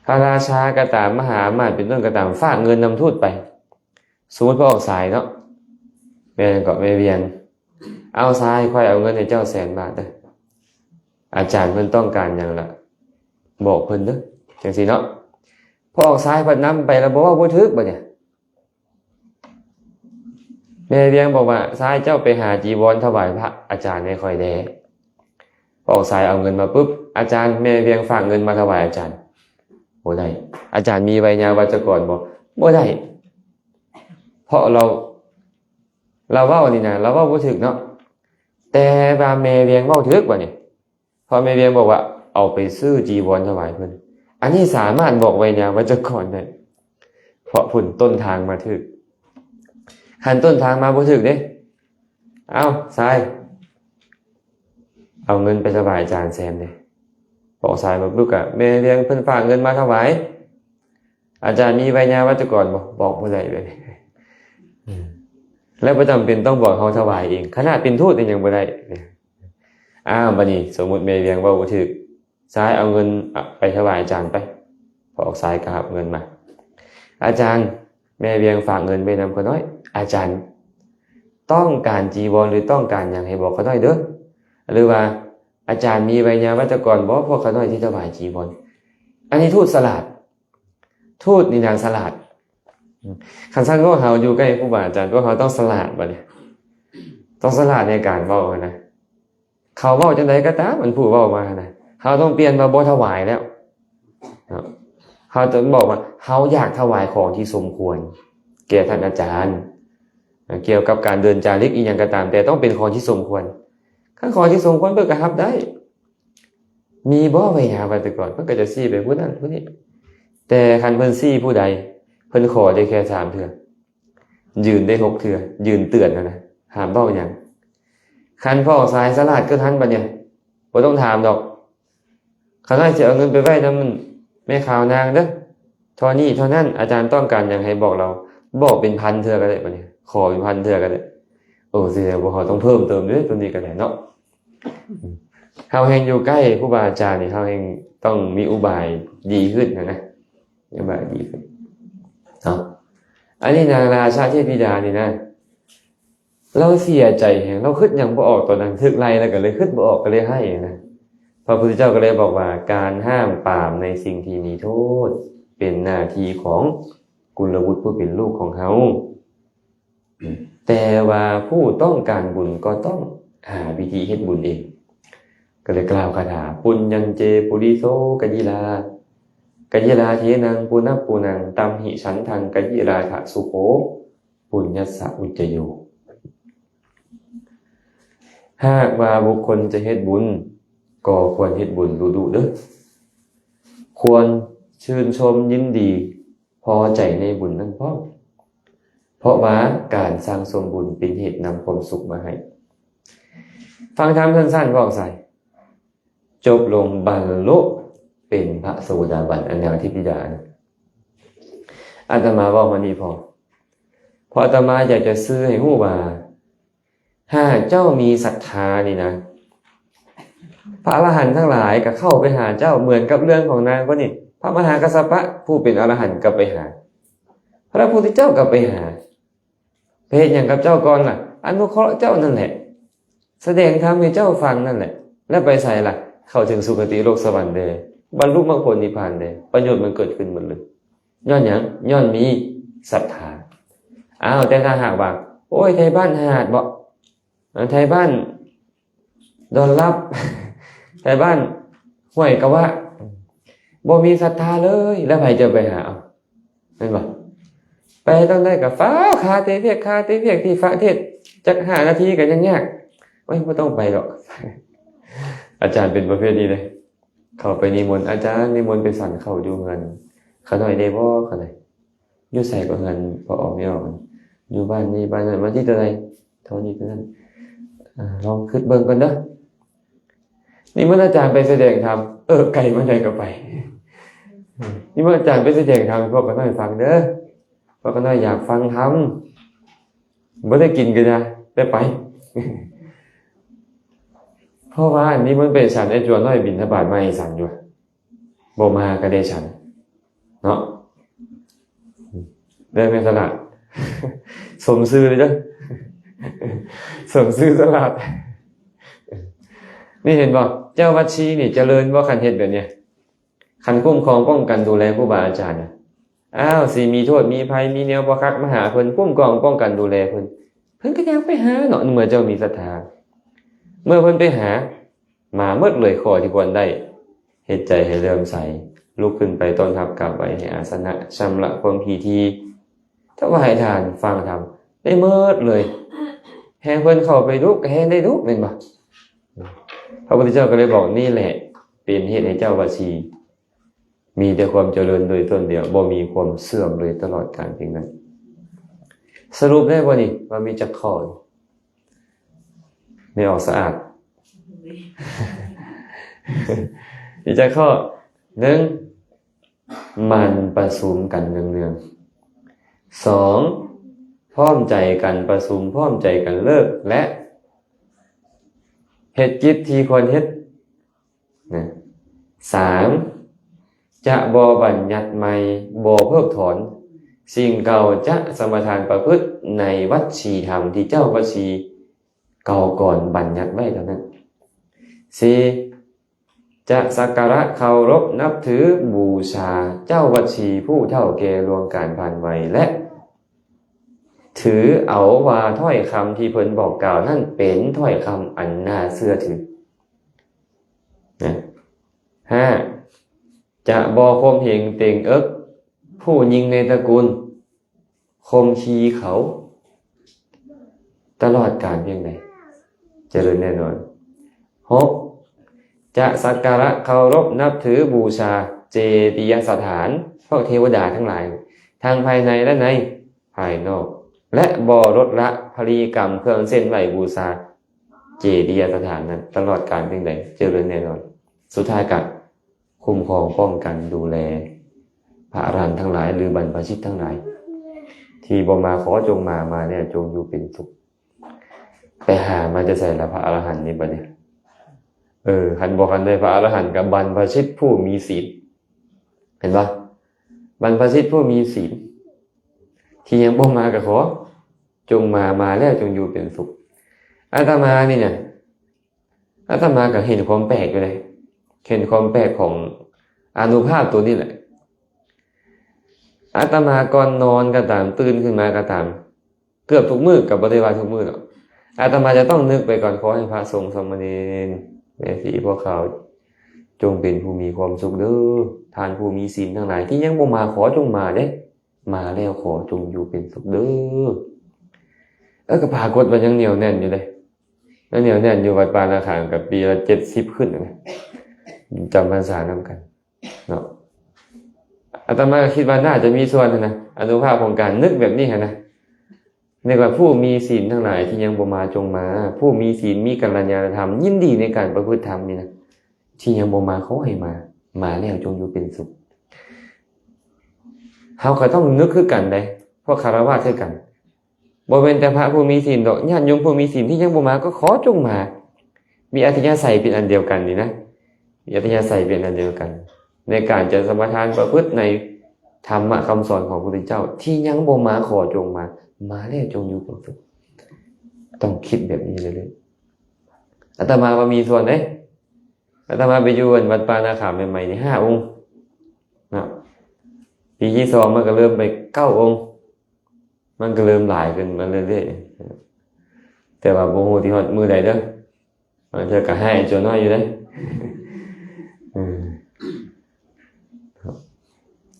พระราชาก็ตามมหาอำมาตย์เป็นต้นก็ตามฝากเงินนำทูตไปสมมุติพระออกสายเนาะแม่ก็แม่เวียนเอาสายค่อยเอาเงินให้เจ้า100,000 บาทเด้ออาจารย์เพิ่นต้องการหยังล่ะบอกเพิ่นเด้อจังซี่เนาะพอออกสายเพิ่นนำไปแล้วบอกว่าบ่ถึกบ่เนี่ยแม่เวียงบอกว่าสายเจ้าไปหาจีวรถวายพระอาจารย์ให้ค่อยแด่ออกสายเอาเงินมาปุ๊บอาจารย์แม่เวียงฝากเงินมาถวายอาจารย์บ่ได้อาจารย์มีไวยาวัจกรบ่ได้เพราะเราเว้านี่นะเราเว้าบ่ถึกเนาะแต่ว่าแม่เวียงเว้าถึกบ่นี่พอแม่เวียงบอกว่าเอาไปซื้อจีวรถวายเพิ่นอันนี้สามารถบอกไวยาวัจกรได้เพราะผลต้นทางมาถึกหันต้นทางมาบ่ถึกเด้เอาทรายเอาเงินไปถวายอาจารย์แซมเด้บอกทรายมาปุ๊บก็แม่เลี้ยงเพิ่นฝากเงินมาถวายอาจารย์มีไวยาวัจกรบอกบ่ได้เลยแล้วบ่จำเป็นต้องบอกเขาถวายเองขนาดเป็นทูตยังบ่ได้บัดนี้สมมุติแม่เลี้ยงเว้าบ่ถึกทรายเอาเงินไปถวายอาจารย์ไปบอกทรายก็รับเงินมาอาจารย์แม่เวียงฝากเงินไปนำเขาน้อยอาจารย์ต้องการจีวรหรือต้องการอย่างให้บอกเขาน้อยเด้อหรือว่าอาจารย์มีไวยาวัจกรบอกพวกเขาน้อยที่ถวายจีวรอันนี้ทูตสลาดทูตนี่นางสลาดคันซั่นพวกเขาอยู่ใกล้ครูบาอาจารย์พวกเขาต้องสลาดบัดนี้ต้องสลาดในการเว้านะเขาเว้าจังไดก็ตามมันผู้เว้ามานะเขาต้องเปลี่ยนมาบ่ถวายแล้วเขาจะบอกว่าเขาอยากถวายของที่สมควรแก่ท่านอาจารย์เกี่ยวกับการเดินจาริกอีกอย่างก็ตามแต่ต้องเป็นของที่สมควรถ้าของที่สมควรเพิ่นก็รับได้มีบ่ไว้หาไว้แต่ก่อนเพิ่นก็จะซี้ไปผู้นั้นผู้นี้แต่คันเพิ่นซี้ผู้ใดเพิ่นขอได้แค่3เทื่อยืนได้6เทื่อยืนเตือนนะห้ามเว้าหยังคันพ่อสายสลาดก็ทันบัดเนี่ยบ่ต้องถามดอกเขาน่าจะเอาเงินไปไว้นำแม่ขาวนางเด้อเท่านี้เท่านั้นอาจารย์ต้องการหยังให้บอกเราบอกเป็นพันเทื่อก็ได้บัดนี้ขอเป็นพันเทื่อก็ได้สิบ่เขาต้องเพิ่มเติมด้วยตัวนี้ก็ได้เนาะเฮาแฮงอยู่ใกล้ครูบาอาจารย์นี่เฮาแฮงต้องมีอุบายดีขึ้นนะอุบายดีขึ้นเนาะอันนี้นางราชาเทพธิดานี่นะเราเสียใจแฮงเราคิดหยังบ่ออกตอนนั้นทึกไล่แล้วก็เลยคิดบ่ออกก็เลยให้นะพระพุทธเจ้าก็เลยบอกว่าการห้ามปรามในสิ่งที่มีโทษเป็นหน้าที่ของกุลวุฒิผู้เป็นลูกของเขาแต่ว่าผู้ต้องการบุญก็ต้องหาวิธีเฮ็ดบุญเองก็เลยกล่าวคาถาปุญญังเจปุริโสกยิลาเทนังปุณปูนังตัมหิฉันทังกยิราทะสุโขปุญญัสสะอุจจโยหากว่าบุคคลจะเฮ็ดบุญก็ควรเฮ็ดบุญดุๆเด้อ ควรชื่นชมยินดีพอใจในบุญนั้นเพราะว่าการสร้างสมบุญเป็นเหตุนำความสุขมาให้ฟังธรรมสั้นๆบอกใส่จบลงบรรลุเป็นพระโสดาบันอันอย่างที่พิจารณาอาตมาบอกมานี่พออาตมาอยากจะซื้อให้ฮู้ว่าถ้าเจ้ามีศรัทธานี่นะพระอรหันต์ทั้งหลายก็เข้าไปหาเจ้าเหมือนกับเรื่องของนางคนนี้พระมหากัสสปะผู้เป็นอรหันต์ก็ไปหาพระพุทธเจ้าก็ไปหาเพศอย่างกับเจ้าก่อนล่ะอนุเคราะห์เจ้านั่นแหละแสดงธรรมให้เจ้าฟังนั่นแหละแล้วไปใส่ล่ะเข้าถึงสุคติโลกสวรรค์ได้บรรลุมรรคผลนิพพานได้ประโยชน์มันเกิดขึ้นหมดเลยย้อนหยังย้อนมีศรัทธาแต่ถ้าหากว่าโอ้ยไทยบ้านหาดบ่ไทยบ้านดอนรับไทยบ้านห้วยกะวะบ่มีศรัทธาเลยแล้วใครจะไปหาเห็นบ่ไปต้องได้กับฟ้าคาเตเพียกที่ฟ้าเทศจัก5 นาทีก็ยังยากไม่ต้องไปหรอกอาจารย์เป็นประเภทนี้เลยเข้าไปนิมนต์อาจารย์นิมนต์ไปสั่นเข้าอยู่เงินเขาหน่อยได้บ่เขาหน่อยอยู่ใส่ก็เงินพอออกไม่ออกอยู่บ้านนี้บ้านนั้นมาที่เท่าไหร่เท่านี้เท่านั้นลองคิดเบิ่งกันเด้อนี่เมื่ออาจารย์ไปแสดงธรรมไกลมาไหนก็ไปนี่เมื่ออาจารย์ไปแสดงธรรมพวกก็น้อยฟังเด้อพวกก็น้อยอยากฟังธรรมบ่ได้กินก็ได้ไปเพราะว่าอันนี้มันเป็นฉันไอ้จวนน้อยบิณฑบาตมาให้ฉันอยู่บ่มาก็ได้ฉันเนาะได้ไม่สลัดสมซื่อเลยจ้ะสมซื่อสลัดนี่เห็นบ่เจ้าวัดชีนี่เจริญบ่คันเฮ็ดแบบนี้คันคุ้มครองป้องกันดูแลครูบาอาจารย์สิมีโทษมีภัยมีแนวบ่คักมาหาเพิ่นคุ้มครองป้องกันดูแลเพิ่นก็อยากไปหาเนาะเมื่อเจ้ามีศรัทธาเมื่อเพิ่นไปหามาหมดเลยขอที่ควรได้เฮ็ดใจให้เริ่มใสลุกขึ้นไปต้อนรับกลับไว้ให้อาสนะชำระความพีทีถวายทานฟังธรรมได้หมดเลยแฮงเพิ่นเข้าไปลุกแฮงได้ลุกแม่นบ่พระพุทธเจ้าก็เลยบอกนี่แหละเป็นเหตุให้เจ้าวัดชีมีแต่ความเจริญโดยต้นเดียวบ่มีความเสื่อมเลยตลอดกาลเพียงนั้นสรุปได้บ่นี่ว่ามีจักข้อไม่ออกสะอาดมีจักข้อ1มันประชุมกันเนืองๆ2พร้อมใจกันประชุมพร้อมใจกันเลิกและเฮ็ดกิจที่ควรเฮ็ด3จะบ่บัญญัติใหม่บ่เพิกถอนสิ่งเก่าจะสมทานประพฤติในวัดชีธรรมที่เจ้าวัดชีเก่าก่อนบัญญัติไว้เท่านั้น4จะสักการะเคารพนับถือบูชาเจ้าวัดชีผู้เฒ่าแก่ล่วงการผ่านวัยและถือเอาว่าถ้อยคำที่เพิ่นบอกกล่าวนั่นเป็นถ้อยคำอันน่าเชื่อถือ5จะบ่ข่มเหงเต็งเอิกผู้ยิงในตระกูลข่มขีเขาตลอดกาลเพียงใดเจริญแน่นอน6จะสักการะเคารพนับถือบูชาเจดียสถานพวกเทวดาทั้งหลายทางภายในและในภายนอกและบ่ลดละพลีกรรมเครื่องเส้นไหว้บูชาเจดียสถานนั้นตลอดกาลเพียงใดเจริญแน่นอนสุดท้ายก็คุ้มครองป้องกันดูแลพระอรหันต์ทั้งหลายหรือบรรพชิตทั้งหลายที่บ่มาขอจงมาเนี่ยจงอยู่เป็นสุขไปหามาจะใส่ละพระอรหันต์นี่บัดนี้คันบอกกันได้พระอรหันต์กับบรรพชิตผู้มีศีลเห็นป่ะบรรพชิตผู้มีศีลที่ยังบ่มาก็ขอจงมาแล้วจงอยู่เป็นสุขอาตมานี่เนี่ยอาตมาก็เห็นความแปลกอยู่เลยเห็นความแปลกของอานุภาพตัวนี้แหละอาตมาก่อนนอนก็ตามตื่นขึ้นมาก็ตามเกือบทุกมื้อกับบ่ได้ว่าทุกมื้อหรอกอาตมาจะต้องนึกไปก่อนขอให้พระสงฆ์สามเณรแม่ชีพวกเขาจงเป็นผู้มีความสุขเด้อทานผู้มีศีลทั้งหลายที่ยังบ่มาขอจงมาเด้มาแล้วขอจงอยู่เป็นสุขเด้อก็ปรากฏว่ายังเหนียวแน่นอยู่เลยแล้วเหนียวแน่นอยู่วัดปานาคามกับปีละ70ขึ้นนะจำพรรษานำกันเนาะ อาตมาก็คิดว่าน่าจะมีส่วนนะอนุภาพของการนึกแบบนี้นะในว่าผู้มีศีลทั้งหลายที่ยังบ่มาจงมาผู้มีศีลมีกัลยาณธรรมยินดีในการประพฤติธรรมนี่นะที่ยังบ่มาขอให้มาแล้วจงอยู่เป็นสุขเฮาก็ต้องนึกคือกันได้เพราะคารวะคือกันบ่เป็นแต่พระผู้มีศีลดอกญาติโยมผู้มีศีลที่ยังบ่มาก็ขอจงมามีอัธยาศัยเป็นอันเดียวกันนี่นะมีอัธยาศัยเป็นอันเดียวกันในการจะสมาทานประพฤติในธรรมะคำสอนของพระพุทธเจ้าที่ยังบ่มาขอจงมาแล้วจงอยู่เป็นสุขต้องคิดแบบนี้เลยอาตมามีส่วนเด้อาตมาไปอยู่วัดปานาขามใหม่ๆนี่5 องค์นะปีที่2มันก็เริ่มไป9 องค์มันก็เริ่มหลายขึ้นมาเรื่อยๆแต่ว่าบ่ฮู้ที่ฮอดมื้อใดเด้อมันจะก็ให้จนน้อยอยู่เด้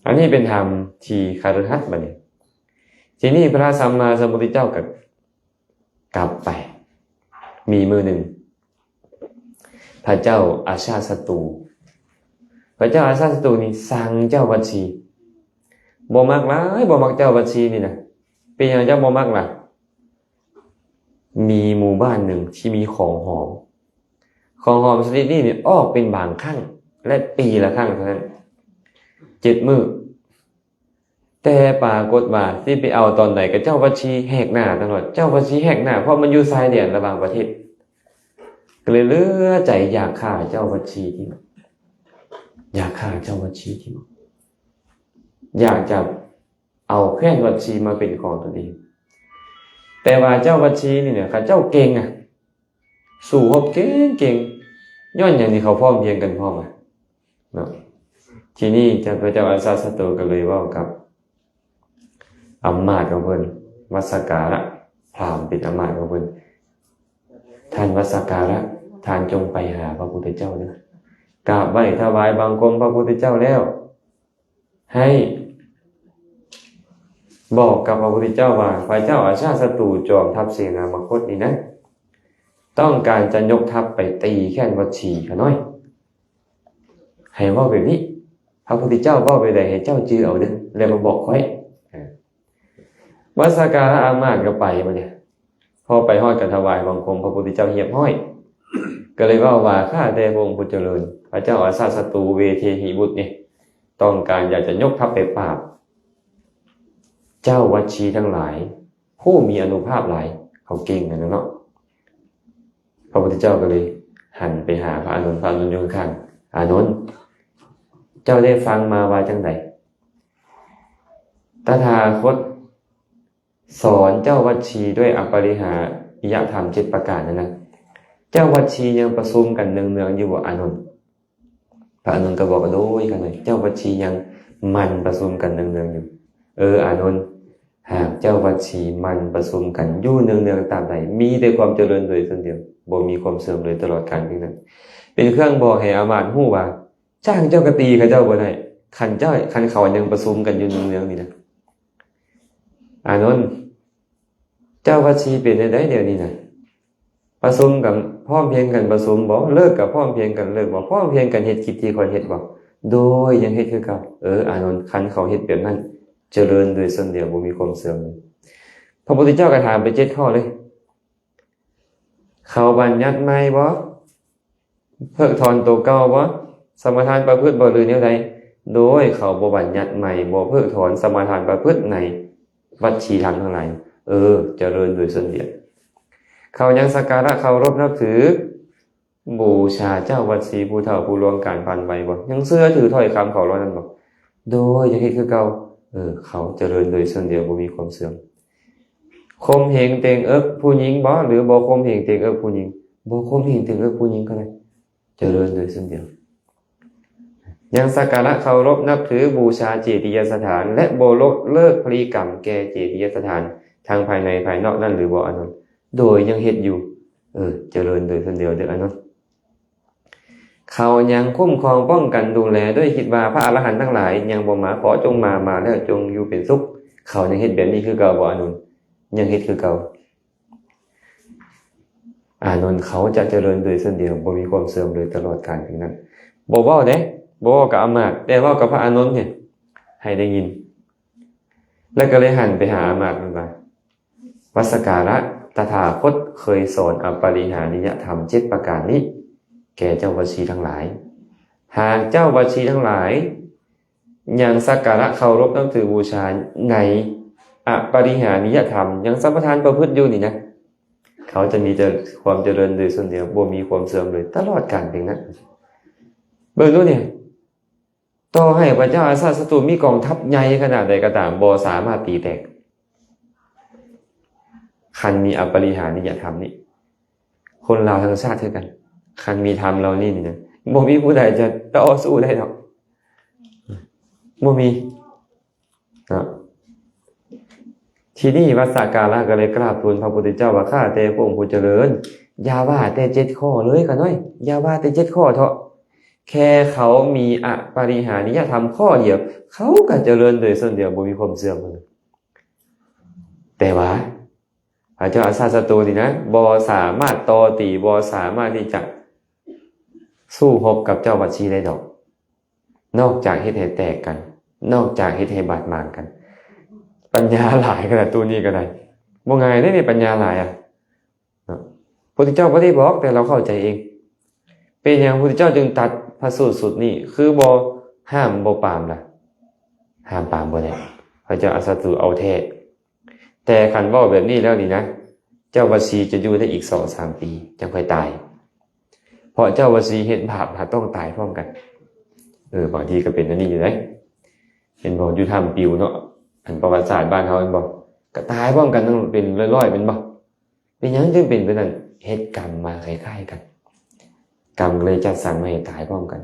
อันนี้เป็นธรรมที่คฤหัสถ์บัดนี้ทีนี้พระสัมมาสัมพุทธเจ้าก็กลับไปมีมือหนึ่งพระเจ้าอาชาติศัตรูพระเจ้าอาชาติศัตรูนี่สั่งเจ้าวัชชีบ่มักหลายบ่มักเจ้าวัชชีนี่นะเป็นหยังเจ้าบ่มักล่ะมีหมู่บ้านหนึ่งที่มีของหอมชนิดนี้เนี่ยออกเป็นบางครั้งและปีละครั้งเท่านั้น7 มื้อแต่ปรากฏว่าที่ไปเอาตอนไหนกับเจ้าวัชชีแหกหน้าตลอดเจ้าวัชชีแหกหน้าเพราะมันอยู่ชายแดนระหว่างประเทศก็เลยเหลือใจอยากฆ่าเจ้าวัชชีที่อยากฆ่าเจ้าวัชชีที่อยากจะเอาแคว้นวัชชีมาเป็นของตัวเองแต่ว่าเจ้าวัชชีนี่เนี่ยเขาเจ้าเก่งสู้รบเก่งย้อนอย่างนี้เขาพร้อมเพียงกันพร้อมเนาะทีนี้พระเจ้าอาชาติศัตรูก็เลยว่ากับอำนาจของเพิ่นวัสการะพราหมณ์เป็นอำนาจของเพิ่นท่านวัสการะท่านจงไปหาพระพุทธเจ้านะกราบไหว้ถวายบังคมพระพุทธเจ้าแล้วให้บอกกับพระพุทธเจ้าว่าพระเจ้าอาชาติศัตรูจอมทัพเสนามคตนี่นะต้องการจะยกทัพไปตีแค่นวัชชีเขาน้อยให้ว่าแบบนี้พระพุทธเจ้าว่าไปได้ให้เจ้าจื้อเอาเด้อแล้วมาบอกค่อยวัสการะอามาตย์ก็ไปมาเนี่ยพอไปฮอดกันถวายบังคมพระพุทธเจ้าเหียบห้อยก็เลยว่าข้าแต่พระองค์ผู้เจริญพระเจ้าอาชาติศัตรูเวเทหิบุตรนี่ต้องการอยากจะยกทัพไปปราบเจ้าวัชชีทั้งหลายผู้มีอานุภาพหลายเขาเก่งกันเนาะพระพุทธเจ้าก็เลยหันไปหาพระอานนท์อยู่ข้างอานนท์เจ้าได้ฟังมาว่าจังไดตถาคตสอนเจ้าวัชชีด้วยอปริหาริยธรรม7 ประการนะเจ้าวัชชียังประชุมกันเนืองๆอยู่บ่อานนท์พระอานนท์ก็บอกว่าโดยกันเลยเจ้าวัชชียังมันประชุมกันเนืองๆอยู่อานนท์หากเจ้าวัชชีมันประชุมกันอยู่เนืองๆตามใดมีแต่ความเจริญโดยส่วนเดียวบ่มีความเสื่อมเลยตลอดกาลเพียงนั้นเป็นเครื่องบอกให้อามาตย์ฮู้ว่าจ้างเจ้ากะตีเขาเจ้าบ่ได้คันเขายังประชุมกันอยู่เนืองๆนี่นะอานนท์เจ้าวัชชีเป็นได้เดี๋ยวนี้นะประชุมกันพร้อมเพียงกันประชุมบ่เลิกกับพร้อมเพียงกันเลิกบ่พร้อมเพียงกันเฮ็ดกิจที่ควรเฮ็ดบ่โดยยังเฮ็ดคือเก่าอานนท์คันเขาเฮ็ดแบบนั้นเจริญโดยส่วนเดียวบ่มีความเสื่อมเลยพระพุทธเจ้าก็ถามไป7 ข้อเลยเขาบัญญัติใหม่บ่เพิกถอนตัวเก่าบ่สมทานประพฤติบ่หรือแนวใดโดยเขาบ่บัญญัติใหม่บ่เพิกถอนสมทานประพฤติในวัชชีธรรมทั้งหลายเจริญโดยส่วนเดียวเขายังสักการะเคารพนับถือบูชาเจ้าวัชชีผู้เฒ่าผู้ล่วงการผ่านไปบ่ยังเชื่อถือถ้อยคำเขาเหล่านั้นบ่โดยยังเฮ็ดคือเก่าเขาเจริญโดยส่วนเดียวบ่มีความเสื่อมข่มเหงเตงเอิกผู้หญิงบ่หรือบ่ข่มเหงเตงเอิกผู้หญิงบ่ข่มเหงเตงเอิกผู้หญิงก็ได้เจริญโดยส่วนเดียวยังสักการะเคารพนับถือบูชาเจดียสถานและบ่เลิกพลีกรรมแก่เจดียสถานทางภายในภายนอกนั่นหรือบ่อานนท์โดยยังเฮ็ดอยู่เจริญโดยส่วนเดียวเด้ออานนท์เขายังคุ้มครองป้องกันดูแลด้วยคิดว่าพระอรหันต์ทั้งหลายยังบ่มาขอจงมาแล้วจงอยู่เป็นสุขเขายังเฮ็ดแบบนี้คือเก่าบ่อานนท์ยังเฮ็ดคือเก่าอานนท์เขาจะเจริญโดยส่วนเดียวบ่มีความเสื่อมเลยตลอดกาลถึงนั้นบ่เว้าเด้บ่เว้ากับอำมาตย์แต่เว้ากับพระอานนท์เนี่ย ให้ได้ยินแล้วก็เลยหันไปหาอามาตย์มันว่าวัสการะตถาคตเคยสอนอปริหานิยธรรม7ประการนี้แก่เจ้าวชีทั้งหลายหากเจ้าวชีทั้งหลายยังสักการะเคารพนับถือบูชาในอปริหานิยธรรมยังสัมปทานประพฤติอยู่นี่นะเขาจะมีแต่ความเจริญโดยส่วนเดียวบ่มีความเสื่อมเลยตลอดกาลเพียงนั้นเบิ่งดูเนี่ยต่อให้พระเจ้าอาซาสตูมีกองทัพใหญ่ขนาดใดก็ตามบ่สามารถตีแตกคันมีอปริหานิยธรรมนี่คนเราทั้งชาติเท่ากันคันมีธรรมเรานี่นะบ่มีผู้ใดจะต่อสู้ได้หรอกบ่มีนะทีนี้วัสสการะก็เลยกราบทูลพระพุทธเจ้าว่าข้าแต่พระองค์ผู้เจริญอย่าว่าแต่7ข้อเลยก็น้อยอย่าว่าแต่7ข้อเถอะแค่เขามีอปริหานิยธรรมข้อเดียวเขาก็เจริญโดยส่วนเดียวบ่มีความเสื่อมเลยแต่ว่าพระเจ้าอาซาสตูนี่นะบ่สามารถต่อตีบ่สามารถที่จะสู้รบกับเจ้าวัชีได้ดอกนอกจากเฮ็ดให้แตกกันนอกจากเฮ็ดให้บาดหมางกันปัญญาหลายขนาดตัวนี้ก็ได้บ่ง่ายได้นี่ปัญญาหลายอ่ะพระพุทธเจ้าบ่ได้บอกแต่เราเข้าใจเองเป็นอย่างพระพุทธเจ้าจึงตัดพระสูตรสุดนี้คือบ่ห้ามบ่ปรามล่ะห้ามปรามบ่ได้พระเจ้าอาซาสตูเอาแท้แต่คันเว้าแบบนี้แล้วนี่นะเจ้าวชีจะอยู่ได้อีก 2-3 ปีจังค่อยตายเพราะเจ้าวชีเฮ็ดบาปต้องตายพร้อมกันบางทีก็เป็นอันนี้อยู่ได้เห็นบ่อยู่ถ้ำปิวเนาะอันประวัติศาสตร์บ้านเฮาเห็นบ่ก็ตายพร้อมกันทั้งเป็นร้อยๆเป็นบ่เป็นหยังจึงเป็นไปนั่นเฮ็ดกรรมมาคล้ายๆกันกรรมเลยจัดสรรมาให้ตายพร้อมกัน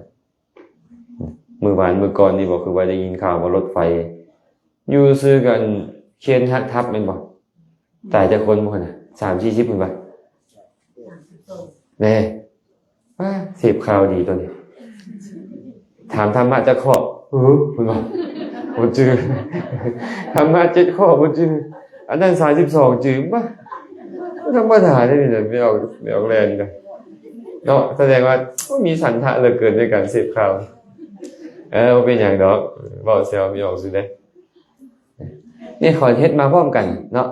มื้อวานมื้อก่อนนี่บ่คือว่าได้ยินข่าวว่ารถไฟอยู่ซื้อกันเขียนหักทับแม่นบ่ตายจากคนบ่น่ะ3-40พุ่นบ่แน่ว่าเสพข่าวดีตัวนี้ถามธรรมะจะข้อพุ่นบ่บ่จื้อธรรมะ7ข้อบ่จื้ออันนั้น32จื้อบ่ธรรมดาได้นี่ไม่ออกแรงนี่นะเนาะแสดงว่ามีสันทะเหลือเกินในการเสพข่าวบ่เป็นหยังดอกเว้าแซวมีออกซื่อเด้นี่ขอเฮ็ดมาพร้อมกันเนาะ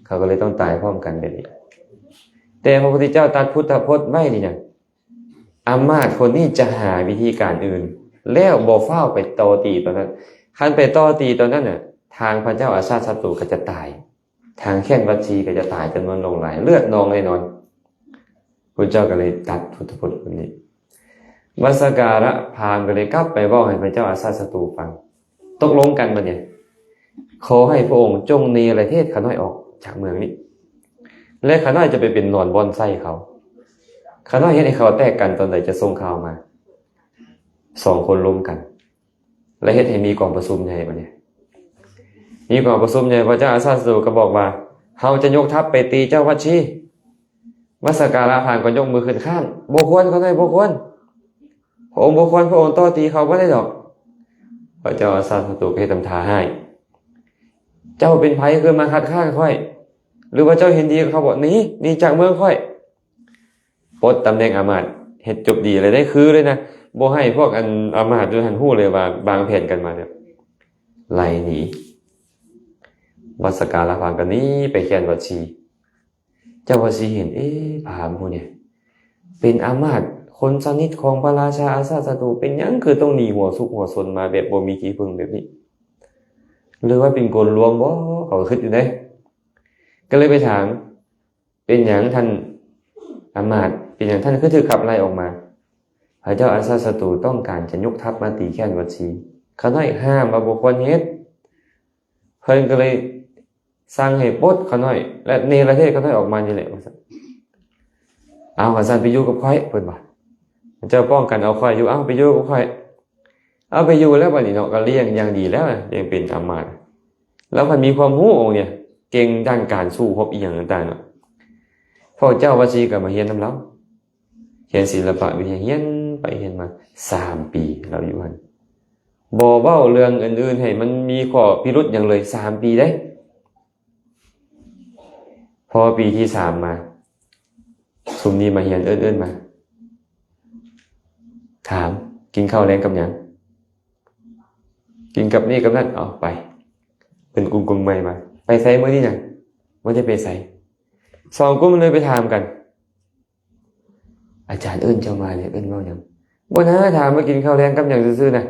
เขาก็เลยต้องตายพร้อมกันแบบนี้แต่พระพุทธเจ้าตรัสพุทธพจน์ไว้นี่นะอำมาตย์คนนี้จะหาวิธีการอื่นแล้วบ่ฟ้าวไปต่อตีตอนนั้นคันไปต่อตีตอนนั้นน่ะทางพระเจ้าอาซาสตูก็จะตายทางแค้นวัชีก็จะตายจำนวนลงหลายเลือดนองแน่นอนพระเจ้าก็เลยตัดพุทธพจน์คนนี้วัสสการะพราหมณ์ก็เลยกลับไปเว้าให้พระเจ้าอาซาสตูฟังตกลงกันบัดนี้ขอให้พระองค์จงเนรเทศข้าน้อยออกจากเมืองนี้และข้าน้อยจะไปเป็นนอนบอนไส้เขาข้าน้อยเฮ็ดให้เขาแตกกันตอนใดจะส่งข่าวมา2คนรวมกันและเฮ็ดให้มีกองประชุมใหญ่บัดนี้มีกองประชุมใหญ่พระเจ้าอาซาสตูก็บอกว่าเฮาจะยกทัพไปตีเจ้าวัชีวัสสการะพราหมณ์ก็ยกมือขึ้นข้านบ่ควรข้าน้อยบ่ควรพระองค์บ่ควรพระองค์ต่อตีเขาบ่ได้ดอกพระเจ้าอาซาสตูก็เฮ็ดทำท่าให้เจ้าเป็นไผคือมาคัดค้านค่อยหรือว่าเจ้าเห็นดีกับเขาบอกหนีจากเมืองค่อยปลดตำแหน่งอามาตย์เฮ็ดจบดีเลยได้คือเลยนะบ่ให้พวกอันอามาตย์อยู่หันฮู้เลยว่าบางแผนกันมาเนี่ยไล่หนีวัสสการะพราหมณ์ก็หนีไปแค้นวัชีเจ้าวัชีเห็นพราหมณ์ผู้เนี่ยเป็นอามาตย์คนสนิทของพระราชาอาซาสตูเป็นหยังคือต้องหนีหัวซุกหัวซนมาแบบบ่มีที่พึ่งแบบนี้หรือว่าเป็นกลลวงบ่เขาคิดอยู่ได้ก็เลยไปถามเป็นหยังท่านอามาตย์เป็นหยังท่านคือถูกขับไล่ออกมาพระเจ้าอาซาสตูต้องการจะยกทัพมาตีแค้นวัชีเขาน้อยห้ามว่าบ่ควรเฮ็ดเพิ่นก็เลยสั่งให้ปลดเขาน้อยและเนรเทศเขาน้อยออกมานี่แหละว่าซั่นเอาว่าซั่นไปอยู่กับข้อยเพิ่นว่าเจ้าป้องกันเอาข้อยอยู่ไปอยู่กับข้อยเอาไปอยู่แล้วบัดนี้เนาะก็เลี้ยงอย่างดีแล้วยังเป็นอามาตย์แล้วมันมีความรู้องค์เนี่ยเก่งด้านการสู้รบอีหยังต่างๆเนาะพระเจ้าวชีก็มาเรียนนำเราเรียนศิลปะวิทยาเรียนไปเรียนมา3ปีเราอยู่หั่นบ่เว้าเรื่องอื่นๆให้มันมีข้อพิรุธหยังเลย3ปีได้พอปีที่3มาซุมนี้มาเรียนเอิ้นๆมาถามกินข้าวแลงกับหยัง กินกับนี่กับนั่นเอาไปเป็นกลุ่มๆใหม่มาไปไสมื้อนี้น่ะบ่ได้ไปไสสองกลุ่มมันเลยไปถามกันอาจารย์เอิ้นเจ้ามาเนี่ยเอิ้นเว้าหยังบ่นะถามมากินข้าวแลงกับหยังซื่อๆน่ะ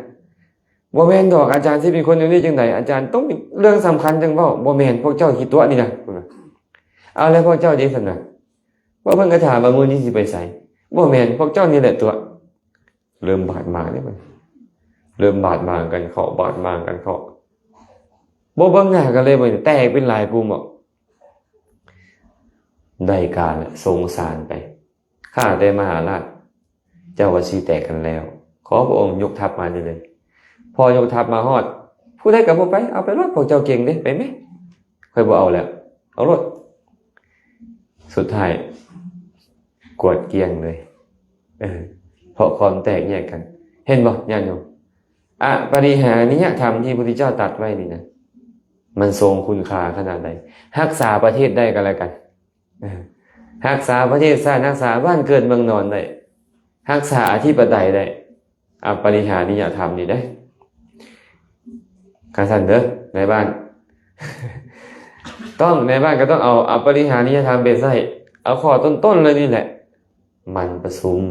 บ่แม่นดอกอาจารย์สิเป็นคนอย่างนี้จังไดอาจารย์ต้องมีเรื่องสำคัญจังเว้าบ่แม่นพวกเจ้าคิดตัวนี่นะเอาแล้วพวกเจ้าจังซั่นน่ะว่าเพิ่นก็ถามว่ามื้อนี้สิไปไสบ่แม่นพวกเจ้านี่แหละตัวเริ่มบาดหมางนี่มันเริ่มบาดหมางกันเข้าบาดหมางกันเข้าบ่เบิ่งหน้ากันเลยบ่แตกเป็นหลายกลุ่มออกได้การสงสารไปข้าแต่มหาราชเจ้าว่าสิแตกกันแล้วขอพระองค์ยกทัพมาได้เลยพอยกทัพมาฮอดผู้ใดก็บ่ไปเอาไปรถพวกเจ้าเก่งเด้ไปมั้ยค่อยบ่เอาแล้วเอารถสุดท้ายกวดเกลี้ยงเลยเพราะความแตกแยกกันเห็นบ่ญาติโยมปริหานิยธรรมที่พระพุทธเจ้าตรัสไว้นี่นะมันทรงคุณค่าขนาดใดรักษาประเทศได้ก็แล้วกันรักษาประเทศชาติรักษาบ้านเกิดเมืองนอนได้รักษาอธิปไตยได้ปริหานิยธรรมนี่ได้การสั่นเด้อในบ้าน ต้องในบ้านก็ต้องเอาปริหานิยธรรมเป็นไส้เอาข้อต้นๆเลยนี่แหละมันประชุม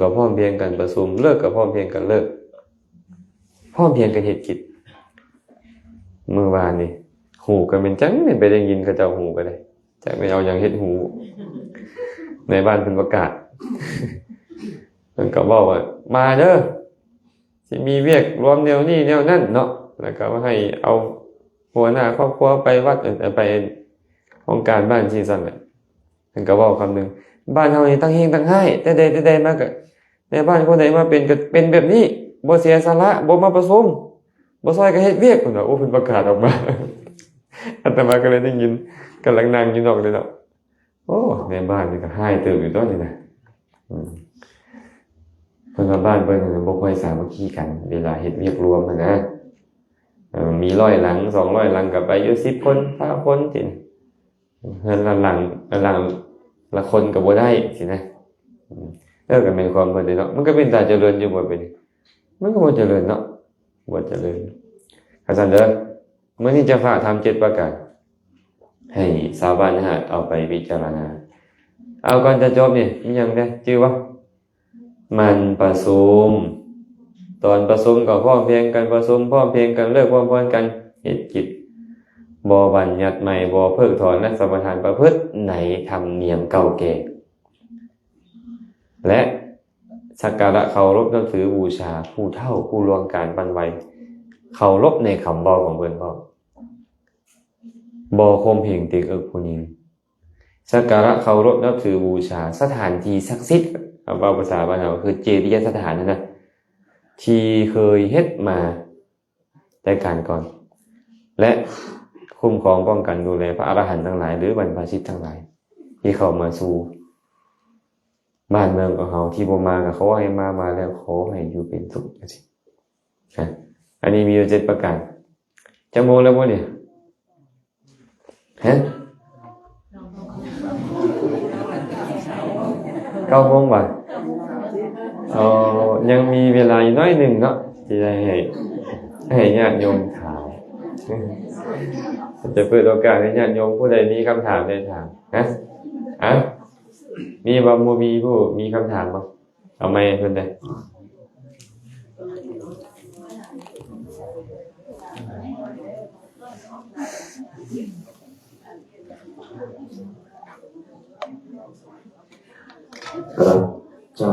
กับพร้อมเพรียงกันประชุมเลิกกับพร้อมเพรียงกันเลิกพร้อมเพรียงกันเฮ็ดกิจเมื่อวานนี่หูก็เป็นจังไม่ไปได้ยินเขาเจ้าหูก็ได้จักไม่เอาหยังเฮ็ดหูในบ้านเพิ่นประกาศ เพิ่นก็บอกว่ามาเด้อสิมีเวียกรวมแนวนี้แนวนั้นเนาะแล้วก็ให้เอาหัวหน้าครอบครัวไปวัดไปองค์การบ้านที่ซั่นแหละเพิ่นก็เว้าคำนึงบ้านเฮานี่ตั้งเฮงตั้งให้แต่ใดๆมาก็ในบ้านคนใดมาเป็นก็เป็นแบบนี้บ่เสียสาระบ่มาประชุมบ่ซอยก็เฮ็ดเวียกพุ่นน่ะโอ้เพิ่นประกาศออกมา อาตมาก็เลยได้ยินกำลังนั่งอยู่นอกเลยเนาะโอ้ในบ้านนี่ก็ให้เติบอยู่ต้นนี่นะเพิ่นว่าบ้านเพิ่นบ่ค่อยสามัคคีกันเวลาเฮ็ดเวียกรวมนะมี100หลัง200หลังก็ไปอยู่10คน5คนสิเฮือนละหลังละคนก็บ่ได้สินะแล้วก็เป็นความเพิ่นเนาะมันก็เป็นตาเจริญอยู่บ่เป็นมันก็บ่เจริญเนาะบ่เจริญก็ซั่นเด้อมื้อนี้จะฝากทำ7ประการให้ชาวบ้านเอาไปพิจารณาเอาก่อนจะจบนี่มีหยังได้ชื่อว่ามันประชุมตอนประชุมก็พร้อมเพรียงกันประชุมพร้อมเพรียงกันเลิกพร้อมเพรียงกันเฮ็ดกิจบ่บัญญัติใหม่บ่เพิกถอนและสมทานประพฤติในธรรมเนียมเก่าแก่และสักการะเคารพนับถือบูชาผู้เฒ่าผู้ล่วงการบรรไวเคารพในคำบอกของเพิ่นบ่ข่มเหงติกผู้หญิงสักการะเคารพนับถือบูชาสถานที่ศักดิ์สิทธิ์เอาภาษาบ้านเราคือเจดีย์สถานนั่นนะที่เคยเฮ็ดมาแต่การก่อนและคุ้มครองป้องกันดูแลพระอรหันต์ทั้งหลายหรือบรรพชิตทั้งหลายที่เข้ามาสู่บ้านเมืองของเฮาที่บ่มาก็ขอให้มาแล้วขอให้อยู่เป็นสุขจังซี่อันนี้มีอยู่7ประการจังโมงแล้วบ่เนี่ยฮะ9 โมงบ่ยังมีเวลาอีกน้อยหนึ่งเนาะที่จะให้ญาติโยมถามจะเปิดโอกาสให้ญาติโยมผู้ใดมีคำถามได้ถามนะมีบ่มีผู้มีคำถามบ่เอาไมค์เพิ่นได้ครับเจ้า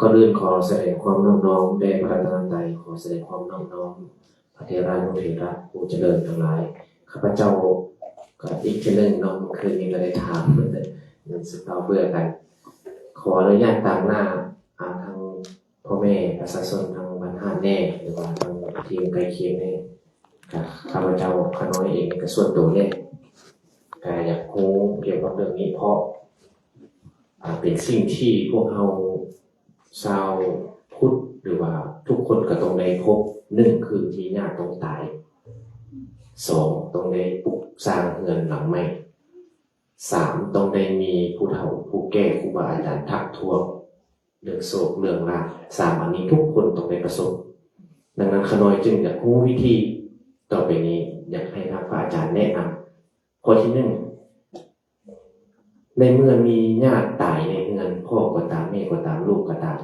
ก็เลื่อนขอแสดงความนอบน้อมแด่พระรัตนตรัยขอแสดงความนอบน้อมพระเถระนุเถระผู้เจริญทั้งหลายข้าพเจ้าก็อีกเรื่องน้องคืนนี้ก็ได้ถามเงินสุดเราเบื่อกันขออนุญาตตามหน้าทางพ่อแม่ประชาชนทางบ้านห้าแน่หรือว่าทางทีมใกล้เคียงแน่ข้าพเจ้าข้าน้อยเองก็ส่วนตัวแน่อยากรู้เกี่ยวกับเรื่องนี้เพราะเป็นสิ่งที่พวกเราชาวพุทธหรือว่าทุกคนก็ต้องได้พบ1คือมีญาติต้องตาย2ต้องได้ปลุกสร้างเรือนหลังใหม่3ต้องได้มีผู้เฒ่าผู้แก่ครูบาอาจารย์ทักท้วงเรื่องโศกเรื่องลาภ3อันนี้ทุกคนต้องได้ประสบ ดังนั้นขน้อยจึงอยากรู้วิธีต่อไปนี้อยากให้ทางพระอาจารย์แนะนำข้อที่ 1ในเมื่อมีญาติตายในเงินพ่อก็ตามแม่ก็ตามลูกก็ตาม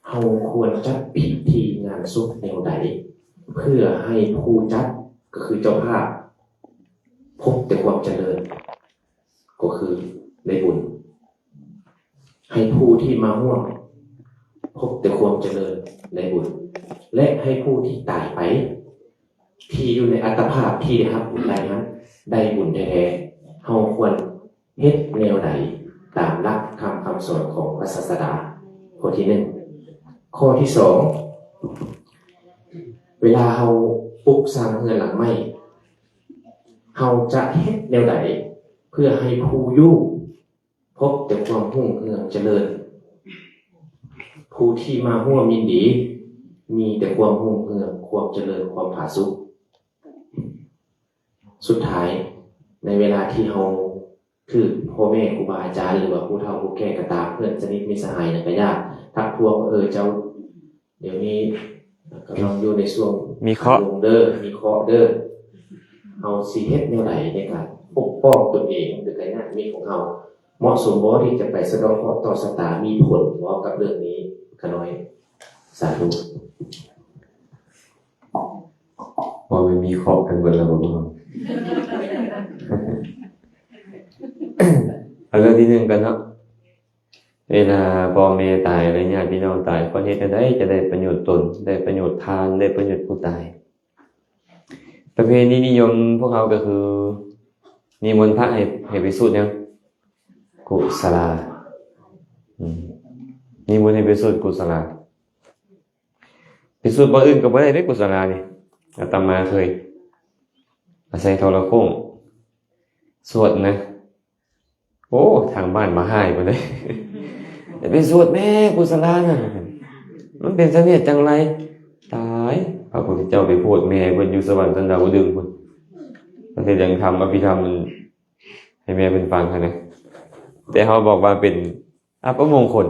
เฮาควรจัดพิธีงานศพแนวใดเพื่อให้ผู้จัดก็คือเจ้าภาพพบแต่ความเจริญก็คือได้บุญให้ผู้ที่มาร่วมพบแต่ความเจริญในบุญและให้ผู้ที่ตายไปที่อยู่ในอัตภาพที่ได้รับบุญใดนั้นได้บุญแท้ๆเฮาควรเฮ็ดแนวใดตามหลักคำสอนของพระศาสดาข้อที่ 1ข้อที่ 2เวลาเฮาปลูกสร้างเรือนหลังใหม่เฮาจะเฮ็ดแนวใดเพื่อให้ผู้อยู่พบแต่ความรุ่งเรืองเจริญผู้ที่มาร่วมยินดีมีแต่ความรุ่งเรืองความเจริญความผาสุกสุดท้ายในเวลาที่เฮาคือพ่อแม่ครูบาอาจารย์หรือว่าผู้เฒ่าผู้แก่ก็ตามเพื่อนสนิทมิตรสหายนั่นก็ยากทักทวงเจ้าเดี๋ยวนี้กำลังอยู่ในช่วงมีเคราะห์ ลงเด้อมีเคราะห์เด้อเฮาสิเฮ็ดแนวใดในการปกป้องตนเองหรือการงานมีของเฮาเหมาะสมบ่ที่จะไปสะเดาะเคราะห์ต่อชะตามีผลบ่กับเรื่องนี้ขน้อยสาธุ พอไม่มีครอบกันเบิดแล้วบ่ครับ เอาเรื่องที่ 1กันเนาะเวลาพ่อแม่ตายอะไรญาติพี่น้องตายเพราะเฮ็ดจังได๋จะได้ประโยชน์ตนได้ประโยชน์ทานได้ประโยชน์ผู้ตายประเพณีนิยมพวกเขาก็คือนิมนต์พระให้ไปสวดหยังกุศลานิมนต์ให้ไปสวดกุศลาไปสวดบ่อื่นก็บ่ได้เด้กุศลานี่อาตมาเคยอาศัยโทรโข่งสวดนะโอ้ทางบ้านมาให้บ่ได้ไปสวดแม่กุศลาน่ะมันเป็นเสน่ห์จังไรตายพระพุทธเจ้าไปพูดแม่เพิ่นอยู่สวรรค์สันดาวดึงพุ่นมันสิยังทำอภิธรรมให้แม่เพิ่นฟังคั่นนะแต่เฮาบอกว่าเป็นอัปมงคล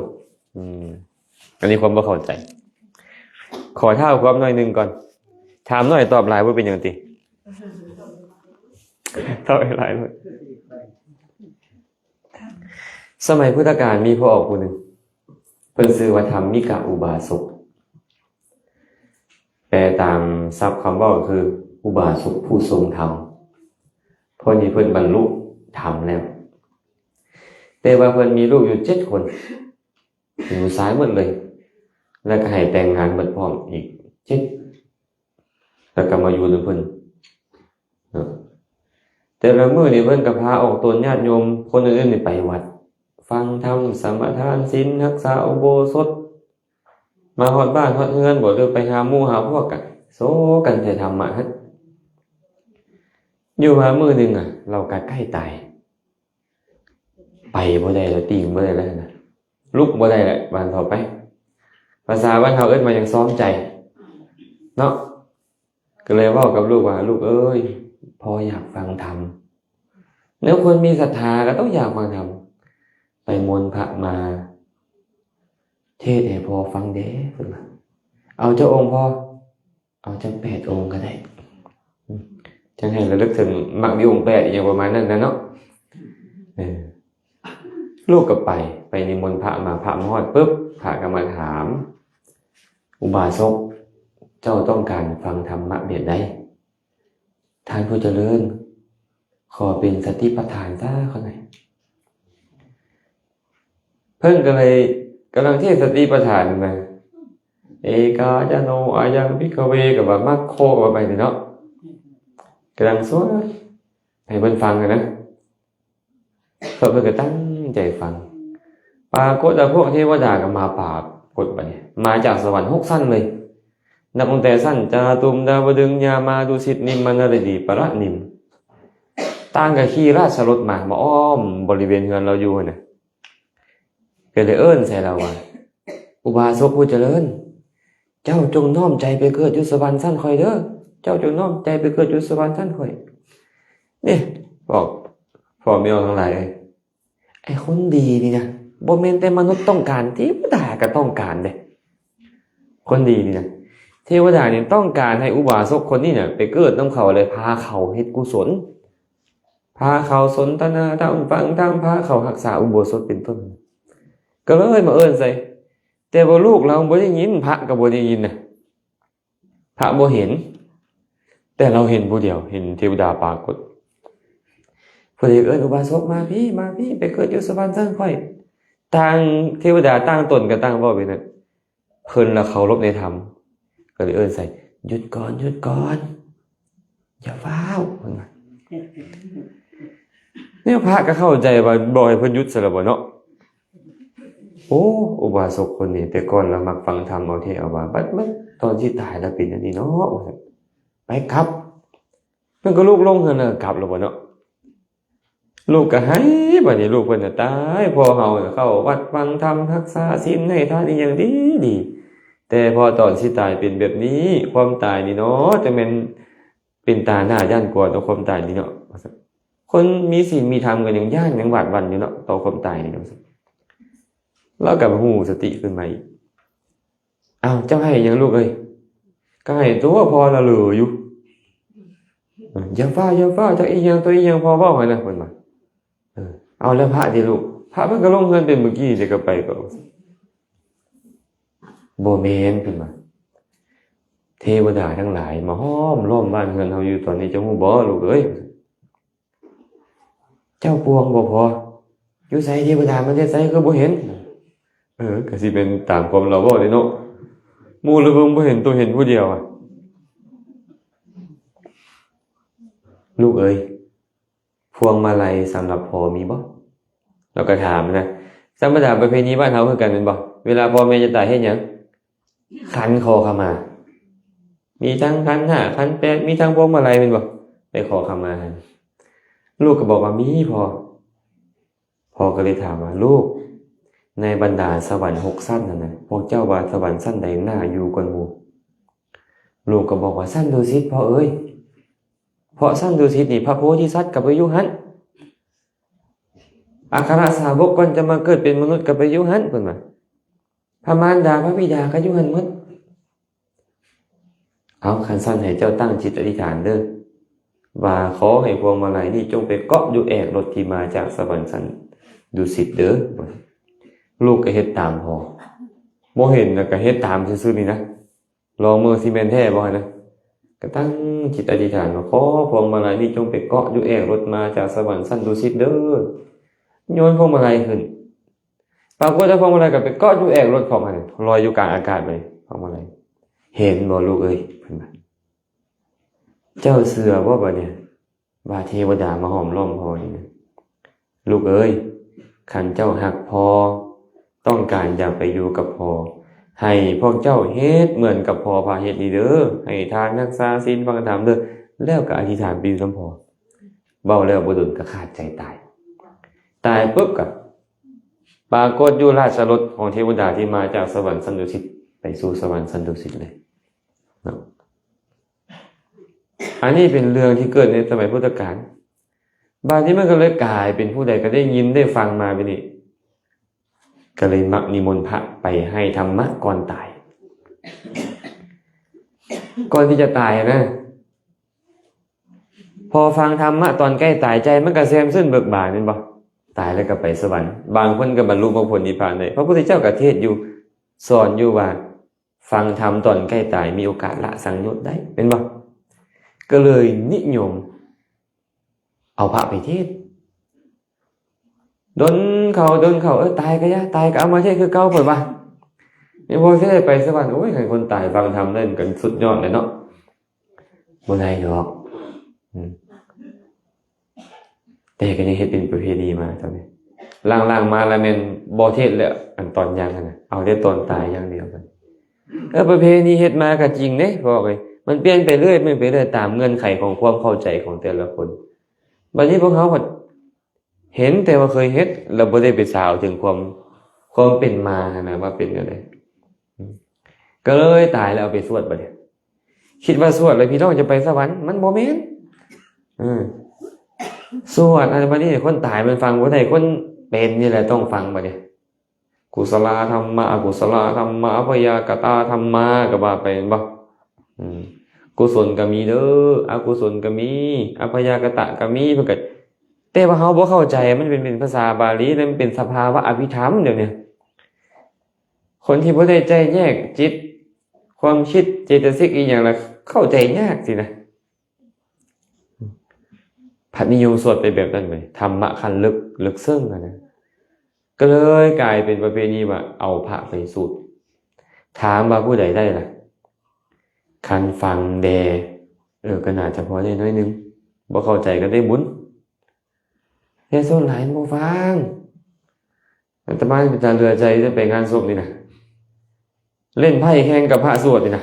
อันนี้ความบ่เข้าใจขอเท้าความหน่อยนึงก่อนถามหน่อยตอบหลายบ่เป็นหยังติตอบหลายบ่สมัยพุทธกาลมีพ่อออกผู้หนึ่งเพิ่นชื่อว่าธรรมิกะอุบาสกแปลตามศัพท์คำว่าก็คืออุบาสกผู้ทรงธรรมเพราะนี้เพิ่นบรรลุธรรมแล้วแต่ว่าเพิ่นมีลูกอยู่7คนอยู่ซ้ายหมดเลยแล้วก็ให้แต่งงานหมดพร้อมอีก7แล้วก็มาอยู่นำเพิ่นแต่ละมื้อนี่เพิ่นก็พาออกตนญาติโยมคนอื่นๆนี่ไปวัดฟังธรรมสมาทานศีลรักษาอุโบสถมาฮอดบ้านฮอดเรือนบ่เลิกไปหาหมู่หาพวกกันโซกันแต่ธรรมะฮะอยู่มามื้อนึงเราก็ใกล้ตายไปบ่ได้แล้วติ่งบ่ได้แล้วนะลุกบ่ได้แล้ววันต่อไปภาษาบ้านเฮาเอิ้นว่ายังซ้อมใจเนาะก็เลยเว้ากับลูกว่าลูกเอ้ยพ่ออยากฟังธรรมแล้วคนมีศรัทธาก็ต้องอยากฟังธรรมไปมนต์พระมาเทศให้พ่อฟังเด้เพิ่นว่าเอาเจ้าองค์พ่อเอาจัก8องค์ก็ได้จังให้ระลึกถึงมักมีองค์8อีกอย่างประมาณนั้นนะเนาะลูกก็ไปนิมนต์พระมาพระมาฮอดปึ๊บพระก็มาถามอุบาสกเจ้าต้องการฟังธรรมะแบบใดท่านผู้เจริญขอเป็นสติปัฏฐานซะเขาหน่อยเพิ่นก็เลยกำลังเทศสติปัฏฐานมาเอกาจโนอายังภิกขเวกับว่ามัคโคกับไปเนาะกำลังสวดให้เพิ่นฟังกันนะเพิ่นก็ตั้งใจฟังปรากฏว่าพวกเทวดาก็มาปรากฏบัดนี้มาจากสวรรค์6ชั้นเลยนับตั้งแต่ชั้นจาตุมดาวดึงยามาดุสิตนิมมานารดีปรนิมต่างกับขี่ราชรถมาอ้อมบริเวณเฮือนเราอยู่น่ะก็เลยเอิ้นใส่เราว่าอุบาสกผู้เจริญเจ้าจงน้อมใจไปเกิดอยู่สวรรค์ชั้นข่อยเด้อเจ้าจงน้อมใจไปเกิดอยู่สวรรค์ชั้นข่อยนี่บอกพ่อแม่ทั้งหลายไอ้คนดีนี่นะบ่แม่นแต่มนุษย์ต้องการที่ผู้ใดก็ต้องการเด้คนดีนี่นะ เทวดาเนี่ยต้องการให้อุบาสกคนนี้เนี่ยไปเกิดน้ำเขาเลยพาเขาเฮ็ดกุศลพาเขาสนทนาทำฟังทำพาเขารักษาอุโบสถเป็นต้นก็เลยมาเอิ้นใส่แต่บ่ลูกเราบ่ได้ยินพระก็บ่ได้ยินน่ะพระบ่เห็นแต่เราเห็นผู้เดียวเห็นเทวดาปรากฏพอดีเอิ้นอุบาสกมาพี่ไปเกิดอยู่สวรรค์เทิงค่อยต่างเทวดาต่างตนก็ต่างเว้าไปนั่นเพิ่นละเคารพในธรรมก็เลยเอิ้นใส่หยุดก่อนอย่าฟ้าวเพิ่นว่าเนี่ยพระก็เข้าใจว่าบ่ให้เพิ่นหยุดซะแล้วบ่เนาะโอ้อุบาสกคนนี้แต่ก่อนเรามักฟังธรรมเอาเทเอาว่าบัดตอนที่ตายแล้วเป็นอันนี้เนาะไปครับเพิ่นก็ลุกลงเฮือนแล้วกลับแล้วบ่เนาะลูกก็ให้บัดนี้ลูกเพิ่นน่ะตายพอเฮาเข้าวัดฟังธรรมรักษาศีลให้ทานอีหยังดีแต่พอตอนสิตายเป็นแบบนี้ความตายนี่เนาะจะแม่นเป็นตาหน้าย่านกว่าต่อความตายนี่เนาะคนมีศีลมีธรรมกันยังย่านยังหวาดหวั่นอยู่เนาะต่อความตายนี่เนาะแล้วก็ฮู้สติขึ้นมาอีกอ้าวเจ้าให้หยังลูกเอ้ยก็ให้ตัวพอละเหลืออยู่อย่าฟ้าจักอีหยังตัวอีหยังพอเว้าให้นะเพิ่นว่าเอาแล้วพระดิลูกพระเพิ่นก็ลงเฮือนเป็นเมื่อกี้เดี๋ยวก็ไปก็บ่แม่นเพิ่นว่าเทวดาทั้งหลายมาห้อมล้อมบ้านเฮือนเฮาอยู่ตอนนี้เจ้าฮู้บ่ลูกเอ้ยเจ้าปวงบ่พออยู่ไสเทวดามันเฮ็ดไสคือบ่เห็นก็สิเป็นตามความเราเว้าเด้เนาะหมู่ละเบิ่งบ่เห็นตัวเห็นผู้เดียวอ่ะลูกเอ้ยพวงมาลัยสำหรับพ่อมีบ่เราก็ถามนะธรรมดาประเพณีบ้านเฮาคือกันแม่นบ่เวลาพ่อแม่จะตายเฮ็ดหยังขันขอขมามีทั้งขัน5ขัน8มีทั้งพวงมาลัยแม่นบ่ไปขอขมาลูกก็บอกว่ามีพ่อก็เลยถามว่าลูกในบรรดาสวรรค์6ชั้นนั่นน่ะพวกเจ้าว่าสวรรค์ชั้นใดน่าอยู่กว่าหมู่ลูกก็บอกว่าชั้นดุสิตพ่อเอ้ยเพราะชั้นดุสิตนี่พระโพธิสัตว์ก็ไปอยู่หั่นอัครสาวกก่อนจะมาเกิดเป็นมนุษย์ก็ไปอยู่หั่นเพิ่นว่าพระมารดาพระบิดาก็อยู่หั่นหมดเอาคันซั่นให้เจ้าตั้งจิตอธิษฐานเด้อว่าขอให้พวงมาลัยนี่จงไปเกาะอยู่แอกรถที่มาจากสวรรค์ชั้นดุสิตเด้อลูกก็เฮ็ดตามพ่อบ่เห็นแล้วก็เฮ็ดตามซื่อๆนี่นะลองมือซีเมนต์แท้บ่นะก็ตั้งจิตอธิษฐานว่าขอพวงมาลัยนี่จงไปเกาะอยู่แอกรถมาจากสวรรค์ชั้นดุสิตเด้อโยนพวงมาลัยขึ้นปรากฏว่าพวงมาลัยก็ไปเกาะอยู่แอกรถของมันลอยอยู่กลางอากาศเลยพวงมาลัยเห็นบ่ลูกเอ้ยเพิ่นว่าเจ้าเชื่อบ่บัดเนี่ยว่าเทวดามาห้อมล้อมพ่อนี่ลูกเอ้ยคันเจ้าฮักพ่อต้องการอยากไปอยู่กับพ่อให้พวกเจ้าเฮ็ดเหมือนกับพ่อพาเฮ็ดนี่เด้อให้ทานรักษาศีลฟังธรรมเด้อแล้วก็อธิษฐานปีนำพ่อเว้าแล้วบ่ดนก็ขาดใจตายปุ๊บก็ปรากฏอยู่ราชรถของเทวดาที่มาจากสวรรค์ชั้นดุสิตไปสู่สวรรค์ชั้นดุสิตเลยเนาะอันนี้เป็นเรื่องที่เกิดในสมัยพุทธกาลบาดนี้มันก็เลยกลายเป็นผู้ใดก็ได้ยินได้ฟังมาไปนี่ก็เลยมักนิมนต์พระไปให้ธรรมะก่อนตายก่อนที่จะตายนะพอฟังธรรมะตอนใกล้ตายใจมันก็แซมซื่นเบิกบานนั่นบ่ตายแล้วก็ไปสวรรค์บางคนก็บรรลุมรรคผลนิพพานได้พระพุทธเจ้าก็เทศน์อยู่สอนอยู่ว่าฟังธรรมตอนใกล้ตายมีโอกาสละสังโยชน์ได้เป็นบ่ก็เลยนิยมเอาพระไปเทศน์ดนเขาตายก็ยะตายก็เอามาเทศน์คือเก่าเพิ่นว่านี่พอสิได้ไปสวรรค์โอ้ยให้คนตายฟังธรรมได้กันสุดยอดเลยเนาะบ่ได้ดอกแต่ก็ยังเฮ็ดเป็นประเพณีมาตอนนี้ล่างๆมาแล้วแม่นบ่เทศน์แล้วอันตอนยังน่ะเอาแต่ตอนตายอย่างเดียวกันประเพณีเฮ็ดมาก็จริงเด้บอกเลยมันเปลี่ยนไปเรื่อยตามเงื่อนไขของความเข้าใจของแต่ละคนบัดนี้พวกเขาเห็นแต่ว่าเคยเฮ็ดแล้วบ่ได้ไปสาวถึงความเป็นมานะว่าเป็นจังได๋ก็เลยตายแล้วเอาไปสวดบัดนี้คิดว่าสวดแล้วพี่น้องจะไปสวรรค์มันบ่แม่นสวดอันบัดนี้คนตายมันฟังบ่ได้คนเป็นนี่แหละต้องฟังบัดนี้กุศลธรรมะอกุศลธรรมะพยากตาธรรมะก็ว่าไปบ่ กุศลก็มีเด้ออกุศลก็มีอพยากตะก็มีเพิ่นก็แต่ว่าเฮาบ่เข้าใจมันเป็นภาษาบาลีแล้วมันเป็นสภาวะอภิธรรมเดี๋ยวนี้คนที่บ่ได้ใจแยกจิตความคิดเจตสิกอีหยังล่ะเข้าใจยากสินะพัดนิยมสวดไปแบบนั้นไหมธรรมะขั้นลึกซึ้งนะก็เลยกลายเป็นประเพณีว่าเอาพระไปสูตรถามว่าผู้ใดได้ล่ะคันฟังแดก็น่าจะพอได้น้อยนึงบ่เข้าใจก็ได้บุญแต่ส่วนหลายบ่ฟังอาตมาเป็นตาเรือใจจะไปงานศพนี่นะเล่นไพ่แข่งกับพระสวดนี่นะ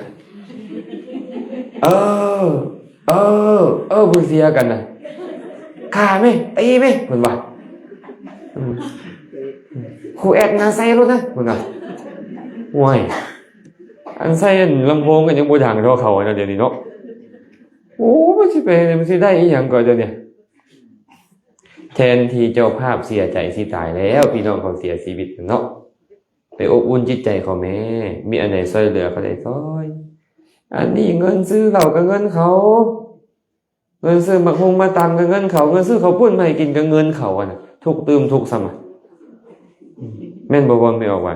บุญเสียกันนะฆ่าไหมตีไหมเหมือนว่าครูแอดงานไส้รถนะเหมือนว่าห่วยอันไส้ลำโพงกันยังบูดังเท่าเขาเดี๋ยวนี้เนาะโอ้มันสิได้อีหยังก่อนเดี๋ยวนี้แทนที่เจ้าภาพเสียใจสิตายแล้วพี่น้องเขาเสียชีวิตเนาะไปอบอุ่นจิตใจเขาแม่มีอันไหนช่วยเหลือเขาได้ช่วยอันนี้เงินซื้อเหล้ากับเงินเขาเงินซื้อมาคงมาตังกับเงินเขาเงินซื้อเขาปุ้นมาให้กินกับเงินเขาทุกตื่มทุกสมัยแม่นบ่ไม่ออกว่า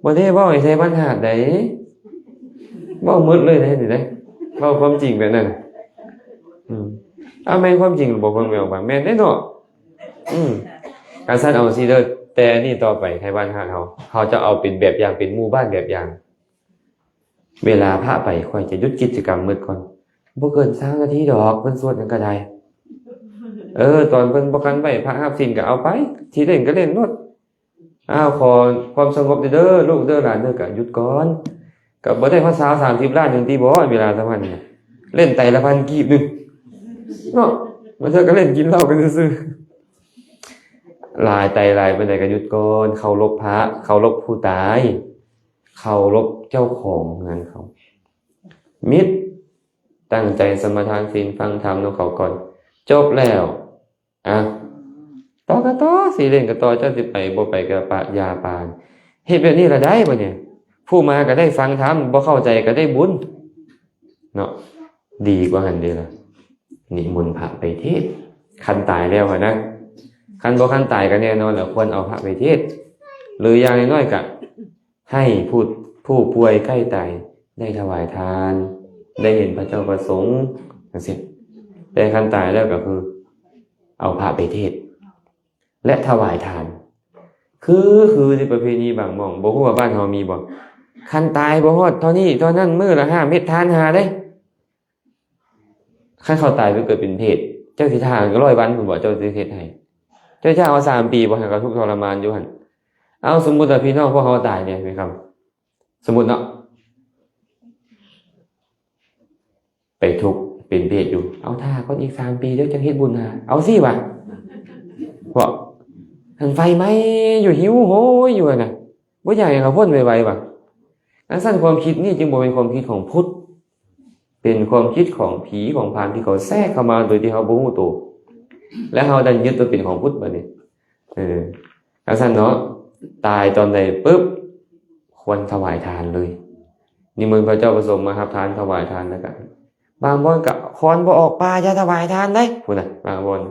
บ่ได้บ่ให้ใช้ปัญหาใดบ่มืดเลยได้นี่ได้เว้าความจริงแบบนั้นแม่นความจริงบ่ไม่ออกว่าแม่นได้เนาะการสั่นเอาสิเด้อแต่นี่ต่อไปไทบ้านเขาจะเอาเป็นแบบอย่างเป็นหมู่บ้านแบบอย่างเวลาพระไปค่อยจะหยุดกิจกรรมมื้อก่อนบ่เกิน3นาทีดอกเพิ่นสวดกันก็ได้ตอนเพิ่นบ่กันไว้พระรับศีลก็เอาไปสิเล่นก็เล่นโลดขอความสงบเด้อลูกเด้อหลานเด้อก็หยุดก่อนก็บ่ได้ภาษา30ล้านจังซี่บ่เวลาสมัยนี้เล่นไตละพันกีบนึงเนาะมันเธอก็เล่นกินเหล้ากันซื่อลายไตลายไปไหนก็หยุดก่อนเคารพพระเคารพผู้ตายเคารพเจ้าของงานเขามิตรตั้งใจสมาทานศีลฟังธรรมของเขาก่อนจบแล้วต่อก็ต่อสิเล่นก็ต่อเจ้าสิไปบ่ไปก็ปะยาปานเฮ็ดแบบนี้ละได้บ่เนี่ยผู้มาก็ได้ฟังธรรมบ่เข้าใจก็ได้บุญเนาะดีกว่าหั่นเด้อล่ะนิมนต์พระไปเทศน์คันตายแล้วนะคันบ่คันตายก็แน่นอนแล้วควรเอาพระไปเทศน์หรืออย่างน้อยๆก็ให้ผู้ป่วยใกล้ตายได้ถวายทานได้เห็นพระเจ้าประสงค์จังซี่แต่คันตายแล้วก็คือเอาพระไปเทศน์และถวายทานคือในประเพณีบางหม่องบ่ฮู้ว่าบ้านเฮามีบ่คันตายบ่ฮอดเท่านี้เท่านั้นมื้อละ5เม็ดทานหาได้คันเขาตายไปเกิดเป็นเพศเจ้าสิทานก็100วันพุ่นบ่เจ้าสิเฮ็ดให้เจ้าเอา3ปีบ่ให้เขาทุกข์ทรมานอยู่หั่นเอาสมมุติว่าพี่น้องพวกเขาตายเนี่ยพี่ครับสมมุติเนาะไปทุกข์เป็นเพศอยู่เอาท่าก็อีก3ปีเดี๋ยวจะเฮ็ดบุญหาเอาสิว่ะเพราะทันไฟไหม้อยู่หิวโหยอยู่น่ะบ่อยากให้เขาพ้นไวๆว่ะอันสั้นความคิดนี่จึงบ่เป็นความคิดของพุทธเป็นความคิดของผีของพรานที่เขาแทรกเข้ามาโดยที่เขาบ่รู้ตัวและเขาดันยึดตัวเป็นของพุทธบัดนี้อันสั้นเนาะตายตอนใดปุ๊บควรถวายทานเลยนิมนต์พระเจ้าประสงค์มารับทานถวายทานแล้วกันบางบ่อนก็คอนบ่ออกป่าจะถวายทานได้พุ่นน่ะบางบ่อน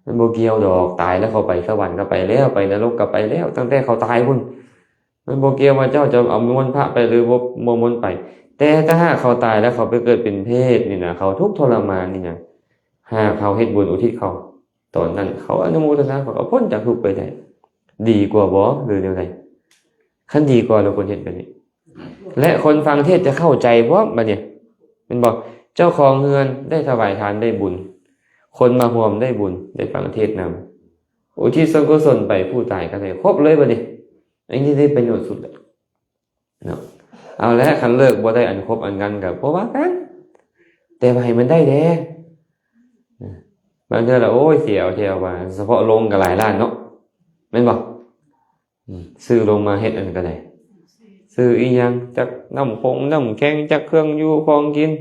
มันบ่เกี่ยวดอกตายแล้วเขาไปสวรรค์ก็ไปแล้วไปนรกก็ไปแล้วตั้งแต่เขาตายพุ่นมันบ่เกี่ยวว่าเจ้าจะเอามนต์พระไปหรือบ่มนต์ไปแต่ถ้าหากเขาตายแล้วเขาไปเกิดเป็นเพศนี่นะเขาทุกข์ทรมานนี่นะหากเขาเฮ็ดบุญอุทิศเขาตอนนั้นเขาอนุโมทนาเขาก็พ้นจากทุกข์ไปได้ดีกว่าบ่หรือแนวใดคันดีกว่าเราควรเฮ็ดแบบนี้และคนฟังเทศน์จะเข้าใจเพราะบัดนี้มันบอกเจ้าของเฮือนได้ถวายทานได้บุญคนมาร่วมได้บุญได้ฟังเทศน์นำอุทิศส่วนกุศลไปผู้ตายก็ได้ครบเลยบัดนี้อันนี้ได้ประโยชน์สุดเนาะเอาแล้วคันเลิกบ่ได้อันครบอันกันก็บ่ว่ากันแต่ว่าให้มันได้แท้บางเทื่อละโอ้ยเสียเอาเที่ยวว่าเฉพาะลงก็หลายล้านเนาะแม่นบ่ซื้อลงมาเฮ็ดอันก็ได้ซื้ออีหยังจักน้ำแข็งจักเครื่องอยู่ของกิน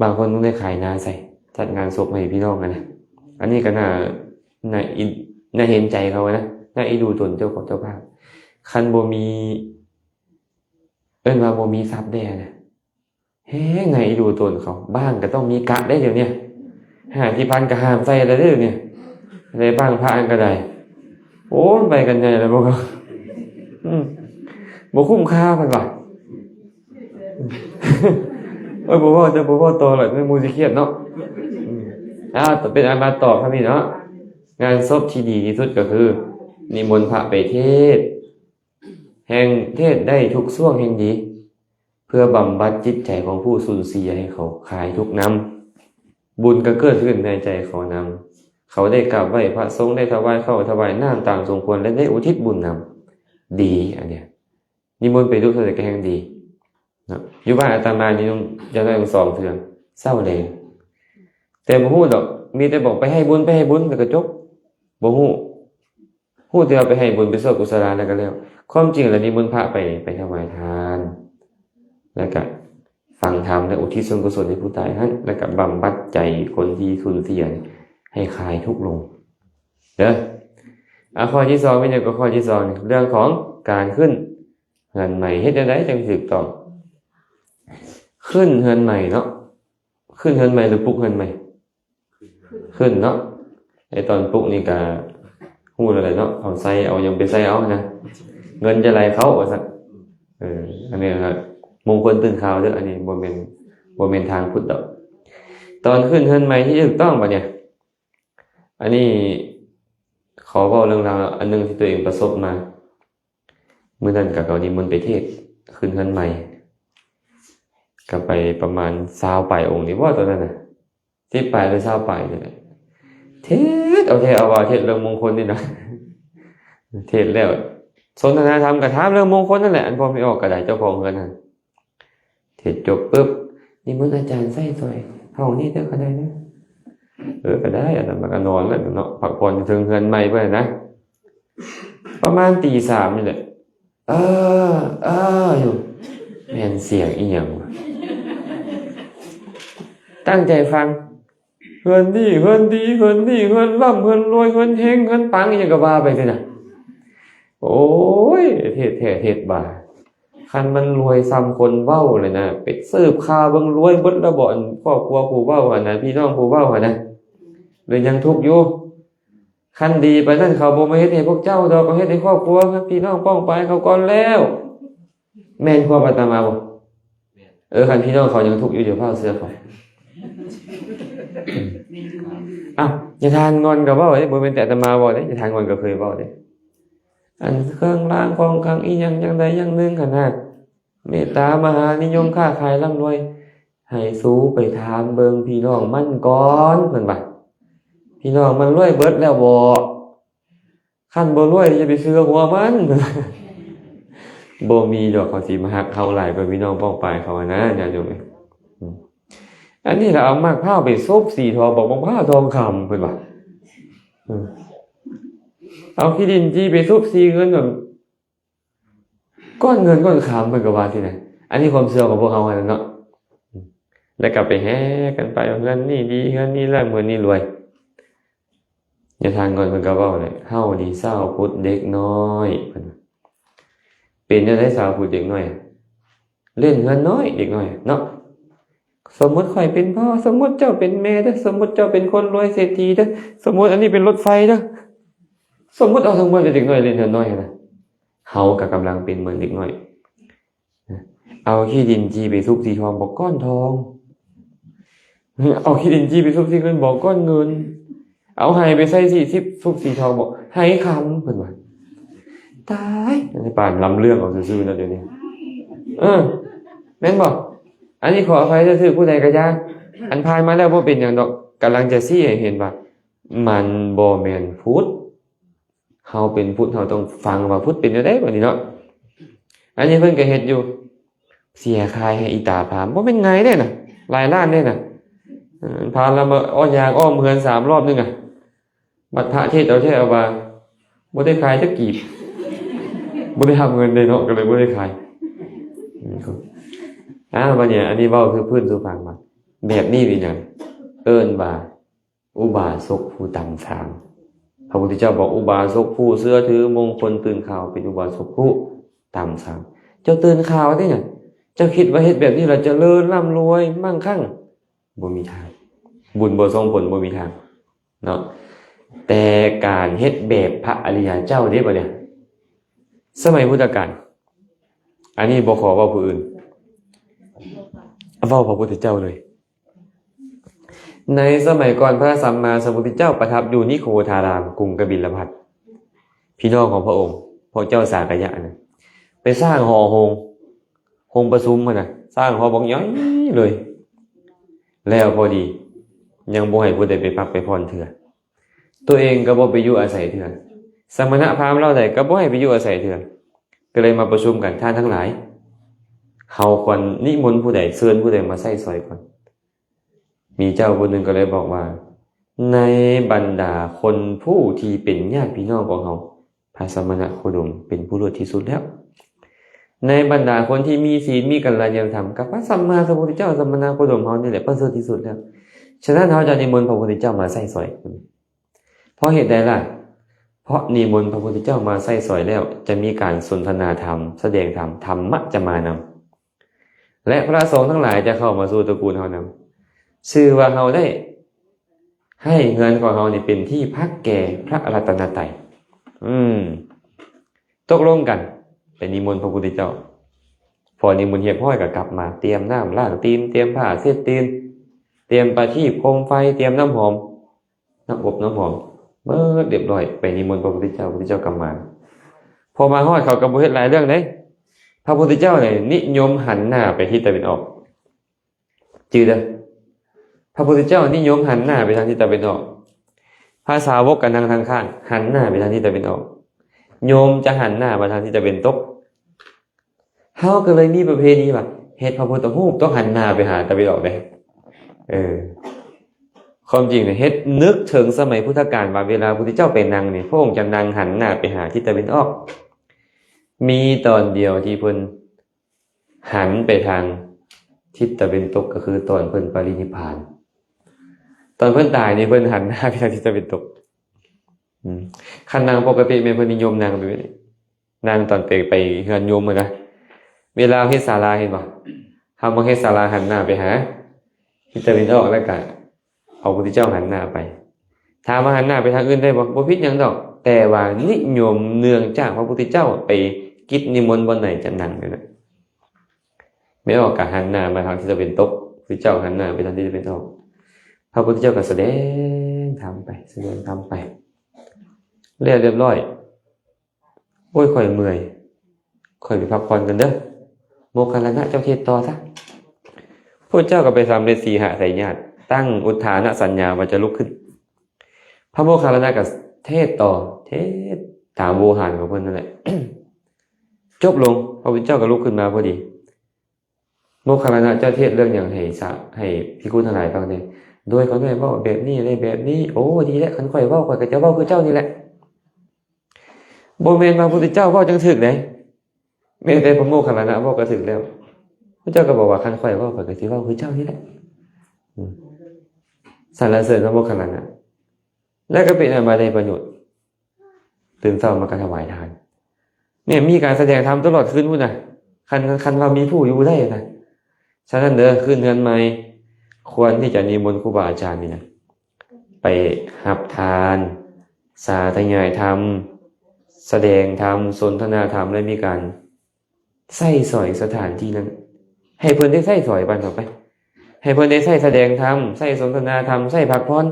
บางคนต้องได้ขายนาใส่จัดงานศพให้พี่น้องกันนะอันนี้ก็น่าเห็นใจเขานะน่าอีดูตนเจ้าของเจ้าภาพคันบ่มีว่าบ่มีทรัพย์แด่นะ เฮ้ไงดูตนเขาบ้างก็ต้องมีกะได้เดี๋ยวเนี้หาที่พันก็ห้ามใส่อะไรได้เดี๋ยวนี้อะไรบ้างพระอันก็ได้โอ้ไปกันใหญ่เลยพวกเขาบ่คุ้มค่ามันว่ะบ่ว่าโตหรอกไม่มูสิเครียดเนาะเป็นอันมาตอบครับพี่เนาะงานศพที่ดีที่สุดก็คือนิมนต์พระไปเทศแห่งเทศได้ทุกช่วงแห่งดีเพื่อบำบัดจิตใจของผู้สูญเสียให้เขาคลายทุกข์นำบุญก็เกิดขึ้นในใจเขานำเขาได้กราบไหว้พระสงฆ์ได้ถวายข้าวถวายน้ำต่างสมควรและได้อุทิศบุญนำดีอันเนี้ยนิมนต์ไปทุกสถานการณ์แห่งดีอยู่บ้านอาตมานี่จะได้2 เทื่อเศร้าเลยแต่บ่ฮู้ดอกมีแต่บอกไปให้บุญแล้วก็จบบ่ฮู้แต่ว่าไปให้บุญไปสร้างกุศลแล้วก็แล้วความจริงแล้วนิมนต์พระไปถวายทานแล้วก็ฟังธรรมและอุทิศส่วนกุศลให้ผู้ตายนั้นแล้วก็บำบัดใจคนที่สูญเสียให้คลายทุกข์ลงเด้อข้อที่2เป็นอย่างก็ข้อที่2เรื่องของการขึ้นเฮือนใหม่เฮ็ดจังได๋จังถูกต้องขึ้นเฮือนใหม่เนาะขึ้นเฮือนใหม่หรือปลุกเฮือนใหม่ขึ้นเนาะไอ้ตอนปลุกนี่ก็ฮู้แล้วแหละเนาะเอาใส่เอายังไปใส่เอานะเงินจะไหลเข้าว่าซั่นอันนี้ครับมงคลตื่นข่าวเด้ออันนี้บ่แม่นทางพุทธดอกตอนขึ้นเฮือนใหม่ที่ถูกต้องบ่เนี่ยอันนี้ขอเว้าเรื่องราวอันนึงที่ตัวเองประสบมามื้อนั้นก็นิมนต์ไปเทศขึ้นเฮือนใหม่ก็ไปประมาณ20 ปลายองค์นี่ว่าตอนนั้นน่ะที่ปลายไป20 ปลายนี่แหละเทศเอาว่าเทศเรื่องมงคลนี่นะเทศแล้วสนทนาธรรมก็ถามเรื่องมงคลนั่นแหละอันพอไม่ออกก็ได้เจ้าของเฮือนน่ะเทศจบปึ๊บนิมนต์อาจารย์ใส่ซอยห้องนี้เด้อก็ได้นะก็ได้อาตมาก็นอนแล้วเนาะพักผ่อนถึงเฮือนใหม่เพิ่นนะประมาณตี 3นี่แหละอยู่แม่นเสียงอีหยังวะตั้งใจฟังเฮือนดีเฮือนร่ำเฮือนรวยเฮือนเฮงเฮือนปังอีหยังก็ว่าไปสิน่ะโอ้ยเทศบ่าคันมันรวยซ้ำคนเว้าเลยนะไปสืบข่าวเบิ่งรวยเบิดแล้วบ่อนครอบครัวผู้เว้าหั่นน่ะพี่น้องผู้เว้าหั่นน่ะเลยยังทุกข์อยู่คันดีไปนั่นเขาบ่มาเฮ็ดให้พวกเจ้าดอกก็เฮ็ดให้ครอบครัวพี่น้องป้องไปเขาก่อนแล้วแม่นความอาตมาบ่คันพี่น้องเขายังทุกข์อยู่เดี๋ยวพาเสื้อเขาอย่าทานงอนก็เว้าเด้บ่แม่นแต่อาตมาเว้าเด้อย่าทานงอนก็เคยเว้าเด้อันเครื่องรางของขลังอีหยังอย่างใดอย่างหนึ่งขนาดเมตตามหานิยมค้าขายร่ำรวยให้สู้ไปถามเบิ่งพี่น้องมันก่อนเพิ่นว่าพี่น้องมันรวยเบิดแล้วบ่คันบ่รวยจะไปซื้อหัวมันบ่มีดอกเขาสิมาฮักเฮาหลายกว่าพี่น้องป้องปายเขานะญาติโยมอันนี้เราเอามากพร้าวไปซบสีทองบอกพร้าวทองคำเพิ่นว่าเอาขี้ดินจี้ไปซุบซีเงินแบบก้อนเงินก้อนคำเพิ่นก็ว่าที่ไหนอันนี้ความเชื่อของพวกเฮาเนาะแล้วก็ไปแห่กันไปเงินนี่ดีเงินนี่ร่ำเงินนี่รวยอย่าทานก่อนเพิ่นก็เว้าเลยเฮานี่ชาวพุทธเด็กน้อยเพิ่นเป็นจังได๋ชาวพุทธเด็กน้อยเล่นเงินน้อยเด็กน้อยเนาะสมมุติข่อยเป็นพ่อสมมุติเจ้าเป็นแม่เด้อสมมุติเจ้าเป็นคนรวยเศรษฐีเด้อสมมุติอันนี้เป็นรถไฟเด้อสมมุติเอาทั้งหมดเป็นเด็กน้อยเล่นเงินน้อยนะเฮาก็กำลังเป็นเหมือนเด็กน้อยเอาขี้ดินจี้ไปซุบสีทองบอกก้อนทองเอาขี้ดินจี้ไปซุบสีเงินบอกก้อนเงินเอาไหไปใส่40ซุบสีทองบอกไหคำเพิ่นว่าตายในป่านลำเรื่องเอาซื่อๆนะเดี๋ยวนี้แม่นบ่อันนี้ขออภัยซื่อๆผู้ใดก็ยากอันผ่านมาแล้วบ่เป็นหยังดอกกำลังจะชี้ให้เห็นว่ามันบ่แม่นพุทธเฮาเป็นพุทธเฮาต้องฟังว่าพุทธเป็นจังได๋บัดนี้เนาะอันนี้เพิ่นก็เฮ็ดอยู่เสียคายให้อีตาพามบ่เป็นไงเด้น่ะหลายล้านเด้น่ะพาเรามาอ้อยางอ้อมเฮือน3 รอบนึงบัดพระเทศเอาว่าบ่ได้ขายจักกีบบ่ได้ทำเงินได้เนาะก็เลยบ่ได้ขายบัดนี้อันนี้เว้าคือพื้นสู่ฟังมาแบบนี้เป็นหยังเอิ้นว่าอุบาสกผู้ต่ำทรามพระพุทธเจ้าบอกอุบาสกผู้เชื่อถือมงคลตื่นข่าวเป็นอุบาสกผู้ต่ำทรามเจ้าตื่นข่าวได้น่ะ เจ้าคิดว่าเฮ็ดแบบนี้เราจะเจริญร่ำรวยมั่งคั่งบ่มีทางบุญบ่ส่งผลบ่มีทางเนาะแต่การเฮ็ดแบบพระอริยเจ้าเด้บ่เนี่ยสมัยพุทธกาลอันนี้บ่ขอเว้าผู้อื่นเว้าพระพุทธเจ้าเลยในสมัยก่อนพระสัมมาสัมพุทธเจ้าประทับอยู่นิโคธารามกรุงกบิลพัสพี่น้องของพระองค์พระเจ้าสากยะนะไปสร้างหอโฮงประชุมมันน่ะสร้างหอบักย้อยเลยแล้วพอดียังบ่ให้ผู้ใดไปพักไปพรเถื่อตัวเองก็บ่ไปอยู่อาศัยเถื่อสมณพราหมณ์เล่าได้ก็บ่ให้ไปอยู่อาศัยเถื่อก็เลยมาประชุมกันท่านทั้งหลายเฮาควรนิมนต์ผู้ใดเชิญผู้ใดมาใส่ซอยก่อนมีเจ้าคนหนึ่งก็เลยบอกว่าในบรรดาคนผู้ที่เป็นญาติพี่น้องของเฮาพระสมณโคดมเป็นผู้เลิศที่สุดแล้วในบรรดาคนที่มีศีลมีกัลยาณธรรมกับพระสัมมาสัมพุทธเจ้าสมณโคดมเฮานี่แหละประเสริฐที่สุดแล้วฉะนั้นเฮาจะนิมนต์พระพุทธเจ้ามาใส่ซอยเพราะเหตุใดล่ะเพราะนิมนต์พระพุทธเจ้ามาใส่ซอยแล้วจะมีการสนทนาธรรมแสดงธรรมธรรมะจะมานำและพระสงฆ์ทั้งหลายจะเข้ามาสู่ตระกูลเฮานำชื่อว่าเฮาได้ให้เงินของเฮานี่เป็นที่พักแก่พระรัตนตรัยตกลงกันไปนิมนต์พระพุทธเจ้าพอนิมนต์เรียบร้อยก็กลับมาเตรียมน้ำล้างตีนเตรียมผ้าเช็ดตีนเตรียมประทีปโคมไฟเตรียมน้ำหอมน้ำอบน้ำหอมเมื่อเรียบร้อยไปนิมนต์พระพุทธเจ้าพระพุทธเจ้ากลับมาพอมาฮอดเขาก็บ่เฮ็ดหลายเรื่องเด้พระพุทธเจ้าเนี่ยนิยมหันหน้าไปทิศตะวันออกจื่อเด้อพระพุทธเจ้านิยมหันหน้าไปทางทิศตะวันออกพระสาวกกันนั่งทางข้างหันหน้าไปทางทิศตะวันออกโยมจะหันหน้ามาทางทิศตะวันตกเฮาก็เลยมีประเพณีว่าเฮ็ดพระพุทธรูปต้องหันหน้าไปหาตะวันออกเด้ความจริงเนี่ยเฮ็ดนึกถึงสมัยพุทธกาลว่าเวลาพระพุทธเจ้าไปนั่งนี่พระองค์จะนั่งหันหน้าไปหาทิศตะวันออกมีตอนเดียวที่เพิ่นหันไปทางทิศตะวันตกก็คือตอนเพิ่นปรินิพพานตอนเพิ่นตายนี่เพิ่นหันหน้าไปทางทิศตะวันตกคันนางปกติแม่นเพิ่นนิยมนางแบบนี้นางตอนไปเฮือนโยมมื้อนะเวลาเฮ็ดศาลาเห็นบ่เฮามาเฮ็ดศาลาหันหน้าไปหาทิศตะวันออกแล้วก็เอาพระพุทธเจ้าหันหน้าไปถามว่าหันหน้าไปทางอื่นได้บ่ผิดหยังดอกแต่ว่านิยมเนื่องจากพระพุทธเจ้าไปกิจนิมนต์บนไหนจะนั่งอยู่นะไม่ออกก็หันหน้ามาทางทิศตะวันตกพระเจ้าหันหน้าไปทางทิศตะวันออกพระพุทธเจ้าก็แสดงทำไปแสดงทำไปเรียบร้อยโอ้ยค่อยเมื่อยค่อยไปพักผ่อนกันเด้อโมคคัลลานะเจ้าเทศต่อซะพระเจ้าก็ไปสำเร็จสีหสายญาติตั้งอุทานสัญญาว่าจะลุกขึ้นพระโมคคัลลานะก็เทศต่อเทศถามโวหารของเพิ่นนั่นแหละ จบลงพระพุทธเจ้าก็ลุกขึ้นมาพอดีโมคคัลลานะเจ้าเทศเรื่องอย่างให้ภิกขุทั้งหลายฟังเนี่ยโดยเขาได้เว้าแบบนี้อะไรแบบนี้โอ้ดีแล้วคันค่อยเว้าค่อยก็จะเว้าคือเจ้านี่แหละบ่แม่นว่าพระพุทธเจ้าเว้าจังถึกได้แม้แต่พระโมคคัลลานะเว้าก็ถึกแล้วพระเจ้าก็บอกว่าคันค่อยเว้าค่อยก็สิเว้าคือเจ้านี่แหละสรรเสริญพระโมคคัลลานะแล้วก็เป็นอันมาได้ประโยชน์ตื่นเช้ามาก็ถวายทานเนี่ยมีการแสดงธรรมตลอดคืนพุ่นน่ะคันว่ามีผู้อยู่ได้นะฉะนั้นเด้อคืนเดือนใหม่ควรที่จะนิมนต์ครูบาอาจารย์นี่นะไปรับทานสาธยายธรรมแสดงธรรมสนทนาธรรมและมีการใส่สอยสถานที่นั้นให้เพิ่นได้ใส่สอยบัดต่อไปให้เพิ่นได้ใส่แสดงธรรมใส่สนทนาธรรมใส่พักผ่อน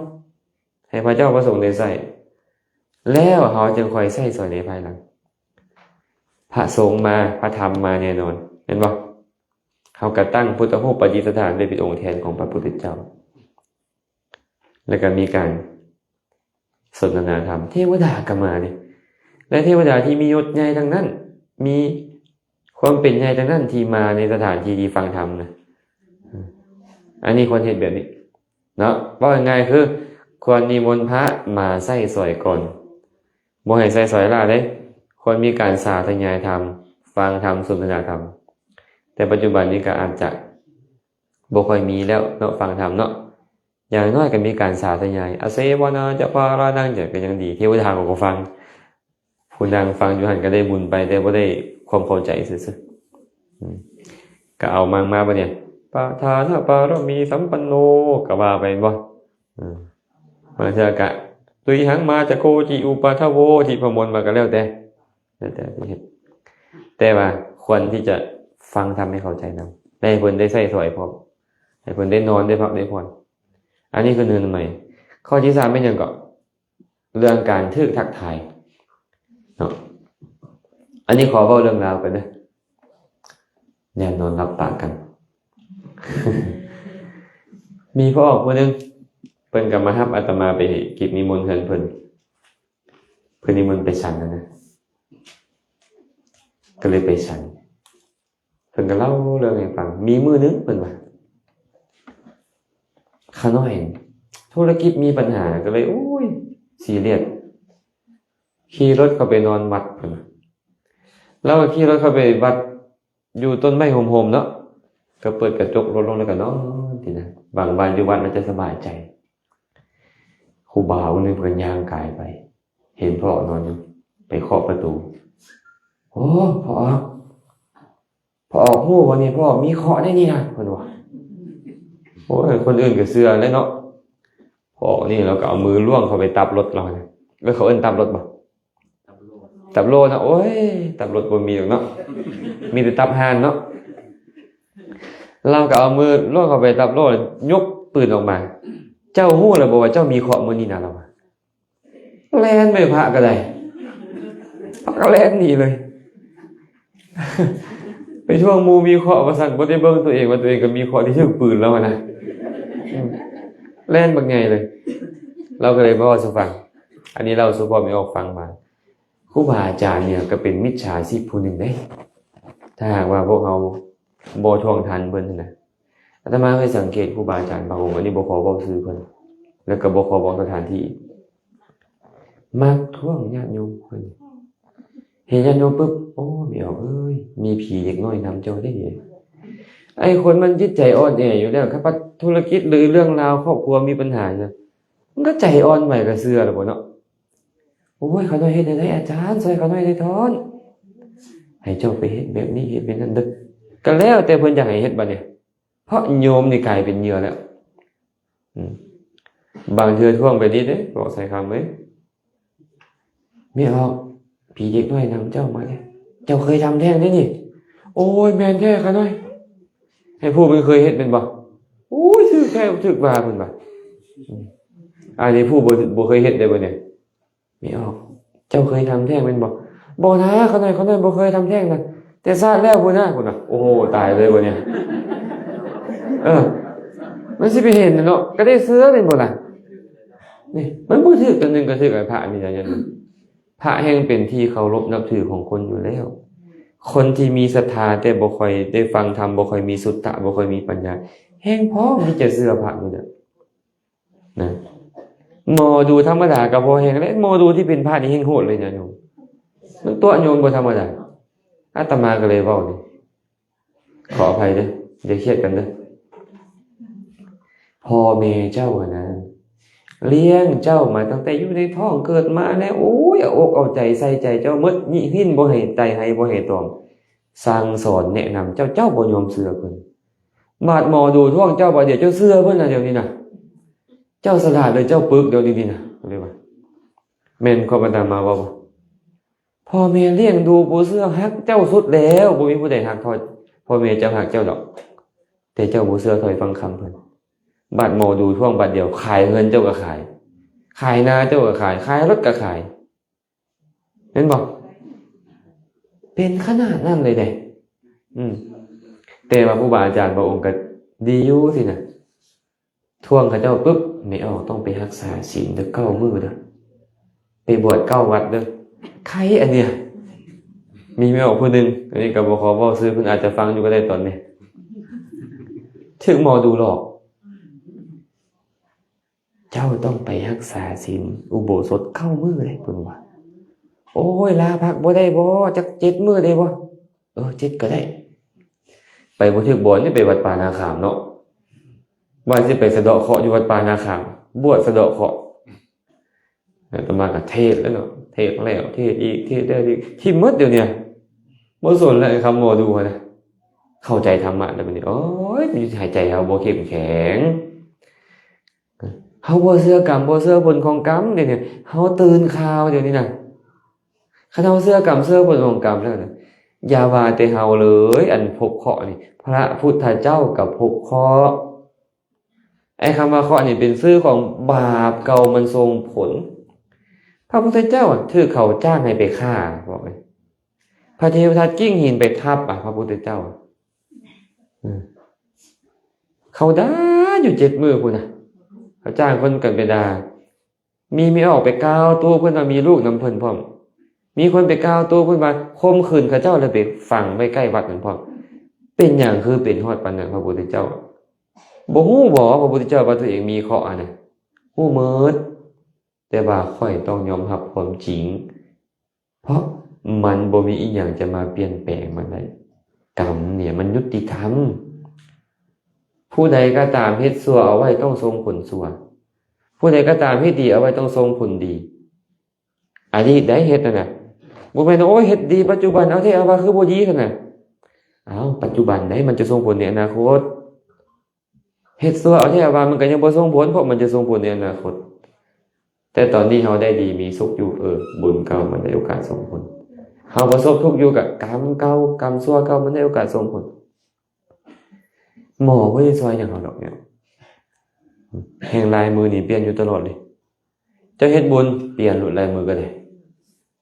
ให้พระเจ้าประสงค์ได้ใส่แล้วเฮาจึงค่อยใส่สอยในภายหลังพระสงฆ์มาพระธรรมมาแน่นอนเห็นบ่เฮาก็ตั้งพุทธรูปประดิษฐานไว้เป็นองค์แทนของพระพุทธเจ้าแล้วก็มีการสนทนาธรรมเทวดาก็มานี่และเทวดาที่มียศใหญ่ทั้งนั้นมีความเป็นใหญ่ทั้งนั้นที่มาในสถานที่ที่ฟังธรรมนะอันนี้ควรเฮ็ดแบบนี้เนาะว่าง่ายๆคือควรนิมนต์พระมาใส่สอยก่อนบ่ให้ใส่สอยล่ะเด้ควรมีการสาธยายธรรมฟังธรรมสนทนาธรรมแต่ปัจจุบันนี้ก็อาจจะบ่ค่อยมีแล้วเนาะฟังธรรมเนาะอย่างน้อยก็มีการสาธยายอาเสวนาจะพารานังจะก็ยังดีเทวดาก็ฟังผู้นั่งฟังอยู่หั่นก็ได้บุญไปแต่บ่ได้ความเข้าใจซื่อ ก็เอามาบ่เนี่ยปะทานะปารมีสัมปันโนก็ว่าไปบ่มาเถอะกะตุยหังมาจะโกจิอุปาทโวที่พมลมาก็แล้วแต่แต่ว่าควรที่จะฟังทำให้เข้าใจนำได้เพิ่นได้ใส่สอยพร้อมให้เพิ่นได้นอนได้พักได้ผ่อนอันนี้คือเนื้อใหม่ข้อที่3เป็นหยังก็เรื่องการทึกทักทายเนาะอันนี้ขอเว้าเรื่องราวไปเด้อแน่นอนรับปากกัน มีพ่อคนนึงเพิ่นก็มารับอาตมาไปกิจนิมนต์เพิ่นนิมนต์ไปฉันนะก็เลยไปฉันเพิ่นก็เล่าเรื่องให้ฟังมีมื้อนึงเพิ่นว่าข้าน้อยธุรกิจมีปัญหาก็เลยโอ้ยซีเรียสขี่รถเข้าไปนอนวัดเพิ่นแล้วขี่รถเข้าไปวัดอยู่ต้นไม้โหมๆเนาะก็เปิดกระจกรถลงแล้วก็นอนทีนะบางวันอยู่วัดมันจะสบายใจครูบาคนนึงเพิ่นย่างกายไปเห็นพ่อนอนอยู่ไปเคาะประตูโอ้พ่อฮู้ว่านี่พ่อมีเคาะได้นี่นะเพิ่นว่าโอ้ยคนอื่นก็เชื่อแล้วเนาะพ่อนี่เราก็เอามือล้วงเข้าไปตับรถเราเนี่ยแล้วเขาเอิ้นตับรถบ่ตับโลนะโอ้ยตับรถบ่มีหรอกเนาะมีแต่ตับห่านเนาะเราก็เอามือล้วงเข้าไปตับโลยกปืนออกมาเจ้าฮู้แล้วบ่ว่าเจ้ามีเคาะมื้อนี้นะเราแล่นไปพระก็ได้พระก็แล่นหนีเลย ไปช่วงมูมีเคาะว่าสั่นบ่ได้เบิ่งตัวเองว่าตัวเองก็มีเคาะที่ถึงปืนแล้วนะแล่นบักใหญ่เลยเราก็เลยบ่ว่าสิฟังอันนี้เราสุภาพไม่ออกฟังมาครูบาอาจารย์เนี่ยก็เป็นมิจฉาชีพผู้หนึ่งเด้ถ้าหากว่าพวกเขาบ่ทวงทันเพิ่นนะอาตมาเคยสังเกตครูบาอาจารย์บางองค์อันนี้บ่ขอเว้าชื่อเพิ่นแล้วก็บ่ขอบอกสถานที่มักทวงญาติโยมเพิ่นเห็นญาติโยมปุ๊บโอ้ไม่ออกเอ้ยมีผีเด็กน้อยนำเจ้าได้ดิไอ้คนมันจิตใจอ่อนแออยู่แล้วครับธุรกิจหรือเรื่องราวครอบครัวมีปัญหาเนี่ยมันก็ใจอ่อนไหวก็เชื่อแล้วบ่เนาะโอ้ยเขาน้อยเฮ็ดได้อาจารย์ช่วยเขาน้อยได้ทอนให้เจ้าไปเฮ็ดแบบนี้เฮ็ดแบบนั้นเด้อก็แล้วแต่เพิ่นอยากให้เฮ็ดบัดนี้เพราะโยมนี่กลายเป็นเหยื่อแล้วบางเทื่อท่วงไปนิดเด้บอกใส่คำไว้ไม่ออกผีเด็กน้อยนำเจ้ามาเนี่ยเจ้าเคยทำแท้งได้นี่โอ้ยแม่นแท้เขาน้อยให้ผู้มันเคยเฮ็ดเป็นบ่โอ้ยถึกแท้ถึกว่าเพิ่นบ่อันนี้ผู้บ่เคยเฮ็ดได้บ่เนี่ยไม่ออกเจ้าเคยทำแท้งเป็นบ่บ่นะเขาน้อยบ่เคยทำแท้งนะแต่ชาติแล้วพุ่นน่ะโอ้โหตายเลยบ่เนี่ยมันสิไปเห็นเนาะก็ได้เสื้อเป็นบ่ล่ะนี่มันบ่ถึกกันนึงก็ถึกไอ้พระนี่อย่างนั้นพระแห่งเป็นที่เคารพนับถือของคนอยู่แล้วคนที่มีศรัทธาแต่บ่ค่อยได้ฟังธรรมบ่ค่อยมีสุตตะบ่ค่อยมีปัญญาแห่งพร้อมที่จะเชื่อพระอยู่นะหมอดูธรรมดาก็บ่แห่งแล้วหมอดูที่เป็นพระนี่แห่งโหดเลยนะโยมมันตัวโยมบ่ธรรมดาอาตมาก็เลยเว้านี่ขออภัยเด้ออย่าเครียดกันเด้อพ่อแม่เจ้านะเลี้ยงเจ้ามาตั้งแต่อยู่ในท้องเกิดมาแล้วโอ้ยเอาอกเอาใจใส่ใจเจ้าหมดยิหินบ่ให้ใจให้บ่ให้ตอมสั่งสอนแนะนำเจ้าบ่ยอมเชื่อเพิ่นบาดหมอดูท้องเจ้าบ่เดี๋ยวเจ้าเชื่อเพิ่นน่ะเดี๋ยวนี้น่ะเจ้าสลาดเลยเจ้าปึกเดี๋ยวนี้น่ะเรียกว่าแม่นขอบันดามาว่าพ่อแม่เลี้ยงดูบ่เชื่อฮักเจ้าสุดแล้วบ่มีผู้ใดฮักเท่าพ่อแม่เจ้าฮักเจ้าดอกแต่เจ้าบ่เชื่อถอยฟังคำเพิ่นบาดหมอดูท่วงบาดเดียวขายเงินเจ้าก็ขายนาเจ้าก็ขายรถก็ขายเห็นบอกเป็นขนาดนั้นเลยเด้แต่ว่าผู้บาอาจารย์พระองค์ก็ดีอยู่สินะท่วงเขาเจ้าปุ๊บไม่ออกต้องไปรักษาศีลเด้อ9 มื้อเด้อไปบวช9 วัดเด้อใครอันเนี้ยมีไม่ออกผู้นึงอันนี้ก็บ่ขอเว้าซื้อเพิ่นอาจจะฟังอยู่ก็ได้ตอนนี้ถึงหมอดูหลอกเจ้าต้องไปรักษาศีลอุโบสถ9 มื้อเลยเพิ่นว่าโอ้ยลาพักบ่ได้บ่จัก7 มื้อได้บ่7ก็ได้ไปบ่ถึกบ่นี่ไปวัดป่านาคามเนาะว่าสิไปสะเดาะเคราะห์อยู่วัดป่านาคามบวชสะเดาะเคราะห์อาตมาก็เทศแล้วเนาะเทศแล้วเทศอีกเทศได้อีกที่หมดเดี๋ยวนี้บ่สนแล้วคำหมอดูนะ เข้าใจธรรมะแล้วบัดนี้โอ้ยมันหายใจเฮาบ่เข้มแข็งเฮาบ่เชื่อกรรมบ่เชื่อผลของกรรมเดี๋ยวนี้เฮาตื่นข่าวเดี๋ยวนี้น่ะคันเฮาเชื่อกรรมเชื่อผลของกรรมแล้วน่ะอย่าว่าแต่เฮาเลยอันพบเคราะห์นี่พระพุทธเจ้าก็พบเคราะห์ไอ้คำว่าเคราะห์นี่เป็นชื่อของบาปเก่ามันส่งผลพระพุทธเจ้าถือเขาจ้างให้ไปฆ่าบอกเลยพระเทวทัตกิ้งหินไปทับพระพุทธเจ้าเขาด่าอยู่7 มื้อพุ่นน่ะเขาจ้างคนกันไปด่ามีออกไปก้าวตัวเพิ่นว่ามีลูกนำเพิ่นพร้อมมีคนไปก้าวตัวเพิ่นว่าข่มขืนเขาเจ้าแล้วไปฝังไว้ใกล้วัดนั่นพร้อมเป็นหยังคือเป็นฮอดปานนั้นพระพุทธเจ้าบ่ฮู้บ่พระพุทธเจ้าว่าตัวเองมีเคราะห์น่ะฮู้หมดแต่ว่าค่อยต้องยอมรับความจริงเพราะมันบ่มีอีหยังจะมาเปลี่ยนแปลงมันได้กรรมเนี่ยมันยุติธรรมผู้ใดก็ตามเฮ็ดชั่วเอาไว้ต้องทรงผลชั่วผู้ใดก็ตามเฮ็ดดีเอาไว้ต้องทรงผลดีอดีตได้เฮ็ดนั่นน่ะบ่แม่นโอ้ยเฮ็ดดีปัจจุบันเอาที่เอาว่าคือบ่ดีคั่นน่ะปัจจุบันได้มันจะส่งผลในอนาคตเฮ็ดชั่วเอาที่เอาว่ามันก็ยังบ่ส่งผลเพราะมันจะส่งผลในอนาคตแต่ตอนนี้เฮาได้ดีมีสุขอยู่บุญเก่ามันได้โอกาสส่งผลเฮาประสบทุกข์อยู่กับกรรมเก่ากรรมชั่วเก่ามันได้โอกาสส่งผลหมอบ่ได้ช่วยหยังเฮาดอกเนี่ยแห่งลายมือนี่เปลี่ยนอยู่ตลอดเลยเจ้าเฮ็ดบุญเปลี่ยนหลุดลายมือก็ได้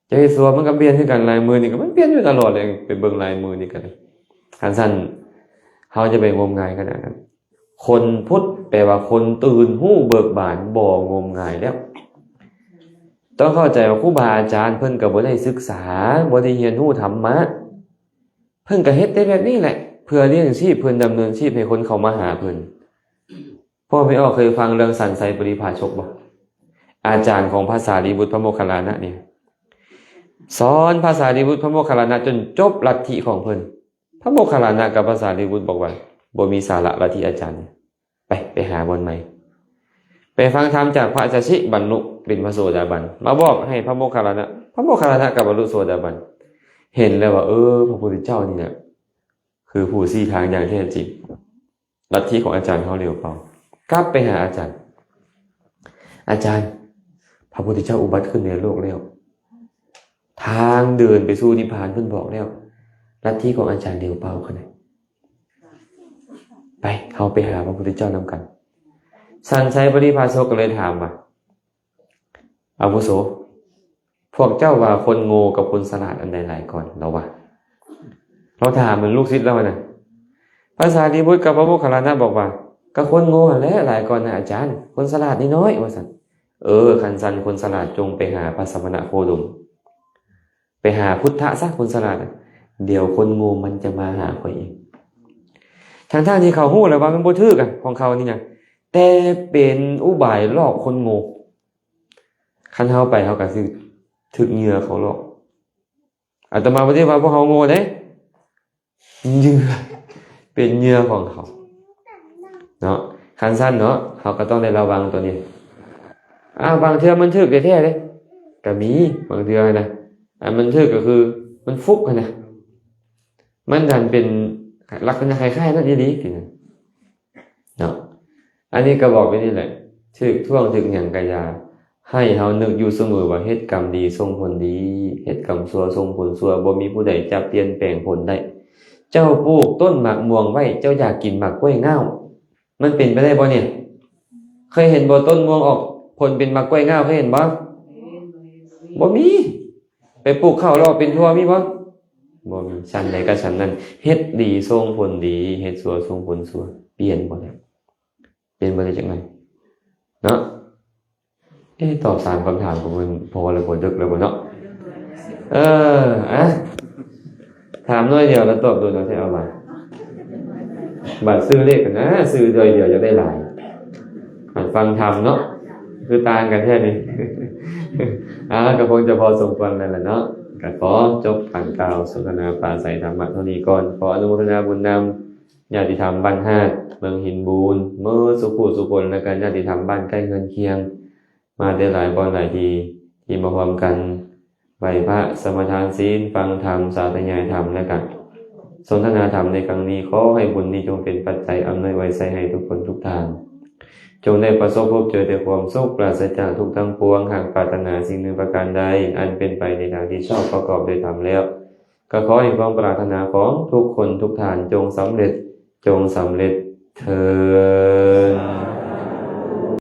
เจ้าเฮ็ดชั่วมันก็เปลี่ยนคือกันลายมือนี่ก็มันเปลี่ยนอยู่ตลอดเลยไปเบิ่งลายมือนี่ก็ได้คันซั่นเฮาจะไปงมงายขนาดนั้นคนพุทธแปลว่าคนตื่นหู้เบิกบานบ่งมงายแล้วต้องเข้าใจว่าครูบาอาจารย์เพิ่นก็บ่ได้ศึกษาบ่ได้เรียนรู้ธรรมะเพิ่นก็เฮ็ดได้แบบนี้แหละเพื่อเลี้ยงชีพเพิ่นดำเนินชีพให้คนเข้ามาหาเพิ่นพ่อไม่ออกเคยฟังเรื่องสันไสปริภาชกบ่อาจารย์ของพระสารีบุตรพระโมคคัลลานะนี่สอนพระสารีบุตรพระโมคคัลลานะจนจบลัทธิของเพิ่นพระโมคคัลลานะกับพระสารีบุตรบอกว่าบ่มีสาระลัทธิอาจารย์ไปหาบนใหม่ไปฟังธรรมจากพระสัชชิบรรลุเป็นพระโสดาบันมาบอกให้พระโมคคัลลานะพระโมคคัลลานะกับบรรลุโสดาบันเห็นแล้วว่าพระพุทธเจ้านี่แหละคือผู้ชี้ทางอย่างแท้จริงลัทธิของอาจารย์เขาเร็วเปล่ากลับไปหาอาจารย์พระพุทธเจ้าอุบัติขึ้นในโลกแล้วทางเดินไปสู่นิพพานเพิ่นบอกแล้วลัทธิของอาจารย์เร็วเปล่าขนาดไปเขาไปหาพระพุทธเจ้านำกันสันไสปริภาชกก็เลยถามว่าอาวุโสพวกเจ้าว่าคนโง่กับคนฉลาดอันใดหลายก่อนเราว่าเราถามมันลูกศิษย์แล้วนะพระสารีบุตรกับพระโมคคัลลานะบอกว่าก็คนโง่แหละหลายก่อนนะอาจารย์คนฉลาดนี่น้อยว่าซั่นคันซั่นคนฉลาดจงไปหาพระสัมมณโคดมไปหาพุทธะซะคนฉลาดเดี๋ยวคนโง่มันจะมาหาข่อยเองทั้งที่เขาฮู้แล้วว่ามันบ่ถูกอ่ะของเขานี่นะแต่เป็นอุบายหลอกคนโง่คันเฮาไปเฮาก็สิถึกเหยื่อเขาหลอกอาตมาบ่ได้ว่าพวกเฮาโง่เด้เหยื่อเป็นเหยื่อของเขาเนาะคันสั้นเนาะเขาก็ต้องได้ระวังตัวนี้บางเทื่อมันถึกแท้ๆเด้ก็มีบางเทื่อนะมันถึกก็คือมันฟุกนะมันดันเป็นลักษณะคล้ายๆนั่นดีๆทีนึงเนาะอันนี้ก็บอกไปนี่แหละถึกท่วงถึกหยังกะยาให้เฮานึกอยู่เสมอว่าเฮ็ดกรรมดีส่งผลดีเฮ็ดกรรมชั่วส่งผลชั่วบ่มีผู้ใดจะเปลี่ยนแปลงผลได้เจ้าปลูกต้นหมากม่วงไว้เจ้าอยากกินหมากกล้วยเง่ามันเป็นไปได้บ่เนี่ยเคยเห็นบ่ต้นม่วงออกผลเป็นหมากกล้วยเง่าเคยเห็นบ่มีไปปลูกข้าวรอเป็นทั่วมีบ่มีชั้นใดก็ชั้นนั้นเฮ็ดดีส่งผลดีเฮ็ดชั่วส่งผลชั่วเปลี่ยนบ่ได้จังได๋เนาะตอบ3คำถามของมันพอแล้วบ่ดึกแล้วบ่เนาะถามน้อยเดียวแล้วตอบโดนเราใช้เอามาบัตรซื้อเลขกันนะซื้อโดยเดียวจะได้หลายฟังธรรมเนาะคือต่างกันแค่นี้ก็คงจะพอสมควรแล้วแหละเนาะก็ขอจบการกล่าวสนทนาปราศัยธรรมะเท่านี้ก่อนขออนุโมทนาบุญนำญาติธรรมบ้านฮาดเมืองหินบูนเมื่อสุขุสุคนและกันญาติธรรมบ้านใกล้เงินเคียงมาได้หลายบ่หลายทีที่มาพร้อมกันไหว้พระสมทานศีลฟังธรรมสาธยายธรรมและกัน สนทนาธรรมในครั้งนี้ขอให้บุญนี้จงเป็นปัจจัยอำนวยไว้ใส่ให้ทุกคนทุกท่านจงได้ประสบพบเจอแต่ความสุขปราศจากทุกข์ทั้งปวงหากปรารถนาสิ่งหนึ่งประการใดอันเป็นไปในทางที่ชอบประกอบโดยธรรมแล้วก็ขอให้ความปรารถนาของทุกคนทุกท่านจงสำเร็จเถิด